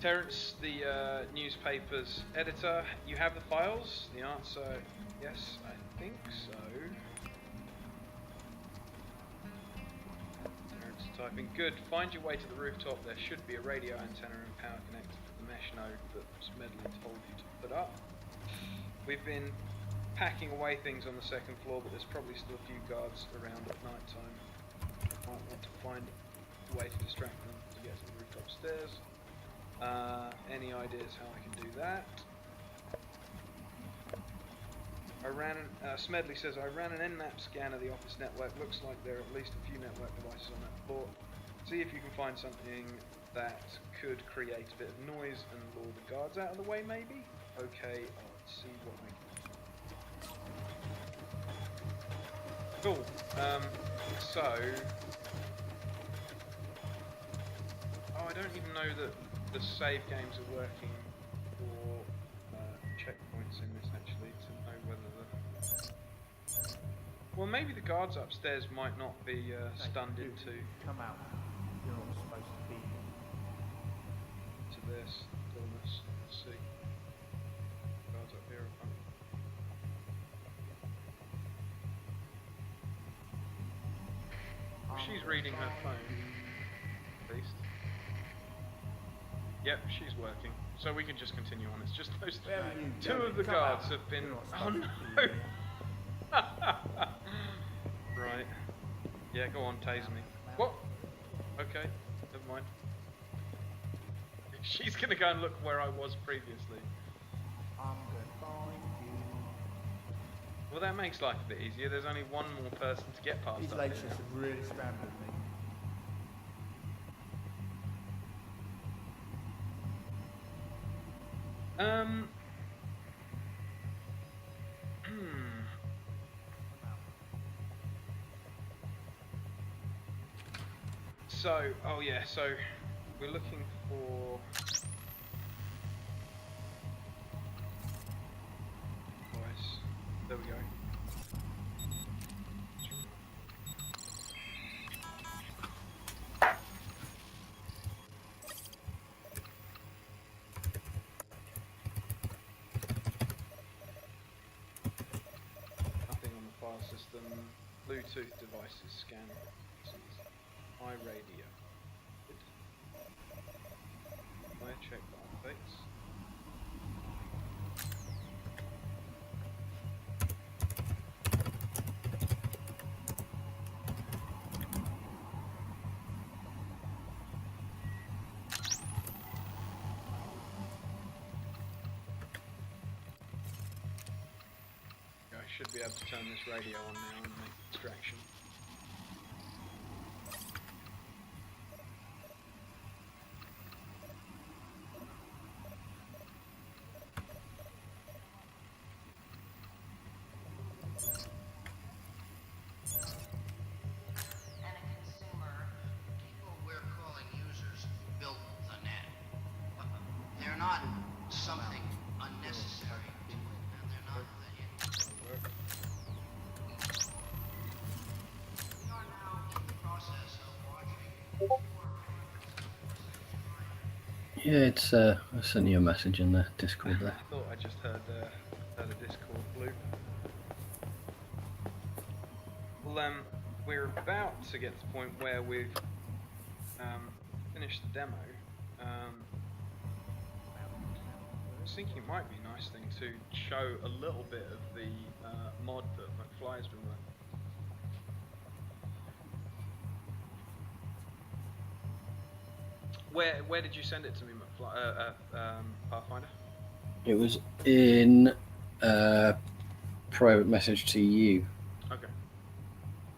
Terence, the newspaper's editor, you have the files? The answer, yes, I think so. Terence typing, good. Find your way to the rooftop. There should be a radio antenna and power connector for the mesh node that Smedley told you to put up. We've been packing away things on the second floor, but there's probably still a few guards around at night time. Might want to find a way to distract them to get to the rooftop stairs. Any ideas how I can do that? Smedley says, I ran an Nmap scan of the office network. Looks like there are at least a few network devices on that floor. See if you can find something that could create a bit of noise and lure the guards out of the way, maybe? Okay, I'll see what we can do. Cool. I don't even know that the save games are working for checkpoints in this, actually, to know whether the... Well, maybe the guards upstairs might not be stunned into... Come out. You're not supposed to be to this illness. Let's see. Guards she's reading her phone. At least. Yep, she's working. So we can just continue on. It's just those two of the guards have been. Oh no! Right. Yeah, go on, tase me. What? Okay, never mind. She's gonna go and look where I was previously. I'm gonna find you. Well, that makes life a bit easier. There's only one more person to get past. These up late here shifts have really scrambled me. So, oh yeah, so we're looking for. There we go. Nothing on the file system. Bluetooth devices scan. iRadio. I check the updates. I should be able to turn this radio on now and make extraction. And a consumer, people we're calling users built the net. But they're not something unnecessary to it, and they're not the We are now in the process of watching. Yeah, it's I sent you a message in the Discord there. I thought I just heard a Discord bloop. Well, we're about to get to the point where we've finished the demo. I was thinking it might be a nice thing to show a little bit of the mod that McFly has been working. Where did you send it to me, McFly? Pathfinder? It was in private message to you, Okay.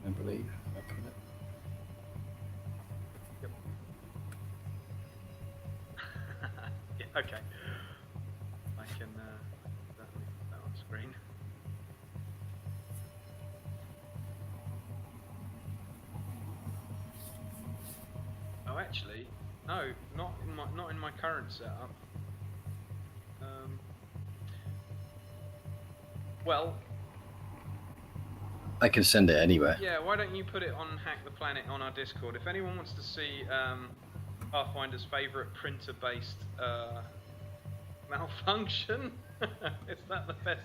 I believe. I put it. Yep. Yeah, okay. I can certainly put that on screen. Oh, actually, no, not in my current setup. Well, I can send it anywhere. yeah. Why don't you put it on Hack the Planet on our Discord? If anyone wants to see Pathfinder's favourite printer-based malfunction, is that the best?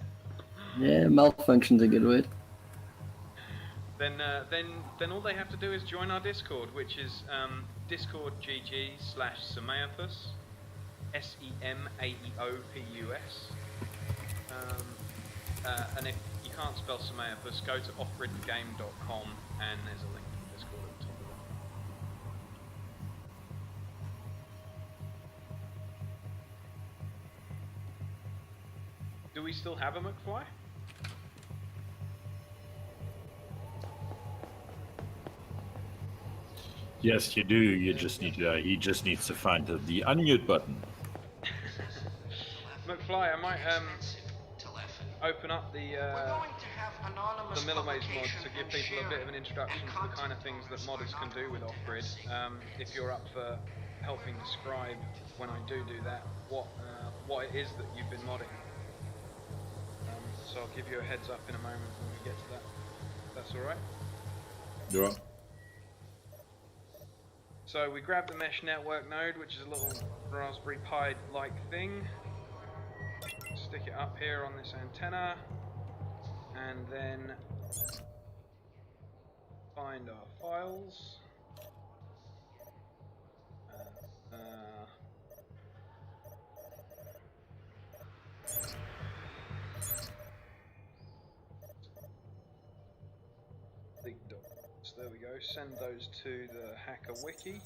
Yeah, malfunction's a good word. Then all they have to do is join our Discord, which is discord.gg/Semaeopus, SEMAEOPUS. And if you can't spell Semaeopus, go to offgridgame.com and there's a link to the Discord at the top of it. Do we still have a McFly? Yes, you do. You just need to. He just needs to find the unmute button. McFly, I might Telephony. open up the We're going to have anonymous Milliways mod publication to give and people a bit of an sharing, introduction and to the kind of things that content modders can owners do with are not off-grid. embarrassing. If you're up for helping describe when I do that, what it is that you've been modding. So I'll give you a heads up in a moment when we get to that. That's all right. Yeah. So we grab the mesh network node, which is a little Raspberry Pi-like thing. Stick it up here on this antenna, and then find our files. Big documents. There we go. Send those to the hacker wiki.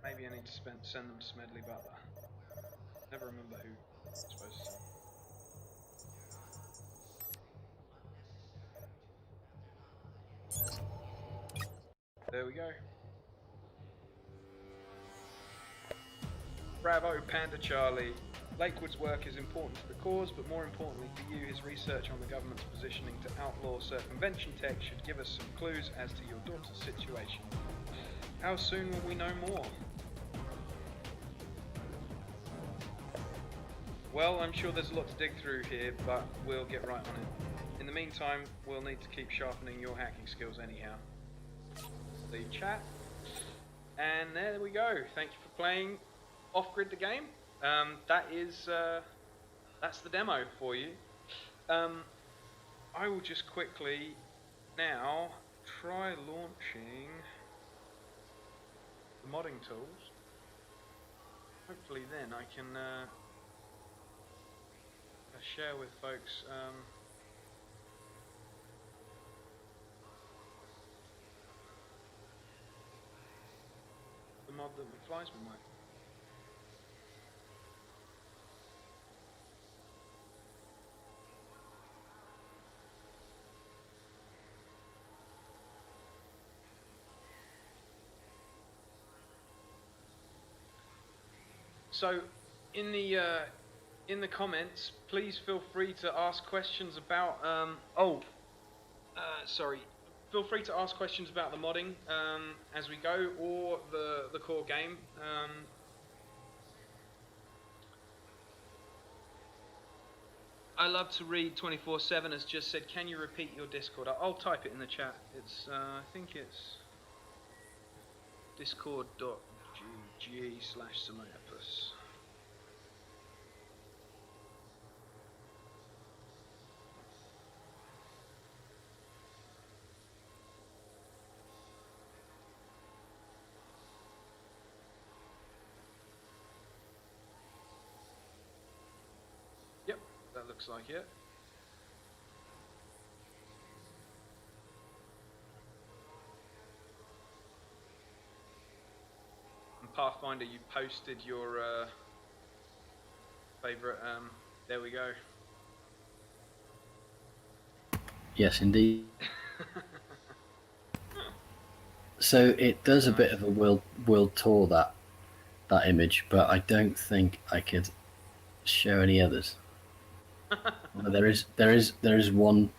Maybe I need to send them to Smedley Butler. Never remember who I'm supposed to send. There we go. Bravo, Panda Charlie. Lakewood's work is important to the cause, but more importantly for you, his research on the government's positioning to outlaw circumvention tech should give us some clues as to your daughter's situation. How soon will we know more? Well, I'm sure there's a lot to dig through here, but we'll get right on it. In the meantime, we'll need to keep sharpening your hacking skills anyhow. Leave chat. And there we go. Thank you for playing Off-Grid the game. That's the demo for you. I will just quickly now try launching the modding tools. Hopefully then I can share with folks the mod that McFly's been working. So, in the comments, please feel free to ask questions about feel free to ask questions about the modding as we go, or the core game. I love to read 24/7 has just said, can you repeat your Discord? I'll type it in the chat. It's I think it's discord.gg/Samopus. Yep, that looks like it. Pathfinder, you posted your favourite, there we go. Yes, indeed. So it does a bit of a world tour, that image, but I don't think I could show any others. Well, there is one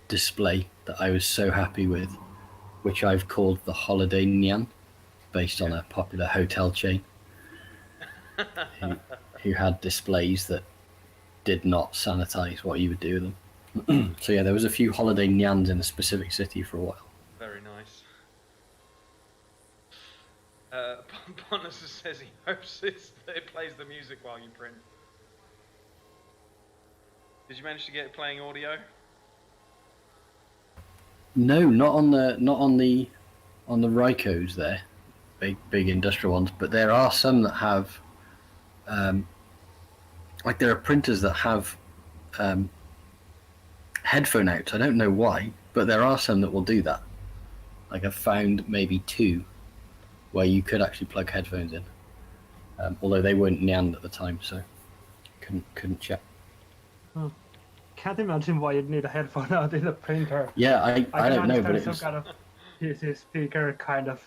display that I was so happy with, which I've called the Holiday Nyan, based on a popular hotel chain who had displays that did not sanitize what you would do with them. So yeah, there was a few Holiday Nyans in a specific city for a while. Very nice. Bonus says he hopes that it plays the music while you print. Did you manage to get it playing audio? No, not on the Rykos there. Big industrial ones, but there are some that have like there are printers that have headphone outs. I don't know why, but there are some that will do that. Like I've found maybe 2 where you could actually plug headphones in, although they weren't NAND at the time, so couldn't check. Can't imagine why you'd need a headphone out in a printer. Yeah, I don't know, but it's it's some kind of PC speaker kind of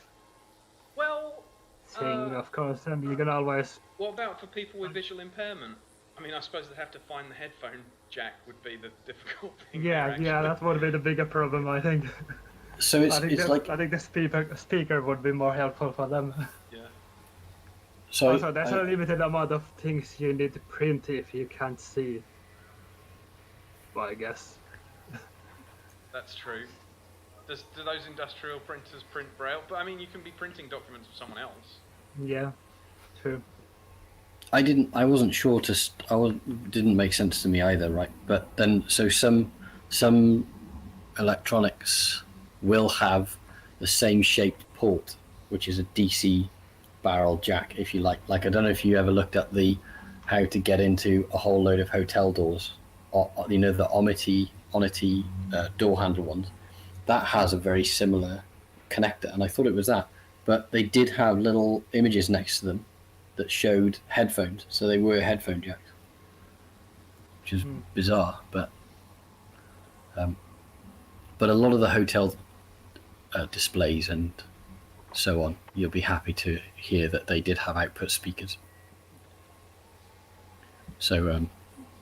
thing, of course, and you can always... What about for people with visual impairment? I mean, I suppose they'd have to find the headphone jack would be the difficult thing. Yeah, that would be the bigger problem, I think. So I think the speaker would be more helpful for them. Yeah. So also, there's a limited amount of things you need to print if you can't see. Well, I guess. That's true. Do those industrial printers print Braille? But I mean, you can be printing documents for someone else. Yeah, true. I wasn't sure didn't make sense to me either, right? But then, so some electronics will have the same shaped port, which is a DC barrel jack, if you like. Like, I don't know if you ever looked at the how to get into a whole load of hotel doors, or you know, the Onity door handle ones. That has a very similar connector, and I thought it was that, but they did have little images next to them that showed headphones, so they were headphone jacks, which is bizarre. But a lot of the hotel displays and so on, you'll be happy to hear that they did have output speakers. So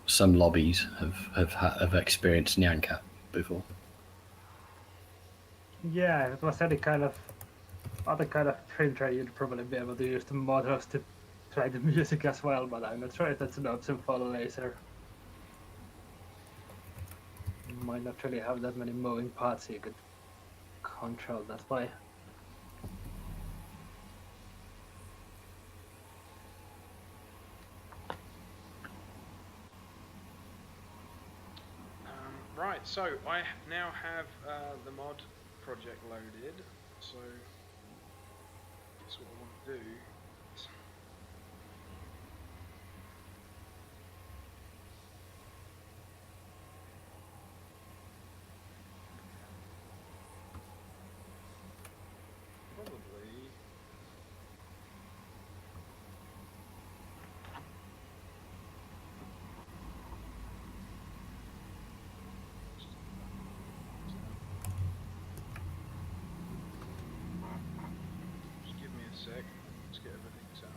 some lobbies have experienced Nyancat before. Yeah, if it was any kind of other kind of printer, you'd probably be able to use the models to play the music as well, but I'm not sure if that's an option for laser. You might not really have that many moving parts you could control that way. Right, so I now have the mod project loaded, so I guess what I want to do is probably just give me a sec, let's get everything set up.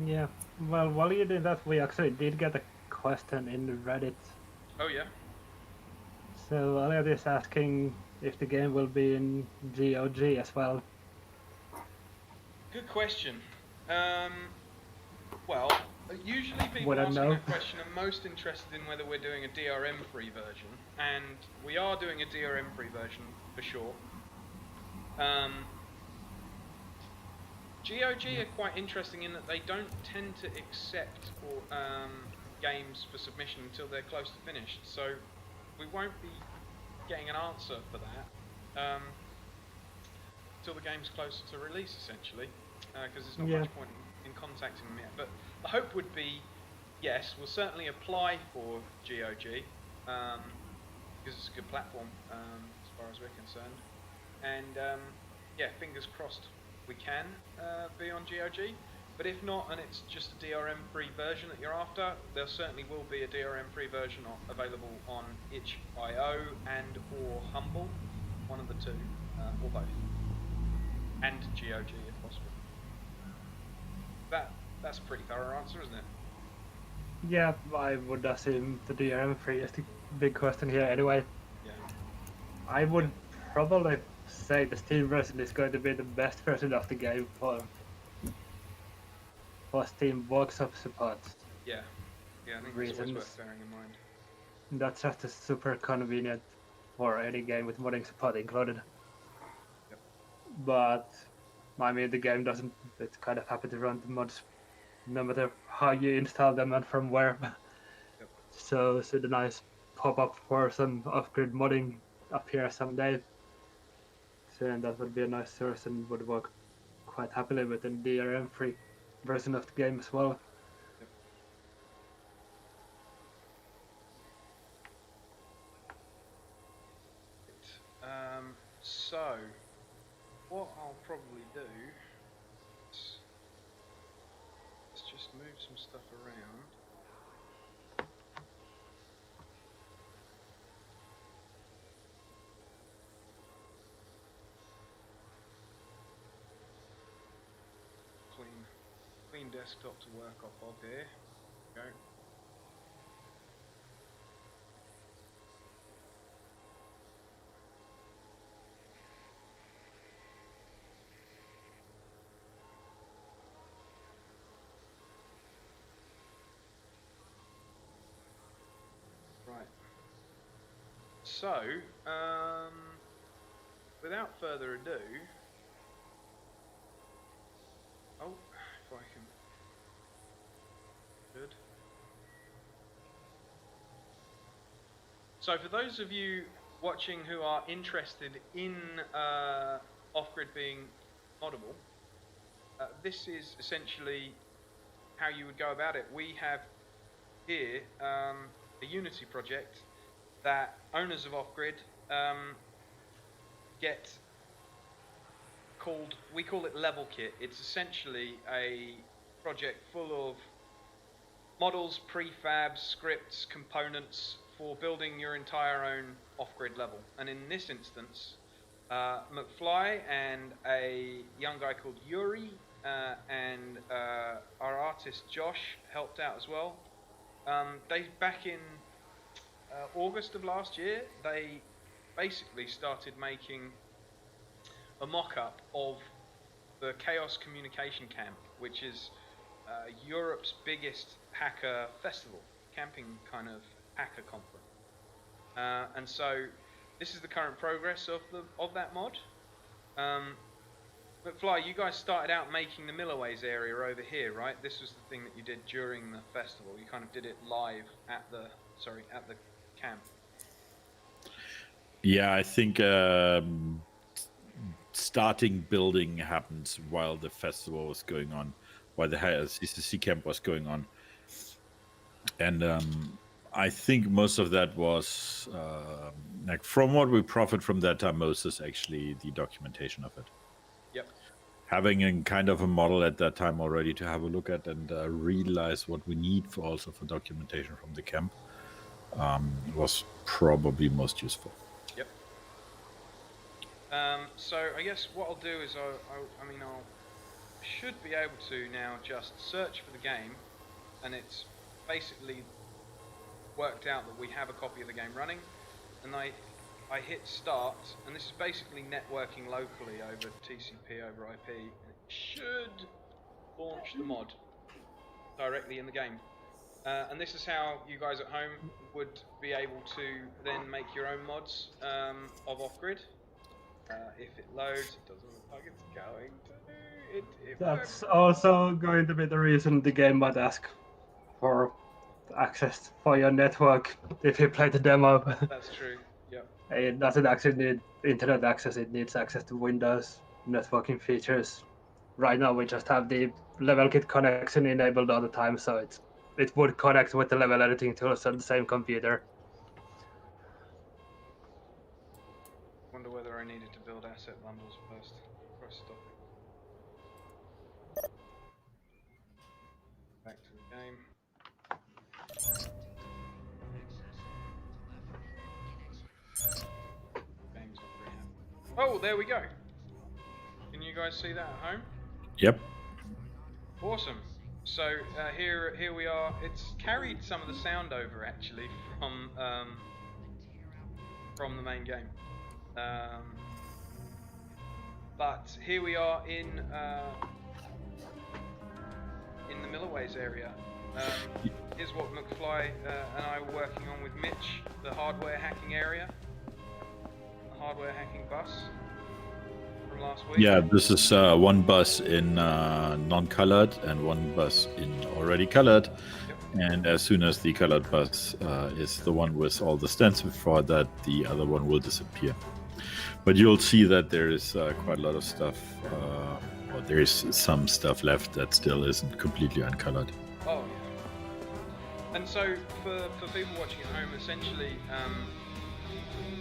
Yeah, well, while you did that, we actually did get a question in Reddit. Oh yeah? So Elliot is asking if the game will be in GOG as well. Good question. Well, usually people Wouldn't asking know. that question are most interested in whether we're doing a DRM-free version, and we are doing a DRM-free version for sure. GOG are quite interesting in that they don't tend to accept games for submission until they're close to finished, so we won't be getting an answer for that until the game's closer to release, essentially, because there's not much point in contacting them yet. But the hope would be, yes, we'll certainly apply for GOG, because it's a good platform as far as we're concerned, and yeah, fingers crossed we can be on GOG, but if not, and it's just a DRM-free version that you're after, there certainly will be a DRM-free version available on itch.io and or Humble, one of the two, or both, and GOG if possible. That's a pretty thorough answer, isn't it? Yeah, I would assume the DRM-free is the big question here anyway. Yeah. I would probably say the Steam version is going to be the best version of the game for Steam workshop support. Yeah, I think that's always worth bearing in mind. That's just super convenient for any game with modding support included. Yep. But I mean, the game doesn't. It's kind of happy to run the mods, no matter how you install them and from where. Yep. So should a nice pop-up for some off-grid modding appear someday, so that would be a nice source and would work quite happily with the DRM-free version of the game as well. Yep. So, what I'll probably do is let's just move some stuff around. Clean desktop to work off of here. Go. Right. So, without further ado, oh, if I can good. So for those of you watching who are interested in off-grid being moddable, this is essentially how you would go about it. We have here a Unity project that owners of off-grid get called, we call it Level Kit. It's essentially a project full of models, prefabs, scripts, components for building your entire own off-grid level. And in this instance, McFly and a young guy called Yuri and our artist Josh helped out as well. They, back in August of last year, they basically started making a mock-up of the Chaos Communication Camp, which is Europe's biggest hacker festival, camping kind of hacker conference. And so this is the current progress of that mod. McFly, you guys started out making the Milliways area over here, right? This was the thing that you did during the festival. You kind of did it live at the camp. Yeah, I think starting building happened while the festival was going on, while the CCC camp was going on. And I think most of that was, like, from what we profit from that time, most is actually the documentation of it. Yep. Having a kind of a model at that time already to have a look at and realize what we need for also for documentation from the camp was probably most useful. Yep. So I guess what I'll do is I should be able to now just search for the game, and it's basically worked out that we have a copy of the game running, and I hit start, and this is basically networking locally over TCP over IP, and it should launch the mod directly in the game. And this is how you guys at home would be able to then make your own mods of off-grid. If it loads, it doesn't look like it's going to. It That's works. also going to be the reason the game might ask for access for your network if you play the demo. That's true. Yep. It doesn't actually need internet access, it needs access to Windows networking features. Right now we just have the level kit connection enabled all the time, so it would connect with the level editing tools on the same computer. Wonder whether I needed to build asset bundles first. Press stop. Back to the game. Game's not very happy. Oh, there we go. Can you guys see that at home? Yep. Awesome. So here we are. It's carried some of the sound over actually from the main game. But here we are in the Milliways area. Here's what McFly and I were working on with Mitch, the hardware hacking area, the hardware hacking bus from last week. Yeah, this is one bus in non-colored and one bus in already colored. Yep. And as soon as the colored bus is the one with all the stencil for that, the other one will disappear. But you'll see that there is quite a lot of stuff, or there is some stuff left that still isn't completely uncolored. Oh yeah. And so for people watching at home, essentially,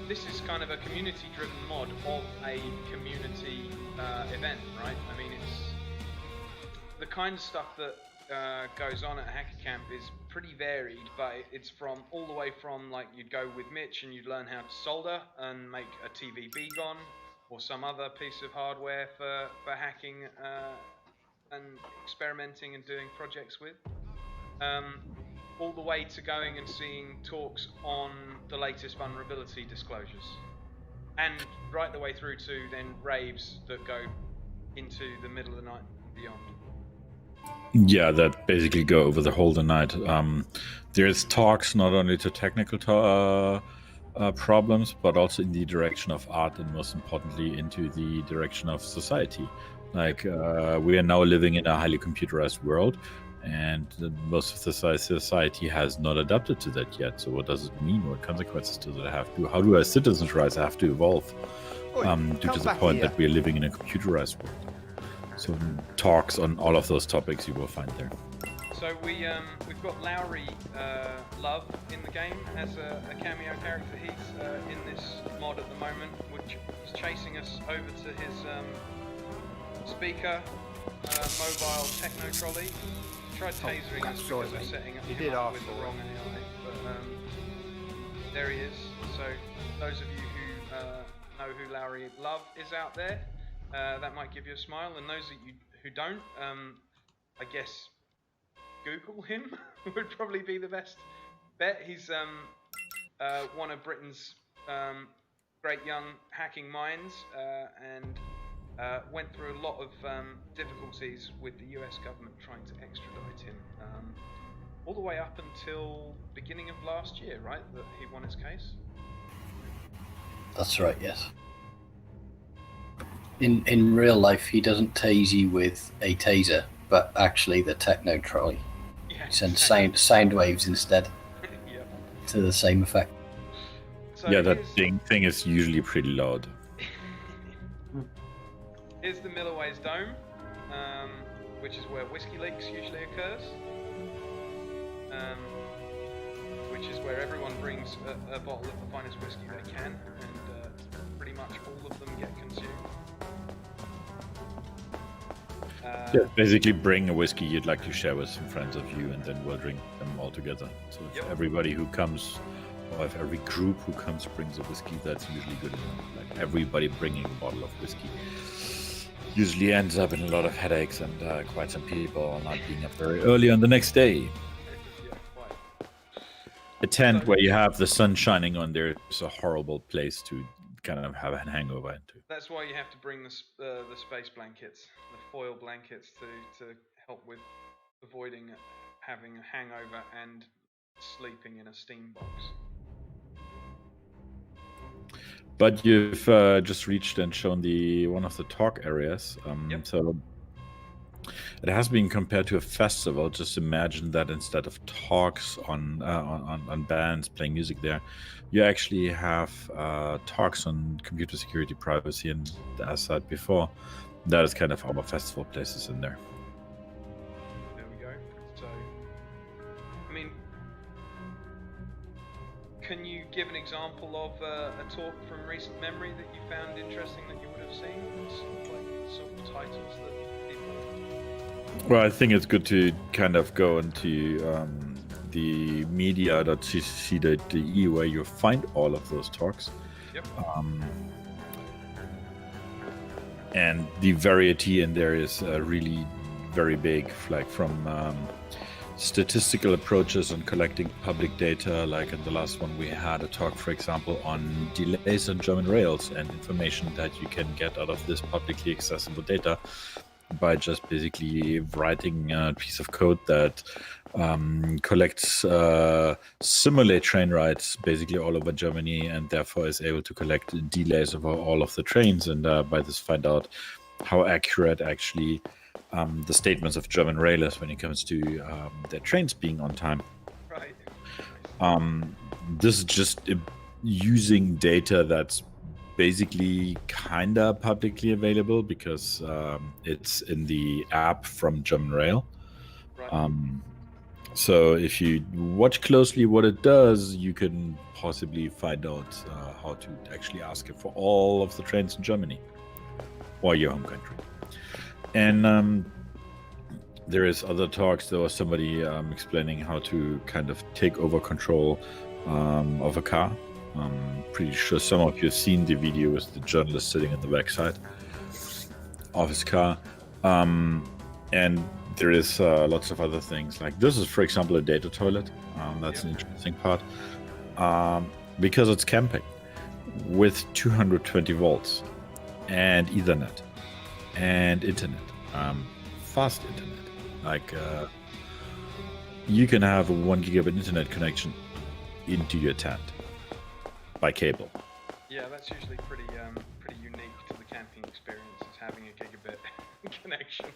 this is kind of a community-driven mod of a community event, right? I mean, it's the kind of stuff that goes on at Hacker Camp is pretty varied, but it's from all the way from, like, you'd go with Mitch and you'd learn how to solder and make a TV begon or some other piece of hardware for hacking and experimenting and doing projects with, all the way to going and seeing talks on the latest vulnerability disclosures, and right the way through to then raves that go into the middle of the night and beyond. Yeah, that basically go over the whole night. There's talks not only to technical problems, but also in the direction of art, and most importantly into the direction of society. Like we are now living in a highly computerized world, And most of the society has not adapted to that yet. So what does it mean? What consequences does it have to? How do our citizens' rights have to evolve due to the point that we are living in a computerized world? So talks on all of those topics you will find there. So we've got Lowry Love in the game as a cameo character. He's in this mod at the moment, which is chasing us over to his speaker mobile techno trolley. Tried tasering us because we're setting up him up with the wrong AI, but there he is. So those of you who know who Lowry Love is out there, that might give you a smile, and those of you who don't, I guess Google him would probably be the best bet. He's one of Britain's great young hacking minds, and went through a lot of difficulties with the US government trying to extradite him, all the way up until beginning of last year, right, that he won his case? That's right, yes. In real life, he doesn't tase you with a taser, but actually the techno trolley. Yeah, He sends sound waves instead Yep. to the same effect. So Yeah, that here's- thing is usually pretty loud. Here's the Millerways Dome, which is where Whiskey Leaks usually occurs, which is where everyone brings a bottle of the finest whiskey they can, and pretty much all of them get consumed. Yeah, basically bring a whiskey you'd like to share with some friends of you, and then we'll drink them all together. So if everybody who comes, or if every group who comes brings a whiskey, that's usually good enough. Like everybody bringing a bottle of whiskey usually ends up in a lot of headaches and quite some people not being up very early on the next day. Yeah, quite. A tent where you have the sun shining on there is a horrible place to kind of have a hangover into. That's why you have to bring the space blankets, the foil blankets, to help with avoiding having a hangover and sleeping in a steam box. But you've just reached and shown one of the talk areas. So it has been compared to a festival. Just imagine that instead of talks on bands playing music there, you actually have talks on computer security, privacy, and as said before, that is kind of our festival places in there. There we go. So, I mean, can you give an example of a talk from recent memory that you found interesting that you would have seen? Sort of titles that people... Well, I think it's good to kind of go into the media.ccc.de where you find all of those talks. Yep. And the variety in there is really very big, like from statistical approaches on collecting public data, like in the last one we had a talk, for example, on delays on German rails and information that you can get out of this publicly accessible data by just basically writing a piece of code that collects simulate train rides basically all over Germany, and therefore is able to collect delays over all of the trains, and by this find out how accurate actually the statements of German railers when it comes to their trains being on time. Right. This is just using data that's basically kinda publicly available because it's in the app from German Rail. Right. So if you watch closely what it does, you can possibly find out how to actually ask it for all of the trains in Germany or your home country. And there is other talks. There was somebody explaining how to kind of take over control of a car. I'm pretty sure some of you have seen the video with the journalist sitting on the backside of his car. And there is lots of other things. Like this is, for example, a data toilet. That's an interesting part. Because it's camping with 220 volts and Ethernet and internet. Fast internet. Like you can have a 1 gigabit internet connection into your tent by cable. Yeah, that's usually pretty unique to the camping experience, is having a gigabit connection.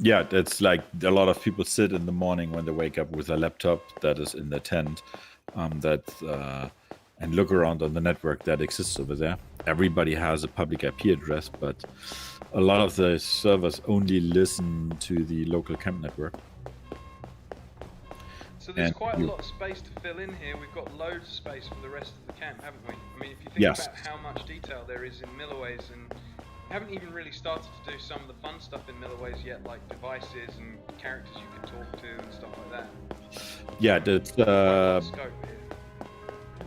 Yeah, that's like a lot of people sit in the morning when they wake up with a laptop that is in their tent, and look around on the network that exists over there. Everybody has a public IP address, but a lot of the servers only listen to the local camp network. So there's And quite a you- lot of space to fill in here. We've got loads of space for the rest of the camp, haven't we? I mean, if you think Yes. about how much detail there is in Milliways, and we haven't even really started to do some of the fun stuff in Milliways yet, like devices and characters you can talk to and stuff like that. Yeah, that's Quite a lot of scope here.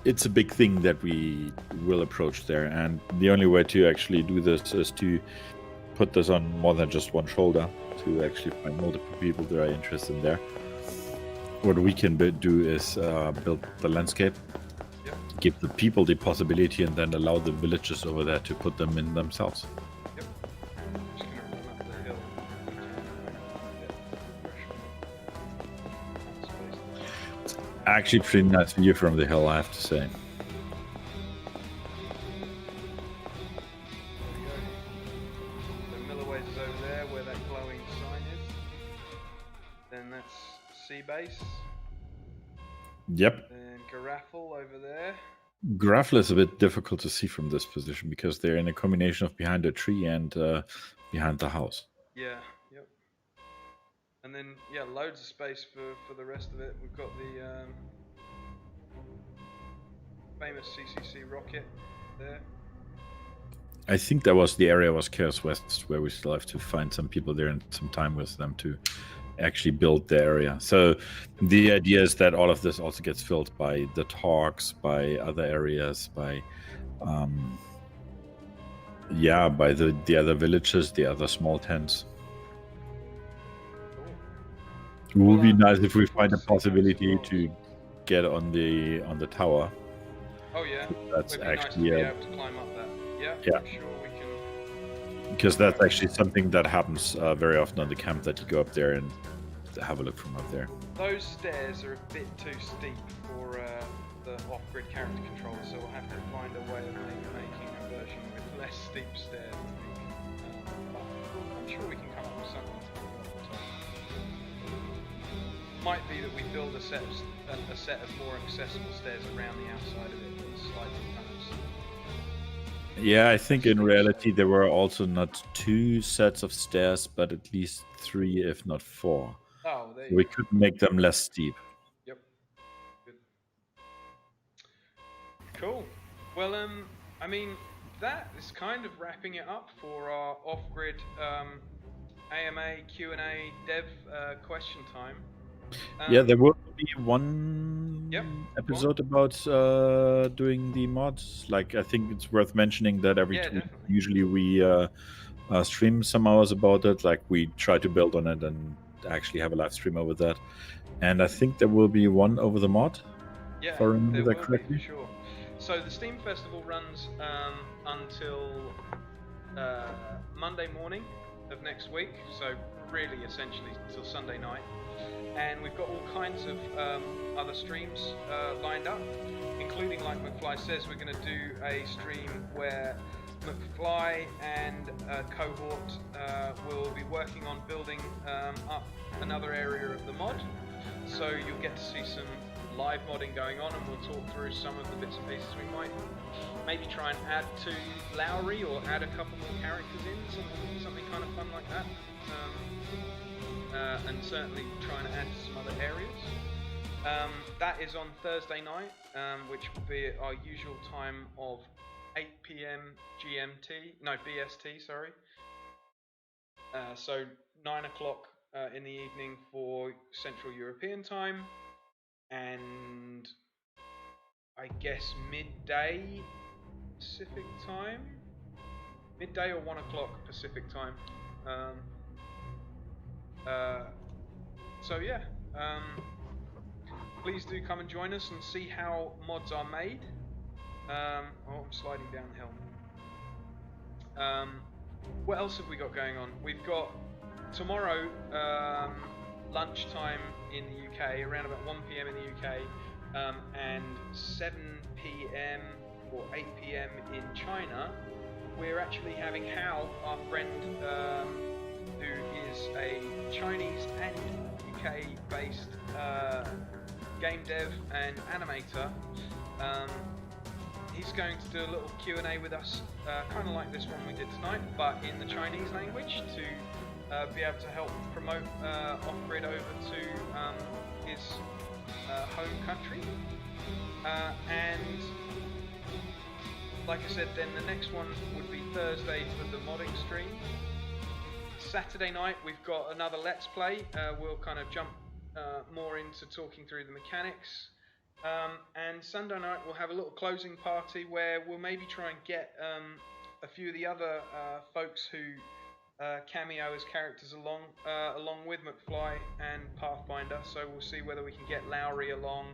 it's a big thing that we will approach there, and the only way to actually do this is to put this on more than just one shoulder, to actually find multiple people that are interested in there. What we can do is build the landscape, Yep. give the people the possibility, and then allow the villages over there to put them in themselves. Yep. I'm just gonna run up the hill. Actually, pretty nice view from the hill, I have to say. So Milliways is over there where that glowing sign is. Then that's Sea Base. Yep. Then Garafel over there. Graffle is a bit difficult to see from this position because they're in a combination of behind a tree and behind the house. Yeah, yep. And then, yeah, loads of space for the rest of it. We've got the famous CCC rocket there. I think that was the area was Chaos West, where we still have to find some people there and some time with them to actually build the area. So the idea is that all of this also gets filled by the talks, by other areas, by by the other villages, the other small tents. It would be nice if we find a possibility to get on the tower. Oh yeah, That's it'd be nice to actually be able to climb up that. Yeah, Yeah. I'm sure we can. because that's actually something that happens very often on the camp, that you go up there and have a look from up there. Those stairs are a bit too steep for the off-grid character controller, so we'll have to find a way of making a version with less steep stairs, I think. But I'm sure we can come up with something to build up the top. Might be that we build a set of more accessible stairs around the outside of it, and slightly kind of. Yeah, I think in reality there were also not 2 sets of stairs, but at least 3, if not 4. Oh, there you We go. could make them less steep. Yep. Good. Cool. Well, I mean, that is kind of wrapping it up for our off-grid AMA Q&A dev question time. Yeah, there will be one Yep, episode about doing the mods. Like, I think it's worth mentioning that every Yeah, 2 weeks, definitely. usually we stream some hours about it. Like, we try to build on it and actually have a live stream over that. And I think there will be one over the mod. Yeah, if I remember there that will be, correctly. for sure. So the Steam Festival runs until Monday morning of next week, so really essentially till Sunday night. And we've got all kinds of other streams lined up, including, like McFly says, we're going to do a stream where McFly and Cohort will be working on building up another area of the mod. So you'll get to see some live modding going on, and we'll talk through some of the bits and pieces. We might maybe try and add to Lowry, or add a couple more characters in, something kind of fun like that. And certainly trying to add to some other areas. That is on Thursday night, which will be at our usual time of 8 PM BST, sorry. So 9 o'clock in the evening for Central European time, and I guess midday Pacific time? Midday or 1 o'clock Pacific time. So yeah, please do come and join us and see how mods are made. I'm sliding down the hill. What else have we got going on? We've got tomorrow lunchtime in the UK, around about 1 PM in the UK, and 7 PM or 8 PM in China. We're actually having Hao, our friend, who is a Chinese and UK-based game dev and animator. He's going to do a little Q&A with us, kind of like this one we did tonight, but in the Chinese language, to be able to help promote Off-Grid over to his home country. And like I said, then the next one would be Thursday for the modding stream. Saturday night we've got another Let's Play. We'll kind of jump more into talking through the mechanics. And Sunday night we'll have a little closing party where we'll maybe try and get a few of the other folks who cameo as characters along with McFly and Pathfinder. So we'll see whether we can get Lowry along.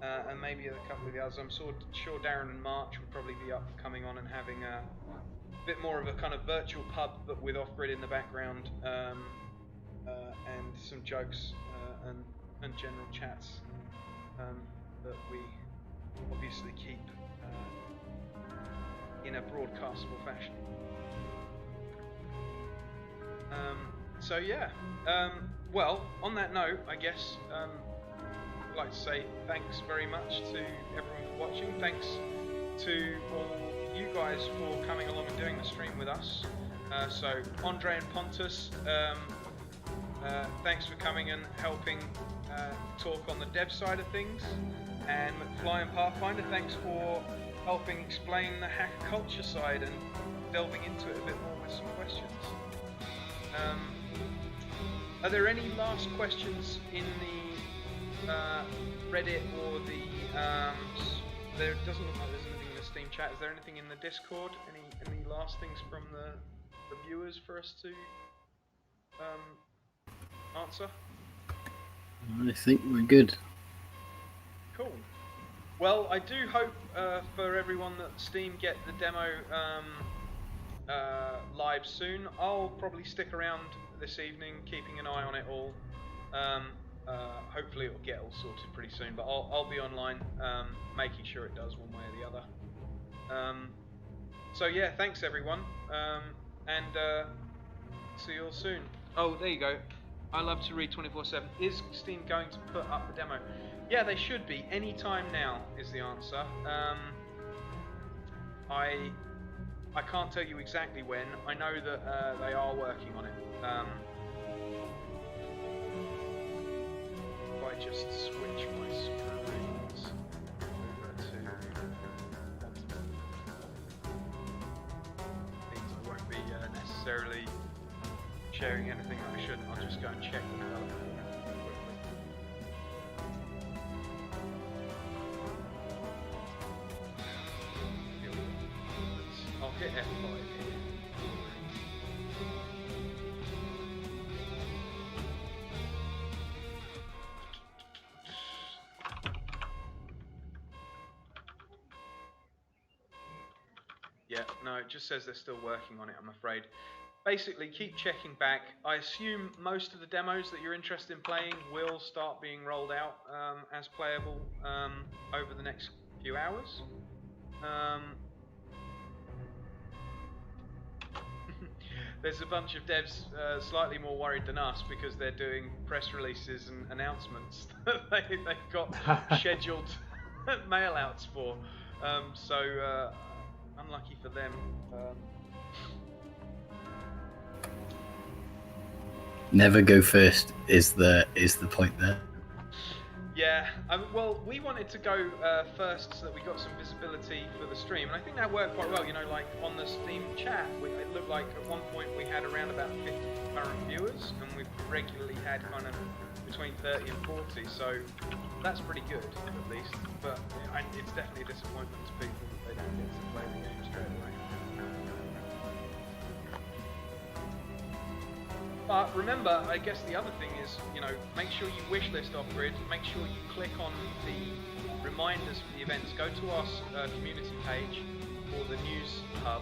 And maybe a couple of the others. I'm sure Darren and March will probably be up coming on and having a bit more of a kind of virtual pub, but with Off-Grid in the background, and some jokes and general chats that we obviously keep in a broadcastable fashion. So yeah, well, on that note, I guess I'd like to say thanks very much to everyone for watching. Thanks to all you guys for coming along and doing the stream with us. So Andre and Pontus, thanks for coming and helping talk on the dev side of things. And McFly and Pathfinder, thanks for helping explain the hacker culture side and delving into it a bit more with some questions. Are there any last questions in the Reddit or the there doesn't look like there's anything in the Steam chat. Is there anything in the Discord? Any last things from the viewers for us to answer? I think we're good. Cool. Well, I do hope for everyone that Steam get the demo live soon. I'll probably stick around this evening, keeping an eye on it all. Hopefully it will get all sorted pretty soon, but I'll be online, making sure it does one way or the other. So yeah, thanks everyone, and see you all soon. Oh, there you go. I love to read 24/7. Is Steam going to put up the demo? Yeah, they should be. Any time now is the answer. I can't tell you exactly when. I know that they are working on it. If I just switch my screens over to means I won't be necessarily sharing anything that I shouldn't. I'll just go and check the development quickly. Here we go. I'll hit F5 here. Yeah, no, it just says they're still working on it, I'm afraid. Basically, keep checking back. I assume most of the demos that you're interested in playing will start being rolled out as playable over the next few hours. There's a bunch of devs slightly more worried than us because they're doing press releases and announcements that they've got scheduled mail outs for. So unlucky for them. Never go first is the point there. Yeah, well, we wanted to go first so that we got some visibility for the stream, and I think that worked quite well. You know, like on the Steam chat, it looked like at one point we had around about 50 current viewers, and we've regularly had kind of between 30 and 40, so that's pretty good, at least. But it's definitely a disappointment to people that they don't get to play the game straight away. But remember, I guess the other thing is, you know, make sure you wishlist Off-Grid, make sure you click on the reminders for the events. Go to our community page or the news hub.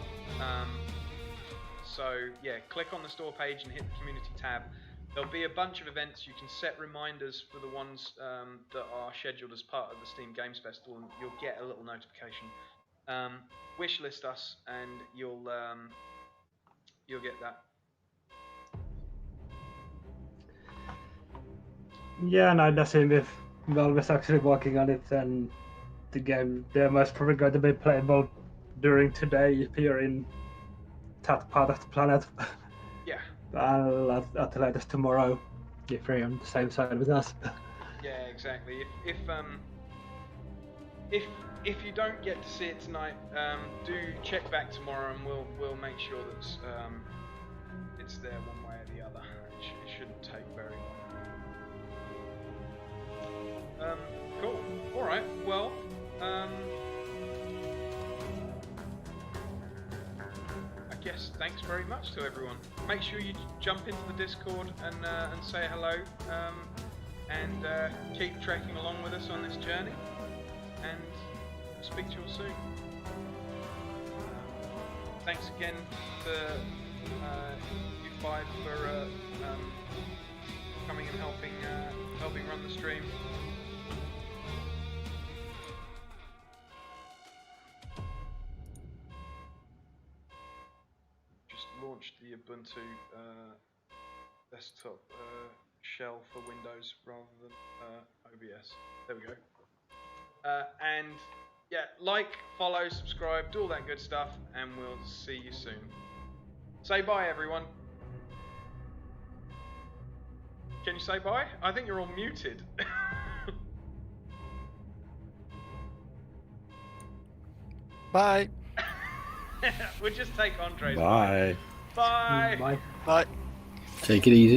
So yeah, click on the store page and hit the community tab. There'll be a bunch of events. You can set reminders for the ones that are scheduled as part of the Steam Games Festival, and you'll get a little notification. Wishlist us, and you'll get that. Yeah, no, the same if Valve is actually working on it, and the game demo is probably going to be playable during today if you're in that part of the planet. Yeah. At the latest tomorrow, if you're on the same side with us. Yeah, exactly. If you don't get to see it tonight, do check back tomorrow, and we'll make sure that it's there one way or the other. It shouldn't take very long. Cool. All right. Well. I guess thanks very much to everyone. Make sure you jump into the Discord and say hello, and keep trekking along with us on this journey. And speak to you all soon. Thanks again to you five for coming and helping run the stream. Just launched the Ubuntu desktop shell for Windows rather than OBS. There we go. And yeah, like, follow, subscribe, do all that good stuff, and we'll see you soon. Say bye, everyone. Can you say bye? I think you're all muted. Bye. We'll just take Andre's. Bye. Bye. Bye. Bye. Take it easy.